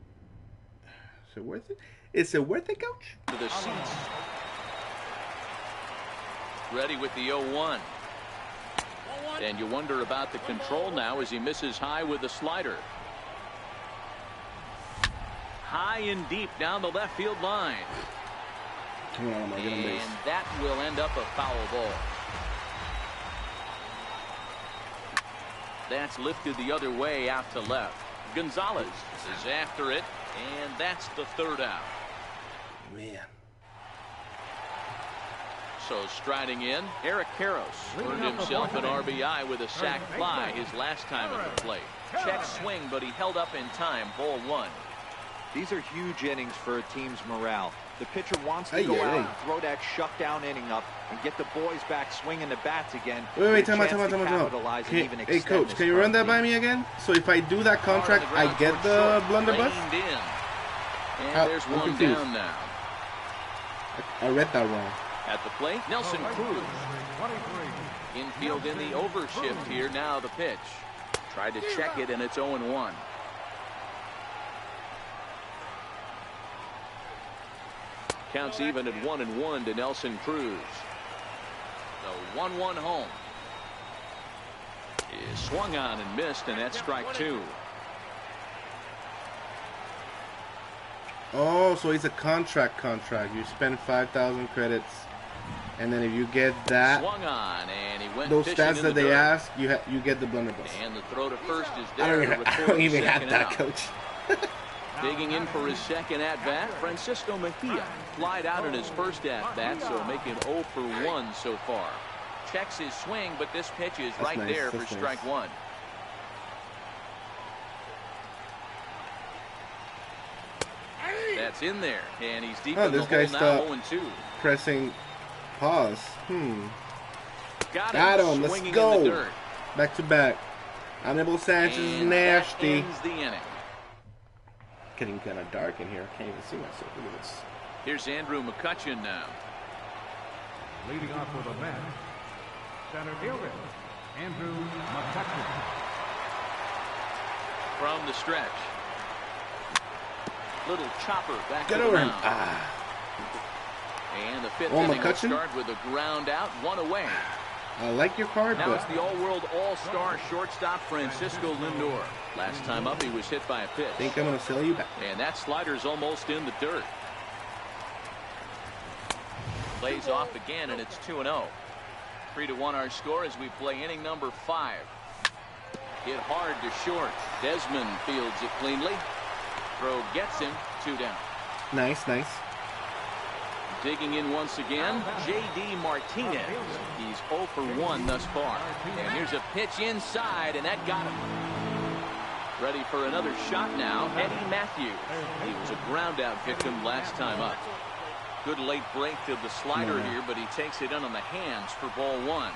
Is it worth it? Is it worth it, coach? To the seats. Ready with the 0-1. And you wonder about the control now as he misses high with the slider. High and deep down the left field line. Come on, get him base. And that will end up a foul ball. That's lifted the other way out to left. Gonzalez is after it, and that's the 3rd out. Man. So striding in, Eric Karros earned himself an RBI with a sac fly his last time at the plate. Check swing, but he held up in time. Ball 1. These are huge innings for a team's morale. The pitcher wants to go out and throw that shutdown inning up and get the boys back swinging the bats again. Wait, time out. Hey, coach, can you run that by me again? So if I do that contract, I get the blunderbuss? And there's one down now. I read that wrong. At the plate, Nelson Cruz. Infield in the overshift here. Now the pitch. Tried to check it, and it's 0-1. Counts even at 1-1 to Nelson Cruz. The 1-1 home is swung on and missed, and that's strike 2. Oh, so it's a contract. You spend 5,000 credits, and then if you get that, swung on, and he went those stats that they ask, you get the blunderbuss. And the throw to first is there. I don't even have that, coach. Digging in for his second at-bat, Francisco Mejia flied out in his first at-bat, so making 0 for 1 so far. Checks his swing, but this pitch is right there for strike 1. That's in there, and he's deep in the hole now, 0-2. Pressing pause. Got him. Let's go. Back to back. Anibal Sanchez is nasty. That ends the inning. Getting kind of dark in here. I can't even see myself. Look at this. Here's Andrew McCutchen now. Leading off with a man, center fielder, Andrew McCutchen. From the stretch. Little chopper back Get to over the him. mound. And the fifth inning will start with a ground out, 1 away. I like your card, now it's the all-world all-star shortstop Francisco Lindor. Last time up, he was hit by a pitch. Think I'm going to sell you back. And that slider's almost in the dirt. Plays off again, and it's 2-0. 3-1 our score as we play inning number 5. Hit hard to short. Desmond fields it cleanly. Throw gets him. 2 down. Nice. Digging in once again, J.D. Martinez. He's 0 for 1 thus far. And here's a pitch inside, and that got him. Ready for another shot now, Eddie Matthews. He was a ground-out victim last time up. Good late break to the slider here, but he takes it in on the hands for ball 1.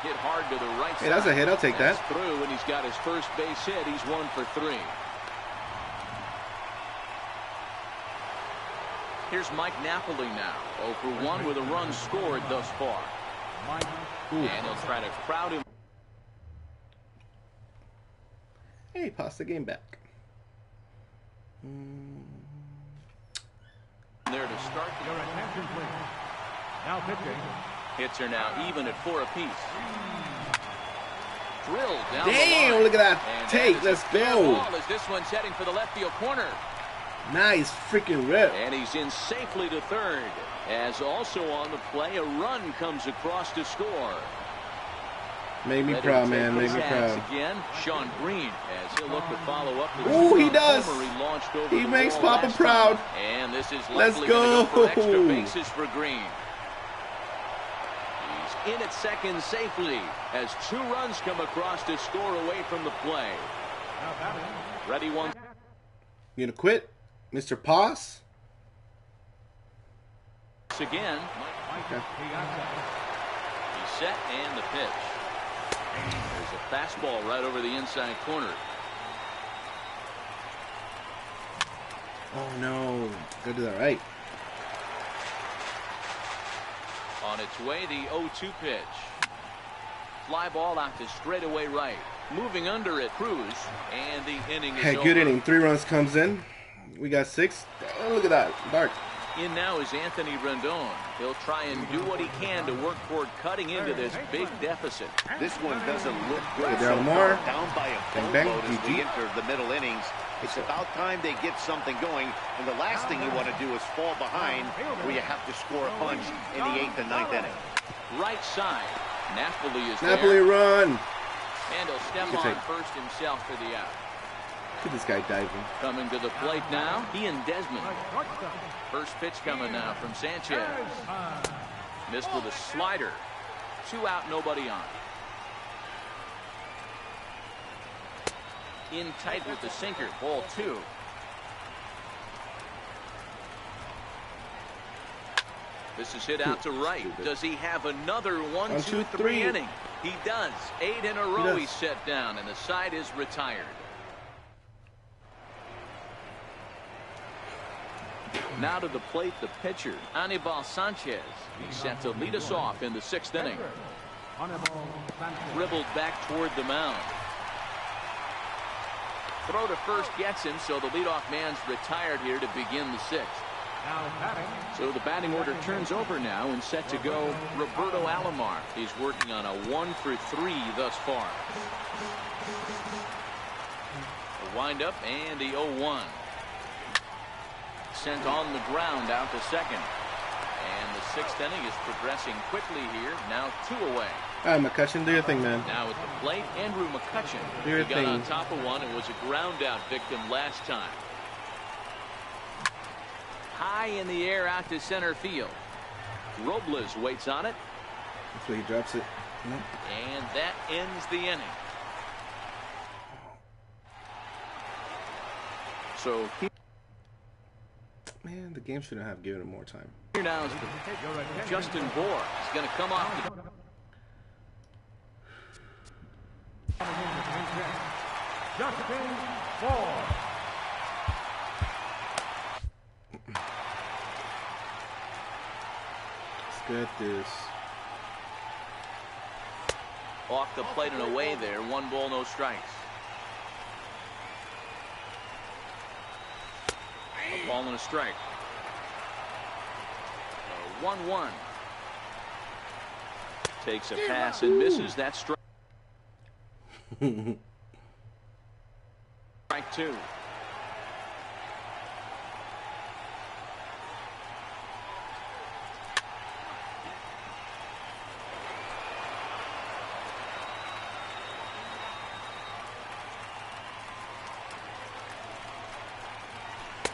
Hit hard to the right side. Hey, that's a hit. I'll take that. Through, and he's got his first base hit. He's 1 for 3. Here's Mike Napoli now, 0 for 1 with a run scored thus far. And he'll try to crowd him. Hey, pass the game back. There to start. Your attention, please. Now pitching. Hits are now even at 4 apiece. Drilled down Damn, the line. look at that And take. that Let's go. As this one's heading for the left field corner. Nice freaking rip. And he's in safely to third. As also on the play, a run comes across to score. Make me proud, man. Make me proud. Again, Sean Green, as he'll look to follow up. Ooh, he does. He makes Papa proud. And this is Let's go. For extra bases for Green. He's in at second safely as 2 runs come across to score away from the play. Ready one. You gonna quit, Mr. Poss? Again. Okay. He's set and the pitch. There's a fastball right over the inside corner. Oh no, gotta do that right. On its way, the 0-2 pitch. Fly ball out to straightaway right. Moving under it, Cruz, and the inning is over. Good inning. 3 runs comes in. We got 6. Oh, look at that, dark. In now is Anthony Rendon. He'll try and do what he can to work toward cutting into this big deficit. This one doesn't look good. So far, down by a boatload as we enter the middle innings. It's about time they get something going, and the last thing you want to do is fall behind where you have to score a punch in the 8th and 9th inning. Right side. Napoli is Napoli there. run. And he'll step on first himself for the out. Look at this guy diving. Coming to the plate now, Ian Desmond. First pitch coming now from Sanchez. Missed with a slider. 2 out, nobody on. In tight with the sinker, ball 2. This is hit out to right. Does he have another 1, 2, 3 inning? He does. 8 in a row he's set down, and the side is retired. Now to the plate, the pitcher, Anibal Sanchez. He's set to lead us off in the 6th inning. Dribbled back toward the mound. Throw to first gets him, so the leadoff man's retired here to begin the 6th. So the batting order turns over now and set to go Roberto Alomar. He's working on a 1 for 3 thus far. The windup and the 0-1. Sent on the ground out to second. And the 6th inning is progressing quickly here. Now 2 away. McCutchen, do your thing, man. Now at the plate, Andrew McCutchen. Do your thing. Got on top of one and was a ground out victim last time. High in the air out to center field. Robles waits on it. That's where he drops it. Nope. And that ends the inning. So man, the game shouldn't have given him more time. Here now is Justin Bohr. He's going to come off the Justin Bohr. Let's get this. Off the plate and away there. 1 ball, no strikes. A ball and a strike. 1-1. Takes a pass and misses. That strike. Strike 2.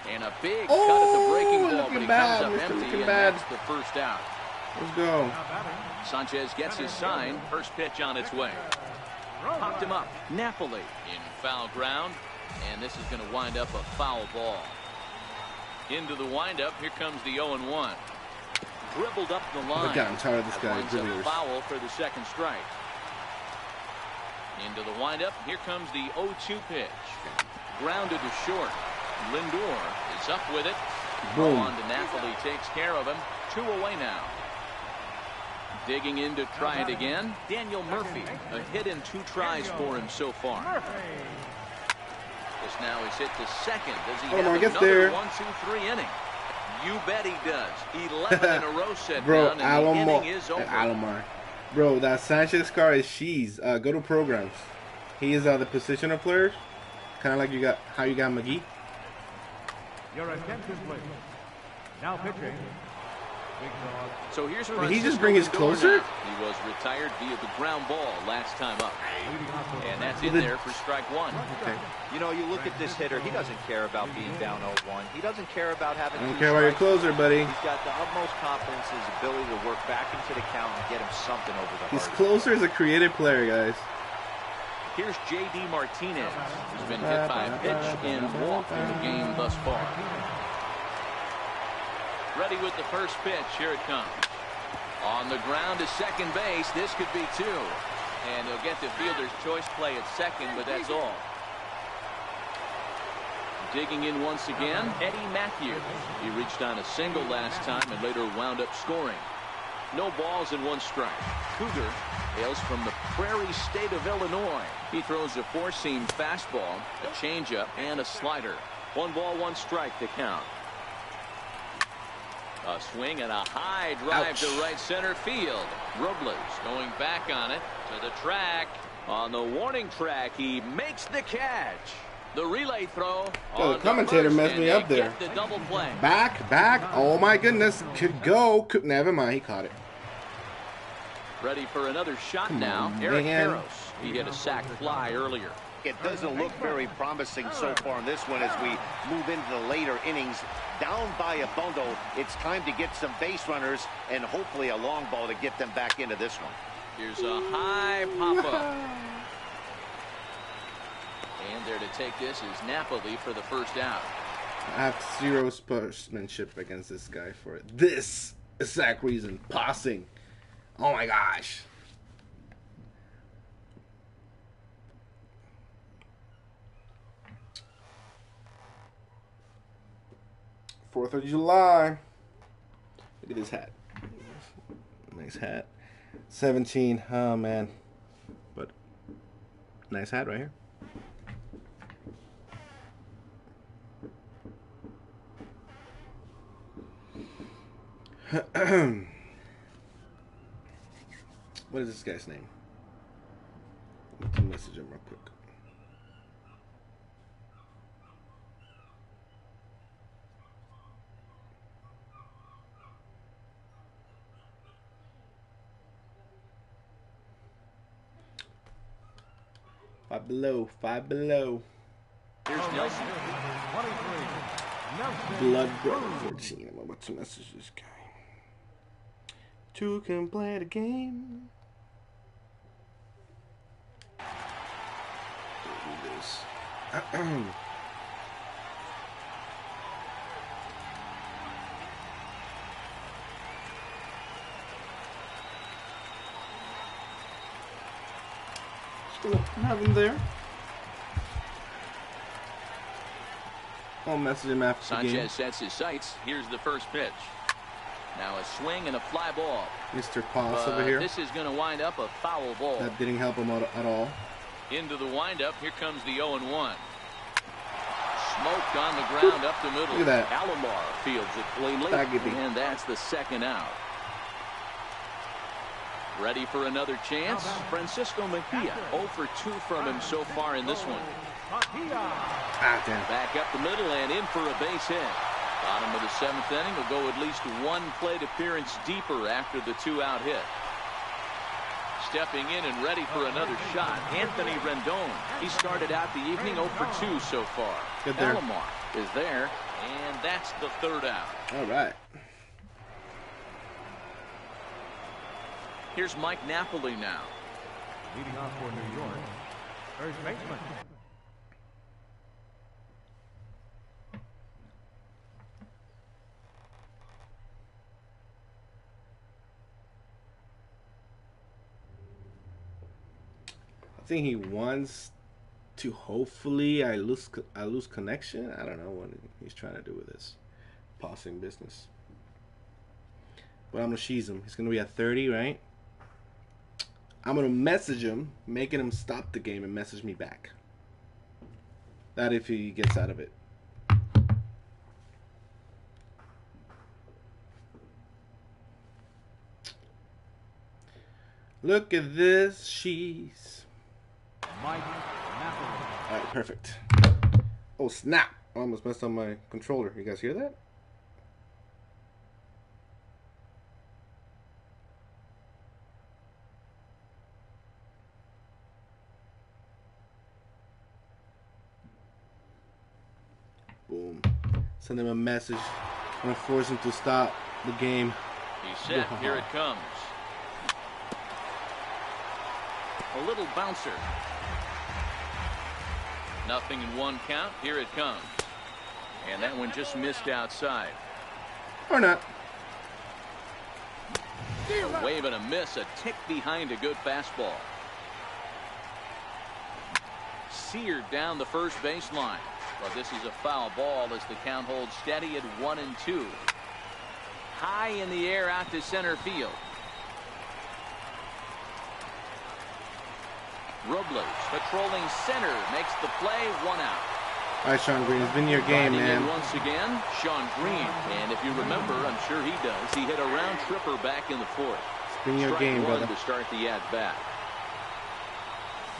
And a big cut at the breaking ball, but he comes up empty, and that's the first out. Let's go. Sanchez gets his sign. First pitch on its way. Popped him up. Napoli in foul ground, and this is going to wind up a foul ball. Into the windup. Here comes the 0-1. Dribbled up the line. Look, I'm tired of this guy. A foul for the second strike. Into the windup. Here comes the 0-2 pitch. Grounded to short. Lindor is up with it. Boom. On to Napoli, takes care of him. 2 away now. Digging in to try it again. Daniel Murphy, a hit in 2 tries for him so far. This now is hit to second. Does he have another 1, 2, 3 inning? You bet he does. 11 in a row set down, and the inning is over. Alomar. Bro, that Sanchez card is cheese. Go to programs. He is the positional player. Kind of like how you got McGee. Your attention, please. Now pitching. So here's Did he just bring his closer? He was retired via the ground ball last time up. And that's in there for strike 1. Okay. You know, you look at this hitter, he doesn't care about being down 0-1. He doesn't care about having I don't care about your closer, buddy. He's got the utmost confidence in his ability to work back into the count and get him something over the His closer is a creative player, guys. Here's J.D. Martinez, who's been hit by a pitch and walked in the game thus far. Ready with the first pitch. Here it comes. On the ground to second base. This could be 2. And he'll get the fielder's choice play at second, but that's all. Digging in once again, Eddie Matthews. He reached on a single last time and later wound up scoring. No balls and 1 strike. Cougar hails from the prairie state of Illinois. He throws a 4-seam fastball, a changeup, and a slider. 1 ball, 1 strike to count. A swing and a high drive to right center field. Robles going back on it to the track. On the warning track, he makes the catch. The relay throw. Oh, the commentator messed me up there. The double play. Back. Oh my goodness. Could go. Never mind. He caught it. Ready for another shot now. Eric Karros. He hit a sac fly earlier. It doesn't look very promising so far in this one as we move into the later innings. Down by a bundle, it's time to get some base runners and hopefully a long ball to get them back into this one. Here's a high pop-up. And there to take this is Napoli for the first out. I have 0 sportsmanship against this guy for this. exact reason. Passing. Oh my gosh. Fourth of July. Look at this hat. Nice hat. 17. Oh man. But nice hat right here. What is this guy's name? Let's message him real quick. Five below, five below. Here's Nelson. 23. Nelson. Blood brother 14. I'm about to message this guy. Two can play the game. Do this. Still have him there. I'll message him after the game. Sanchez sets his sights. Here's the first pitch. Now a swing and a fly ball. Mr. Pass over here. This is going to wind up a foul ball. That didn't help him at all. Into the windup. Here comes the 0-1. Smoked on the ground up the middle. Look at that. Alomar fields it cleanly. And that's the second out. Ready for another chance? Francisco Mejia 0 for 2 from him so far in this one. Ah, damn. Back up the middle and in for a base hit. Bottom of the 7th inning will go at least one plate appearance deeper after the 2-out hit. Stepping in and ready for another shot, Anthony Rendon. He started out the evening 0 for 2 so far. Good there. Alomar is there, and that's the 3rd out. All right. Here's Mike Napoli now. Leading off for New York. First baseman. I think he wants to hopefully I lose connection. I don't know what he's trying to do with this passing business. But I'm gonna cheese him. He's gonna be at 30, right? I'm gonna message him, making him stop the game and message me back. That if he gets out of it. Look at this cheese. Mike Napoli. All right, perfect. Oh snap! I almost messed up my controller. You guys hear that? Boom. Send him a message. I'm gonna force him to stop the game. He's set. Here it comes. A little bouncer. Nothing in 1 count. Here it comes. And that one just missed outside. Or not. A wave and a miss. A tick behind a good fastball. Seared down the first baseline. But this is a foul ball as the count holds steady at 1-2. High in the air out to center field. Robles patrolling center makes the play. 1 out. All right, Sean Green, it's been your game, man. Once again, Sean Green, and if you remember, I'm sure he does. He hit a round tripper back in the 4th. It's been your game, brother. To start the at bat.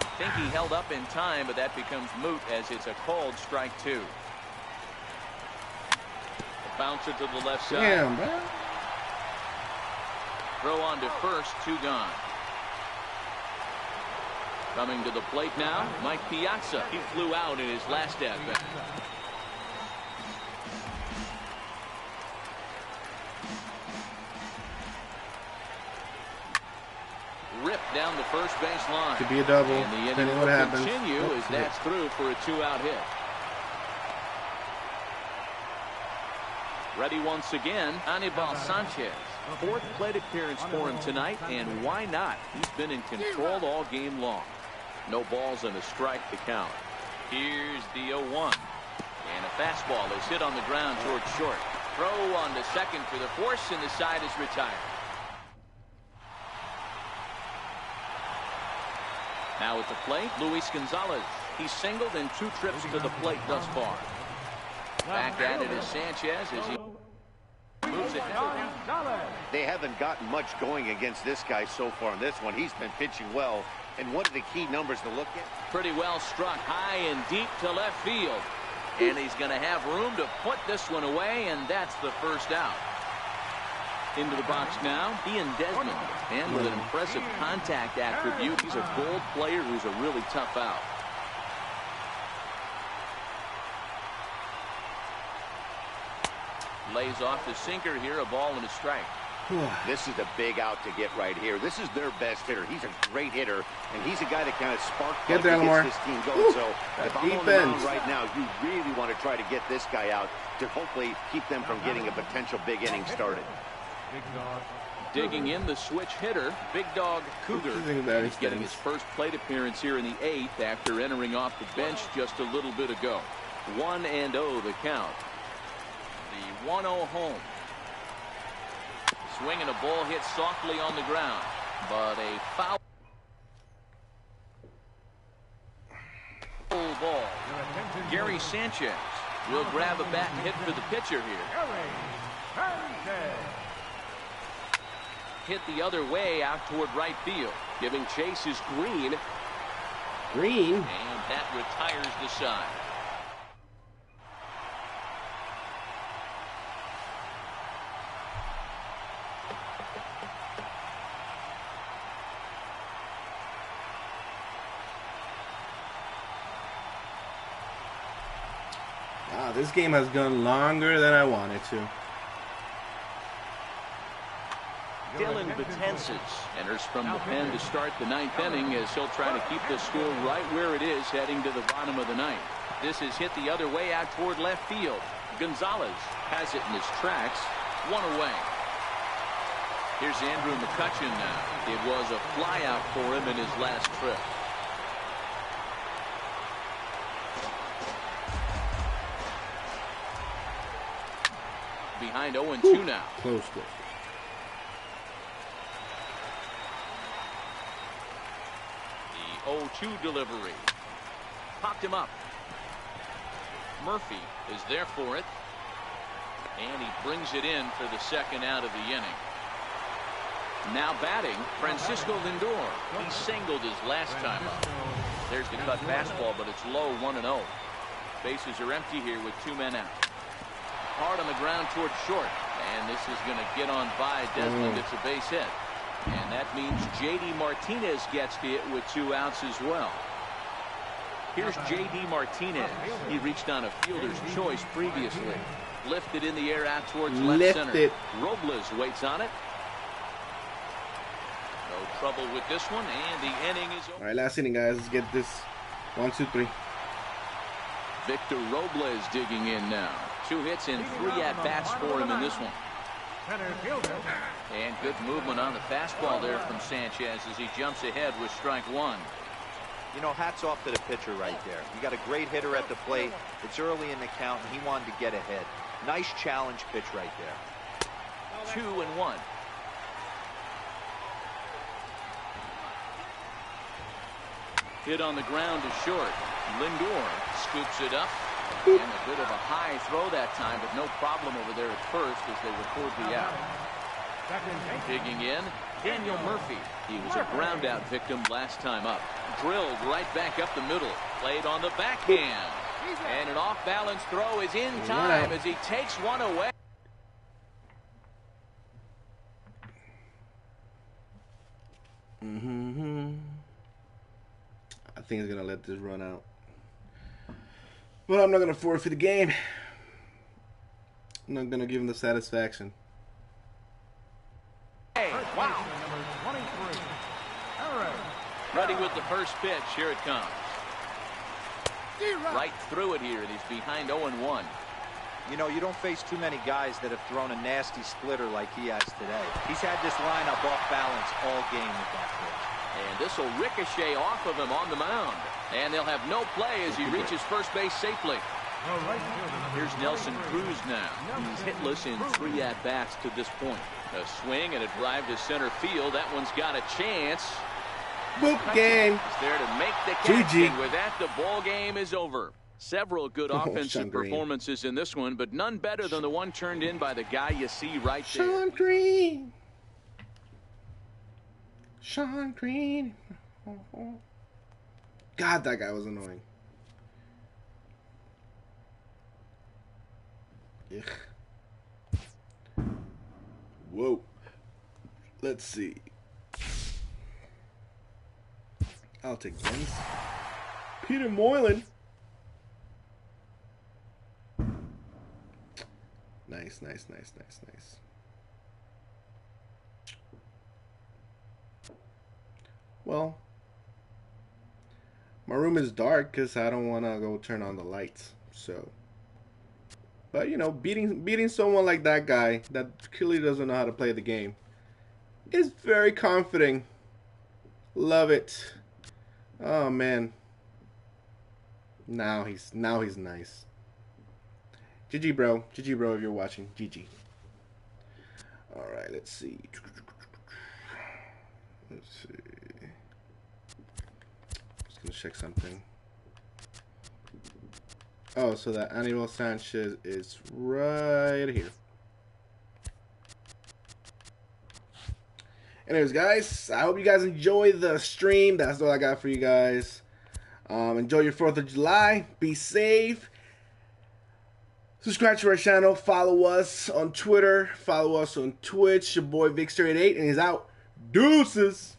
I think he held up in time, but that becomes moot as it's a called strike 2. A bouncer to the left side. Damn, bro. Throw on to first, 2 gone. Coming to the plate now, Mike Piazza. He flew out in his last at bat. Ripped down the first base line. Could be a double. And the inning what will happens. continue as that's through for a 2-out hit. Ready once again, Anibal Sanchez. Fourth plate appearance for him tonight, and why not? He's been in control all game long. No balls and a strike to count. Here's the 0-1. And a fastball is hit on the ground towards short. Throw on to second for the force, and the side is retired. Now at the plate, Luis Gonzalez. He's singled in 2 trips to the plate thus far. Back at it is Sanchez as he moves it down. They haven't gotten much going against this guy so far in this one. He's been pitching well. And what are the key numbers to look at? Pretty well struck high and deep to left field. And he's going to have room to put this one away, and that's the first out. Into the box now, Ian Desmond. And with an impressive contact attribute, he's a gold player who's a really tough out. Lays off the sinker here, a ball and a strike. This is a big out to get right here. This is their best hitter. He's a great hitter, and he's a guy that kind of sparks gets this team going. So if I'm on the mound right now, you really want to try to get this guy out to hopefully keep them from getting a potential big inning started. Digging in the switch hitter, Big Dog Cougar. He's getting his first plate appearance here in the 8th after entering off the bench just a little bit ago. 1-0 the count. The 1-0 home. Swinging a ball hit softly on the ground, but a foul ball. Gary Sanchez will grab a bat and hit for the pitcher here. Hit the other way out toward right field. Giving chase is Green. And that retires the side. Wow, this game has gone longer than I wanted to. Dylan Betances enters from the pen to start the 9th inning as he'll try to keep the score right where it is heading to the bottom of the 9th. This is hit the other way out toward left field. Gonzalez has it in his tracks. 1 away. Here's Andrew McCutchen now. It was a flyout for him in his last trip. Behind 0-2 now. Close. The 0-2 delivery. Popped him up. Murphy is there for it. And he brings it in for the second out of the inning. Now batting, Francisco Lindor. He singled his last time up. There's the cut fastball, but it's low, 1-0. Bases are empty here with 2 men out. Hard on the ground towards short, and this is going to get on by Desmond. It's a base hit, and that means J.D. Martinez gets to it with 2 outs as well. Here's J.D. Martinez. He reached on a fielder's choice previously. Lifted in the air out towards left center. Robles waits on it. No trouble with this one, and the inning is over. All right, last inning, guys. Let's get this 1, 2, 3. Victor Robles digging in now. 2 hits and 3 at-bats for him in this one. And good movement on the fastball there from Sanchez as he jumps ahead with strike 1. You know, hats off to the pitcher right there. You got a great hitter at the plate. It's early in the count, and he wanted to get ahead. Nice challenge pitch right there. 2-1. Hit on the ground to short. Lindor scoops it up. And a bit of a high throw that time, but no problem over there at first as they record the out. Digging in, Daniel Murphy. He was a ground out victim last time up. Drilled right back up the middle. Played on the backhand. And an off-balance throw is in time as he takes one away. I think he's going to let this run out. But I'm not going to forfeit the game. I'm not going to give him the satisfaction. Hey, wow. Ready with the first pitch. Here it comes. Right through it here. And he's behind 0-1. You know, you don't face too many guys that have thrown a nasty splitter like he has today. He's had this lineup off balance all game with that pitch. And this will ricochet off of him on the mound. And they'll have no play as he reaches first base safely. Here's Nelson Cruz now. He's hitless in 3 at-bats to this point. A swing and a drive to center field. That one's got a chance. Boop game. He's there to make the catch. And with that, the ball game is over. Several good offensive performances in this one, but none better than the one turned in by the guy you see right there. Sean Green. Sean Green. God, that guy was annoying. Ugh. Whoa. Let's see. I'll take guns. Peter Moylan. Nice, nice, nice, nice, nice. Well, my room is dark because I don't want to go turn on the lights. So, but you know, beating someone like that guy that clearly doesn't know how to play the game is very comforting. Love it. Oh man. Now he's nice. GG bro. GG bro if you're watching. GG. Alright, let's see. Let's see. Just gonna check something. Oh, so that Anibal Sanchez is right here. Anyways, guys, I hope you guys enjoy the stream. That's all I got for you guys. Enjoy your 4th of July. Be safe. Subscribe to our channel. Follow us on Twitter. Follow us on Twitch. Your boy Victor88, and he's out. Deuces.